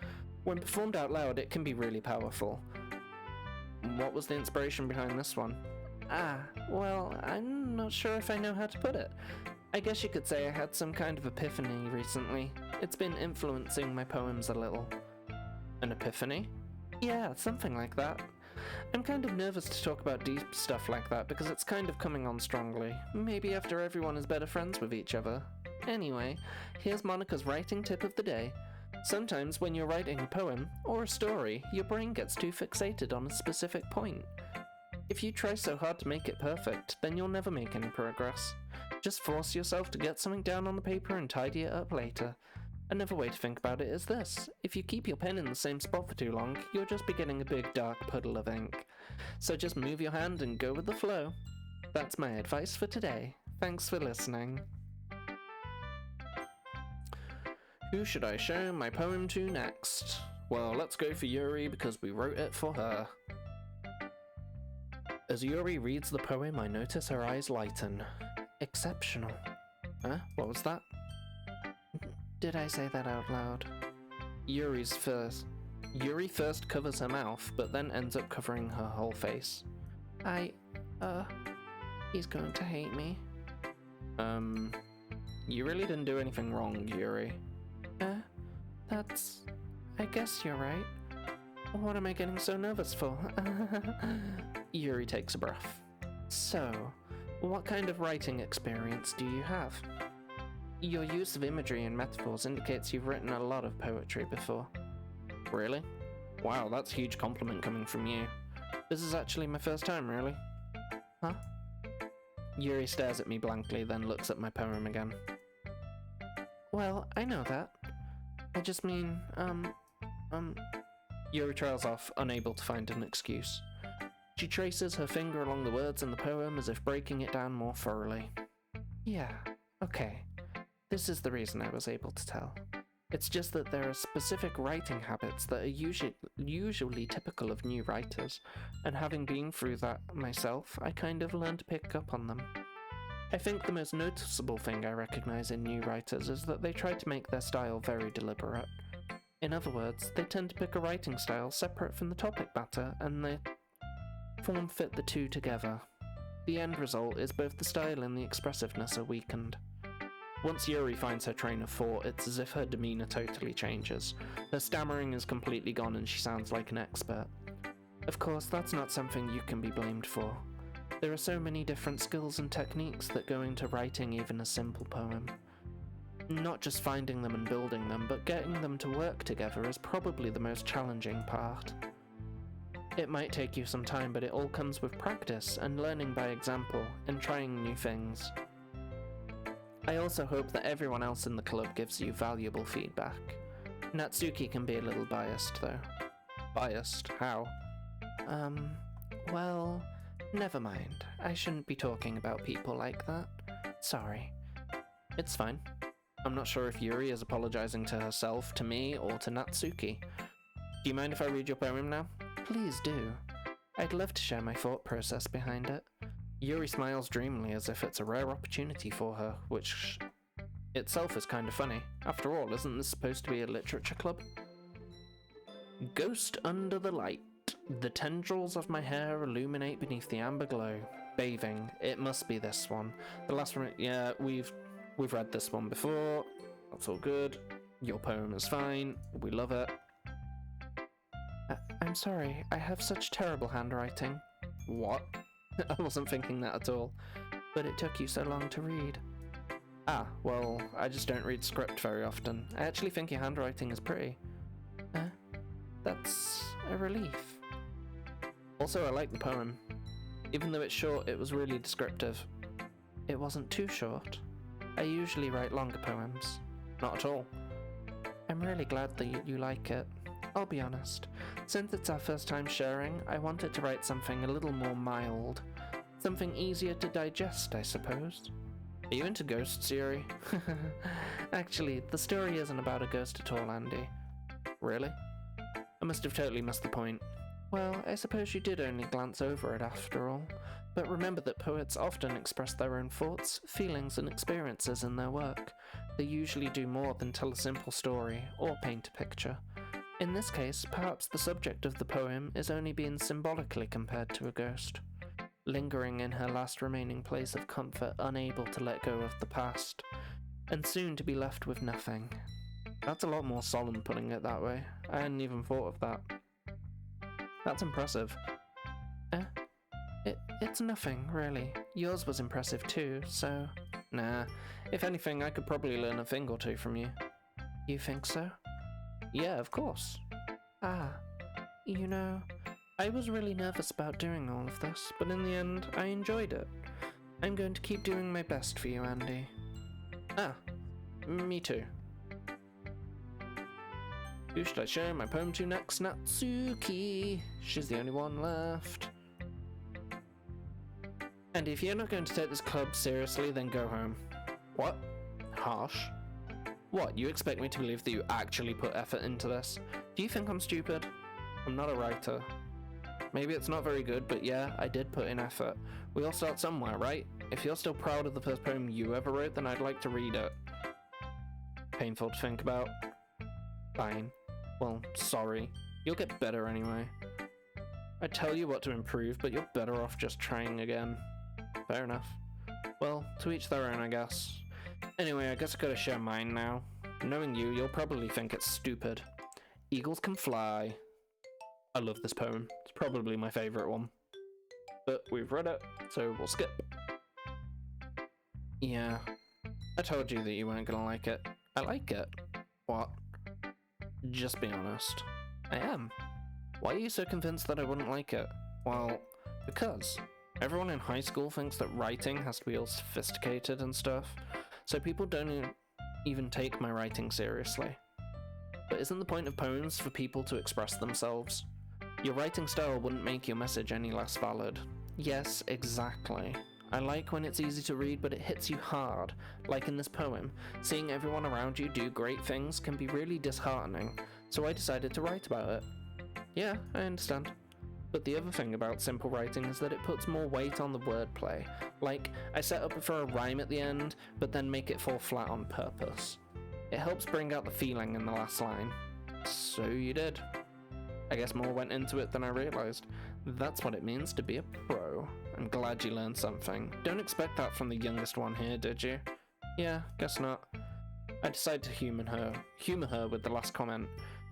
When performed out loud, it can be really powerful. What was the inspiration behind this one? Well, I'm not sure if I know how to put it. I guess you could say I had some kind of epiphany recently. It's been influencing my poems a little. An epiphany? Yeah, something like that. I'm kind of nervous to talk about deep stuff like that because it's kind of coming on strongly. Maybe after everyone is better friends with each other. Anyway, here's Monica's writing tip of the day. Sometimes when you're writing a poem, or a story, your brain gets too fixated on a specific point. If you try so hard to make it perfect, then you'll never make any progress. Just force yourself to get something down on the paper and tidy it up later. Another way to think about it is this. If you keep your pen in the same spot for too long, you'll just be getting a big dark puddle of ink. So just move your hand and go with the flow. That's my advice for today. Thanks for listening. Who should I show my poem to next? Well, let's go for Yuri because we wrote it for her. As Yuri reads the poem, I notice her eyes lighten. Exceptional. Huh? What was that? Did I say that out loud? Yuri first covers her mouth, but then ends up covering her whole face. He's going to hate me. You really didn't do anything wrong, Yuri. I guess you're right. What am I getting so nervous for? Yuri takes a breath. So, what kind of writing experience do you have? Your use of imagery and metaphors indicates you've written a lot of poetry before. Really? Wow, that's a huge compliment coming from you. This is actually my first time, really. Huh? Yuri stares at me blankly, then looks at my poem again. Well, I know that. I just mean, Yuri trails off, unable to find an excuse. She traces her finger along the words in the poem as if breaking it down more thoroughly. Yeah, okay. This is the reason I was able to tell. It's just that there are specific writing habits that are usually typical of new writers, and having been through that myself, I kind of learned to pick up on them. I think the most noticeable thing I recognize in new writers is that they try to make their style very deliberate. In other words, they tend to pick a writing style separate from the topic matter, and they form fit the two together. The end result is both the style and the expressiveness are weakened. Once Yuri finds her train of thought, it's as if her demeanour totally changes. Her stammering is completely gone and she sounds like an expert. Of course, that's not something you can be blamed for. There are so many different skills and techniques that go into writing even a simple poem. Not just finding them and building them, but getting them to work together is probably the most challenging part. It might take you some time, but it all comes with practice and learning by example and trying new things. I also hope that everyone else in the club gives you valuable feedback. Natsuki can be a little biased, though. Biased? How? Well, never mind. I shouldn't be talking about people like that. Sorry. It's fine. I'm not sure if Yuri is apologizing to herself, to me, or to Natsuki. Do you mind if I read your poem now? Please do. I'd love to share my thought process behind it. Yuri smiles dreamily as if it's a rare opportunity for her, which itself is kind of funny. After all, isn't this supposed to be a literature club? Ghost under the light. The tendrils of my hair illuminate beneath the amber glow. Bathing. It must be this one. The last one, yeah, we've read this one before. That's all good. Your poem is fine. We love it. I'm sorry, I have such terrible handwriting. What? I wasn't thinking that at all. But it took you so long to read. Ah, well, I just don't read script very often. I actually think your handwriting is pretty. That's a relief. Also, I like the poem. Even though it's short, it was really descriptive. It wasn't too short. I usually write longer poems. Not at all. I'm really glad that you like it. I'll be honest. Since it's our first time sharing, I wanted to write something a little more mild. Something easier to digest, I suppose. Are you into ghosts, Yuri? Actually, the story isn't about a ghost at all, Andy. Really? I must have totally missed the point. Well, I suppose you did only glance over it after all. But remember that poets often express their own thoughts, feelings, and experiences in their work. They usually do more than tell a simple story or paint a picture. In this case, perhaps the subject of the poem is only being symbolically compared to a ghost, lingering in her last remaining place of comfort, unable to let go of the past, and soon to be left with nothing. That's a lot more solemn putting it that way. I hadn't even thought of that. That's impressive. It's nothing, really. Yours was impressive too, so... Nah, if anything, I could probably learn a thing or two from you. You think so? Yeah, of course. Ah, you know, I was really nervous about doing all of this, but in the end, I enjoyed it. I'm going to keep doing my best for you, Andy. Ah, me too. Who should I share my poem to next? Natsuki. She's the only one left. And if you're not going to take this club seriously, then go home. What? Harsh. What, you expect me to believe that you actually put effort into this? Do you think I'm stupid? I'm not a writer. Maybe it's not very good, but yeah, I did put in effort. We all start somewhere, right? If you're still proud of the first poem you ever wrote, then I'd like to read it. Painful to think about. Fine. Well, sorry. You'll get better anyway. I tell you what to improve, but you're better off just trying again. Fair enough. Well, to each their own, I guess. Anyway, I guess I gotta share mine now. Knowing you, you'll probably think it's stupid. Eagles can fly. I love this poem. It's probably my favourite one. But we've read it, so we'll skip. Yeah. I told you that you weren't gonna like it. I like it. What? Just be honest. I am. Why are you so convinced that I wouldn't like it? Well, because everyone in high school thinks that writing has to be all sophisticated and stuff, so people don't even take my writing seriously. But isn't the point of poems for people to express themselves? Your writing style wouldn't make your message any less valid. Yes, exactly. I like when it's easy to read, but it hits you hard. Like in this poem, seeing everyone around you do great things can be really disheartening, so I decided to write about it. Yeah, I understand. But the other thing about simple writing is that it puts more weight on the wordplay. Like, I set up for a rhyme at the end, but then make it fall flat on purpose. It helps bring out the feeling in the last line. So you did. I guess more went into it than I realised. That's what it means to be a pro. I'm glad you learned something. Don't expect that from the youngest one here, did you? Yeah, guess not. I decided to humour her with the last comment.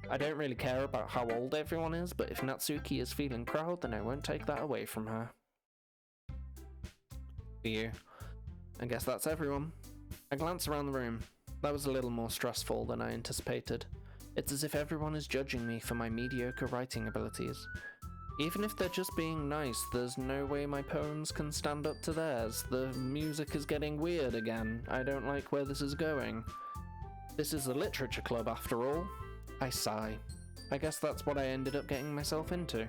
I don't really care about how old everyone is, but if Natsuki is feeling proud, then I won't take that away from her. For you. I guess that's everyone. I glance around the room. That was a little more stressful than I anticipated. It's as if everyone is judging me for my mediocre writing abilities. Even if they're just being nice, there's no way my poems can stand up to theirs. The music is getting weird again. I don't like where this is going. This is a literature club after all. I sigh. I guess that's what I ended up getting myself into.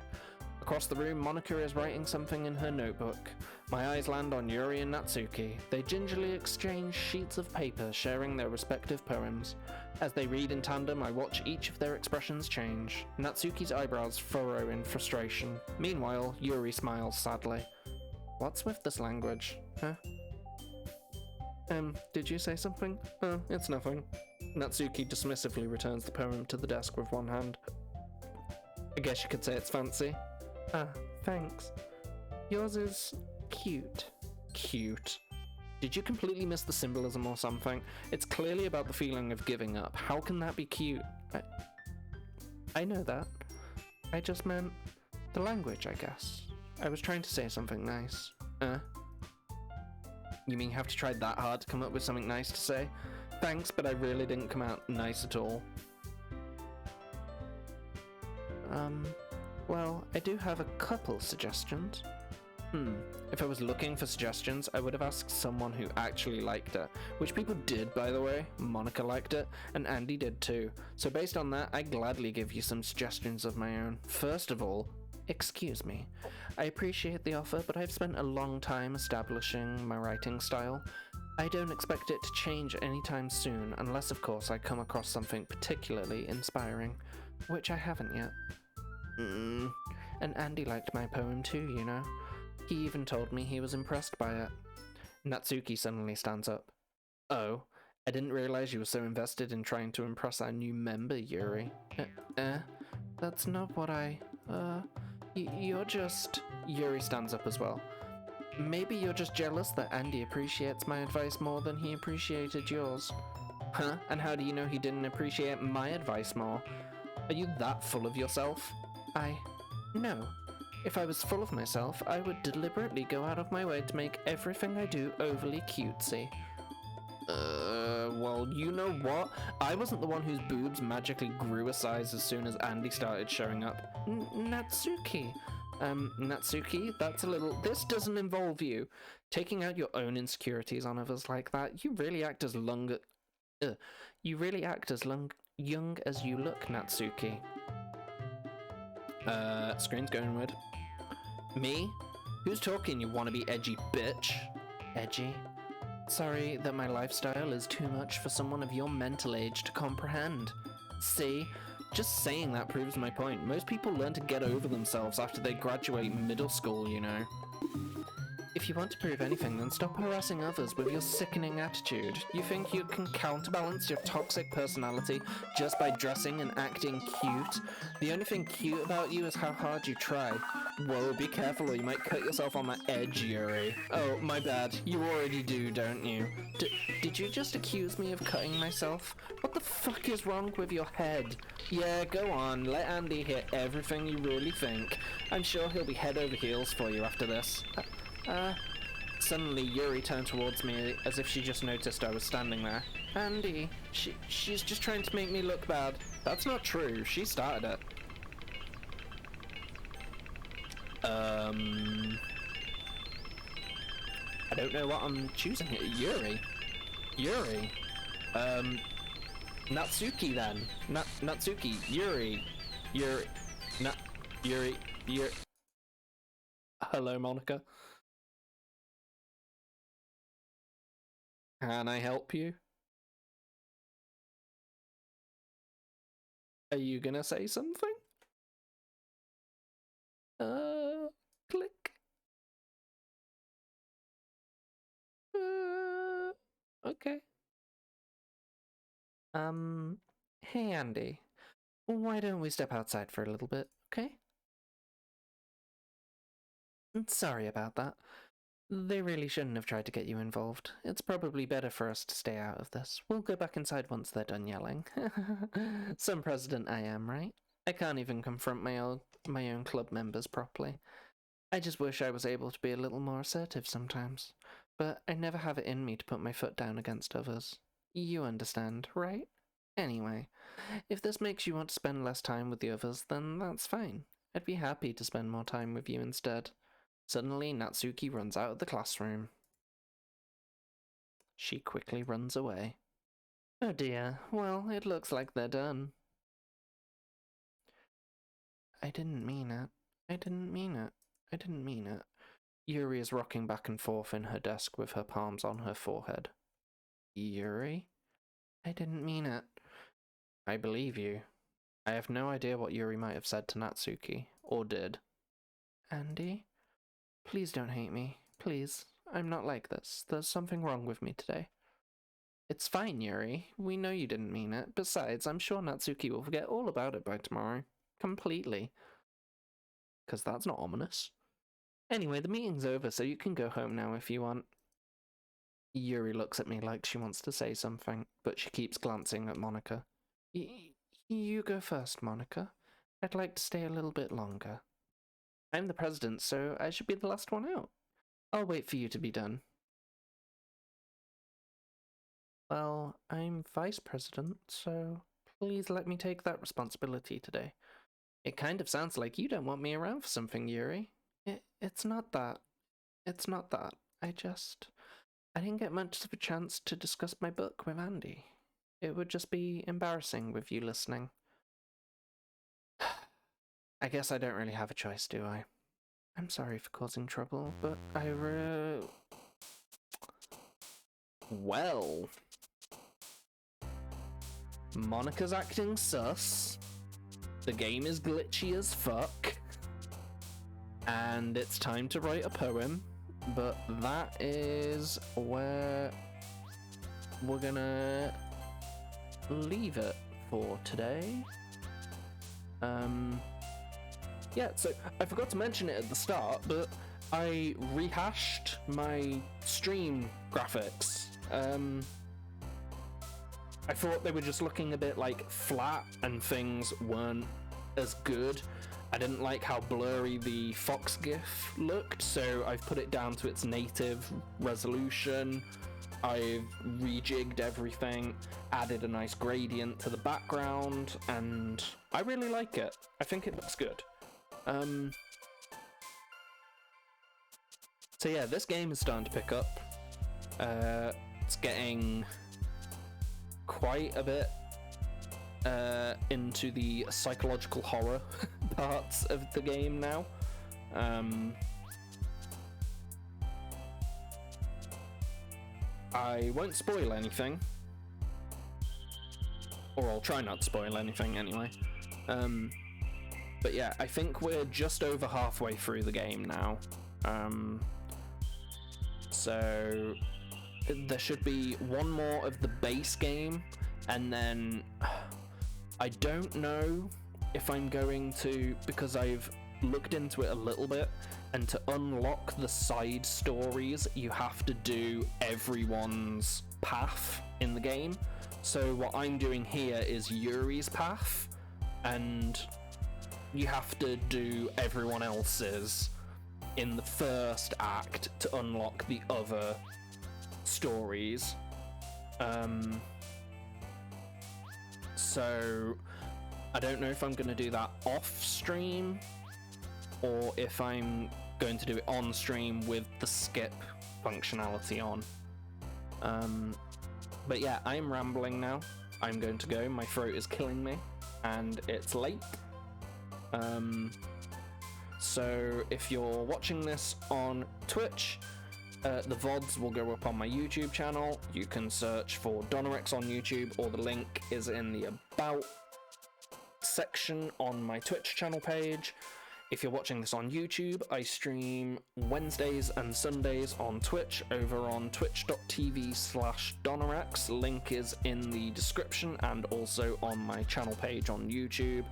Across the room, Monica is writing something in her notebook. My eyes land on Yuri and Natsuki. They gingerly exchange sheets of paper, sharing their respective poems. As they read in tandem, I watch each of their expressions change. Natsuki's eyebrows furrow in frustration. Meanwhile, Yuri smiles sadly. What's with this language? Huh? Did you say something? Oh, it's nothing. Natsuki dismissively returns the poem to the desk with one hand. I guess you could say it's fancy. Ah, thanks. Yours is cute. Cute. Did you completely miss the symbolism or something? It's clearly about the feeling of giving up. How can that be cute? I know that. I just meant the language, I guess. I was trying to say something nice. You mean you have to try that hard to come up with something nice to say? Thanks, but I really didn't come out nice at all. Well, I do have a couple suggestions. If I was looking for suggestions, I would have asked someone who actually liked it. Which people did, by the way. Monica liked it, and Andy did too. So based on that, I gladly give you some suggestions of my own. First of all, excuse me. I appreciate the offer, but I've spent a long time establishing my writing style. I don't expect it to change anytime soon, unless of course I come across something particularly inspiring, which I haven't yet. And Andy liked my poem too, you know. He even told me he was impressed by it. Natsuki suddenly stands up. Oh, I didn't realize you were so invested in trying to impress our new member, Yuri. That's not what you're just... Yuri stands up as well. Maybe you're just jealous that Andy appreciates my advice more than he appreciated yours. Huh? And how do you know he didn't appreciate my advice more? Are you that full of yourself? No. If I was full of myself, I would deliberately go out of my way to make everything I do overly cutesy. Well, you know what? I wasn't the one whose boobs magically grew a size as soon as Andy started showing up. Natsuki. Natsuki, that's a little... This doesn't involve you. Taking out your own insecurities on others like that, you really act as young as you look, Natsuki. Screen's going weird. Me? Who's talking, you wannabe edgy bitch? Edgy? Sorry that my lifestyle is too much for someone of your mental age to comprehend. See? Just saying that proves my point. Most people learn to get over themselves after they graduate middle school, you know. If you want to prove anything, then stop harassing others with your sickening attitude. You think you can counterbalance your toxic personality just by dressing and acting cute? The only thing cute about you is how hard you try. Whoa, be careful or you might cut yourself on that edge, Yuri. Oh, my bad. You already do, don't you? Did you just accuse me of cutting myself? What the fuck is wrong with your head? Yeah, go on. Let Andy hear everything you really think. I'm sure he'll be head over heels for you after this. Suddenly Yuri turned towards me as if she just noticed I was standing there. Andy, she's just trying to make me look bad. That's not true, she started it. I don't know what I'm choosing here. Yuri? Natsuki then. Natsuki, Yuri. Yuri. Hello, Monica. Can I help you? Are you gonna say something? Click. Okay. Hey Andy. Why don't we step outside for a little bit, okay? Sorry about that. They really shouldn't have tried to get you involved. It's probably better for us to stay out of this. We'll go back inside once they're done yelling. Some president I am, right? I can't even confront my own club members properly. I just wish I was able to be a little more assertive sometimes. But I never have it in me to put my foot down against others. You understand, right? Anyway, if this makes you want to spend less time with the others, then that's fine. I'd be happy to spend more time with you instead. Suddenly, Natsuki runs out of the classroom. She quickly runs away. Oh dear, well, it looks like they're done. I didn't mean it. I didn't mean it. I didn't mean it. Yuri is rocking back and forth in her desk with her palms on her forehead. Yuri? I didn't mean it. I believe you. I have no idea what Yuri might have said to Natsuki, or did. Andy? Please don't hate me. Please. I'm not like this. There's something wrong with me today. It's fine, Yuri. We know you didn't mean it. Besides, I'm sure Natsuki will forget all about it by tomorrow. Completely. 'Cause that's not ominous. Anyway, the meeting's over, so you can go home now if you want. Yuri looks at me like she wants to say something, but she keeps glancing at Monika. You go first, Monika. I'd like to stay a little bit longer. I'm the president, so I should be the last one out. I'll wait for you to be done. Well, I'm vice president, so please let me take that responsibility today. It kind of sounds like you don't want me around for something, Yuri. It's not that. It's not that. I didn't get much of a chance to discuss my book with Andy. It would just be embarrassing with you listening. I guess I don't really have a choice, do I? I'm sorry for causing trouble, but Well... Monika's acting sus. The game is glitchy as fuck. And it's time to write a poem. But that is where we're gonna leave it for today. Yeah, so I forgot to mention it at the start, but I rehashed my stream graphics. I thought they were just looking a bit like flat and things weren't as good. I didn't like how blurry the Fox GIF looked, so I've put it down to its native resolution. I've rejigged everything, added a nice gradient to the background, and I really like it. I think it looks good. So yeah, this game is starting to pick up. It's getting quite a bit into the psychological horror parts of the game now. I won't spoil anything, or I'll try not to spoil anything anyway. But yeah, I think we're just over halfway through the game now. So there should be one more of the base game, and then I don't know if I'm going to, because I've looked into it a little bit, and to unlock the side stories you have to do everyone's path in the game. So what I'm doing here is Yuri's path, and you have to do everyone else's in the first act to unlock the other stories. So I don't know if I'm going to do that off stream or if I'm going to do it on stream with the skip functionality on. But yeah, I'm rambling now. I'm going to go. My throat is killing me and it's late. So if you're watching this on Twitch, the VODs will go up on my YouTube channel. You can search for Donorix on YouTube, or the link is in the About section on my Twitch channel page. If you're watching this on YouTube, I stream Wednesdays and Sundays on Twitch over on twitch.tv/Donorix. Link is in the description and also on my channel page on YouTube.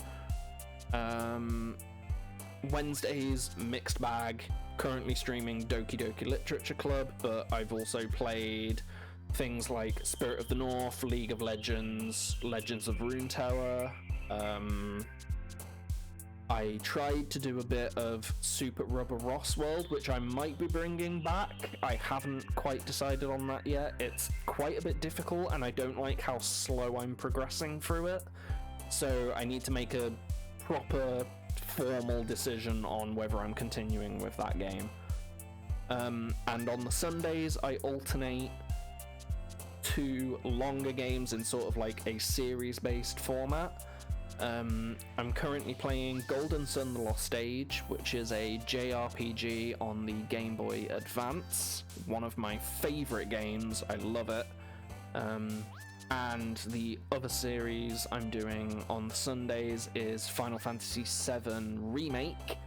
Wednesdays, mixed bag, currently streaming Doki Doki Literature Club, but I've also played things like Spirit of the North, League of Legends, Legends of Runeterra. I tried to do a bit of Super Rubber Ross World, which I might be bringing back. I haven't quite decided on that yet. It's quite a bit difficult, and I don't like how slow I'm progressing through it. So I need to make a proper formal decision on whether I'm continuing with that game. And on the Sundays, I alternate 2 longer games in sort of like a series-based format. I'm currently playing Golden Sun: The Lost Age, which is a JRPG on the Game Boy Advance. One of my favourite games, I love it. And the other series I'm doing on Sundays is Final Fantasy VII Remake.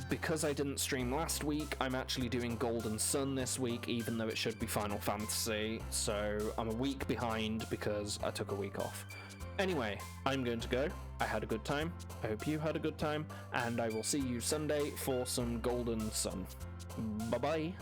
Because I didn't stream last week, I'm actually doing Golden Sun this week, even though it should be Final Fantasy, so I'm a week behind because I took a week off. Anyway, I'm going to go. I had a good time. I hope you had a good time, and I will see you Sunday for some Golden Sun. Bye-bye.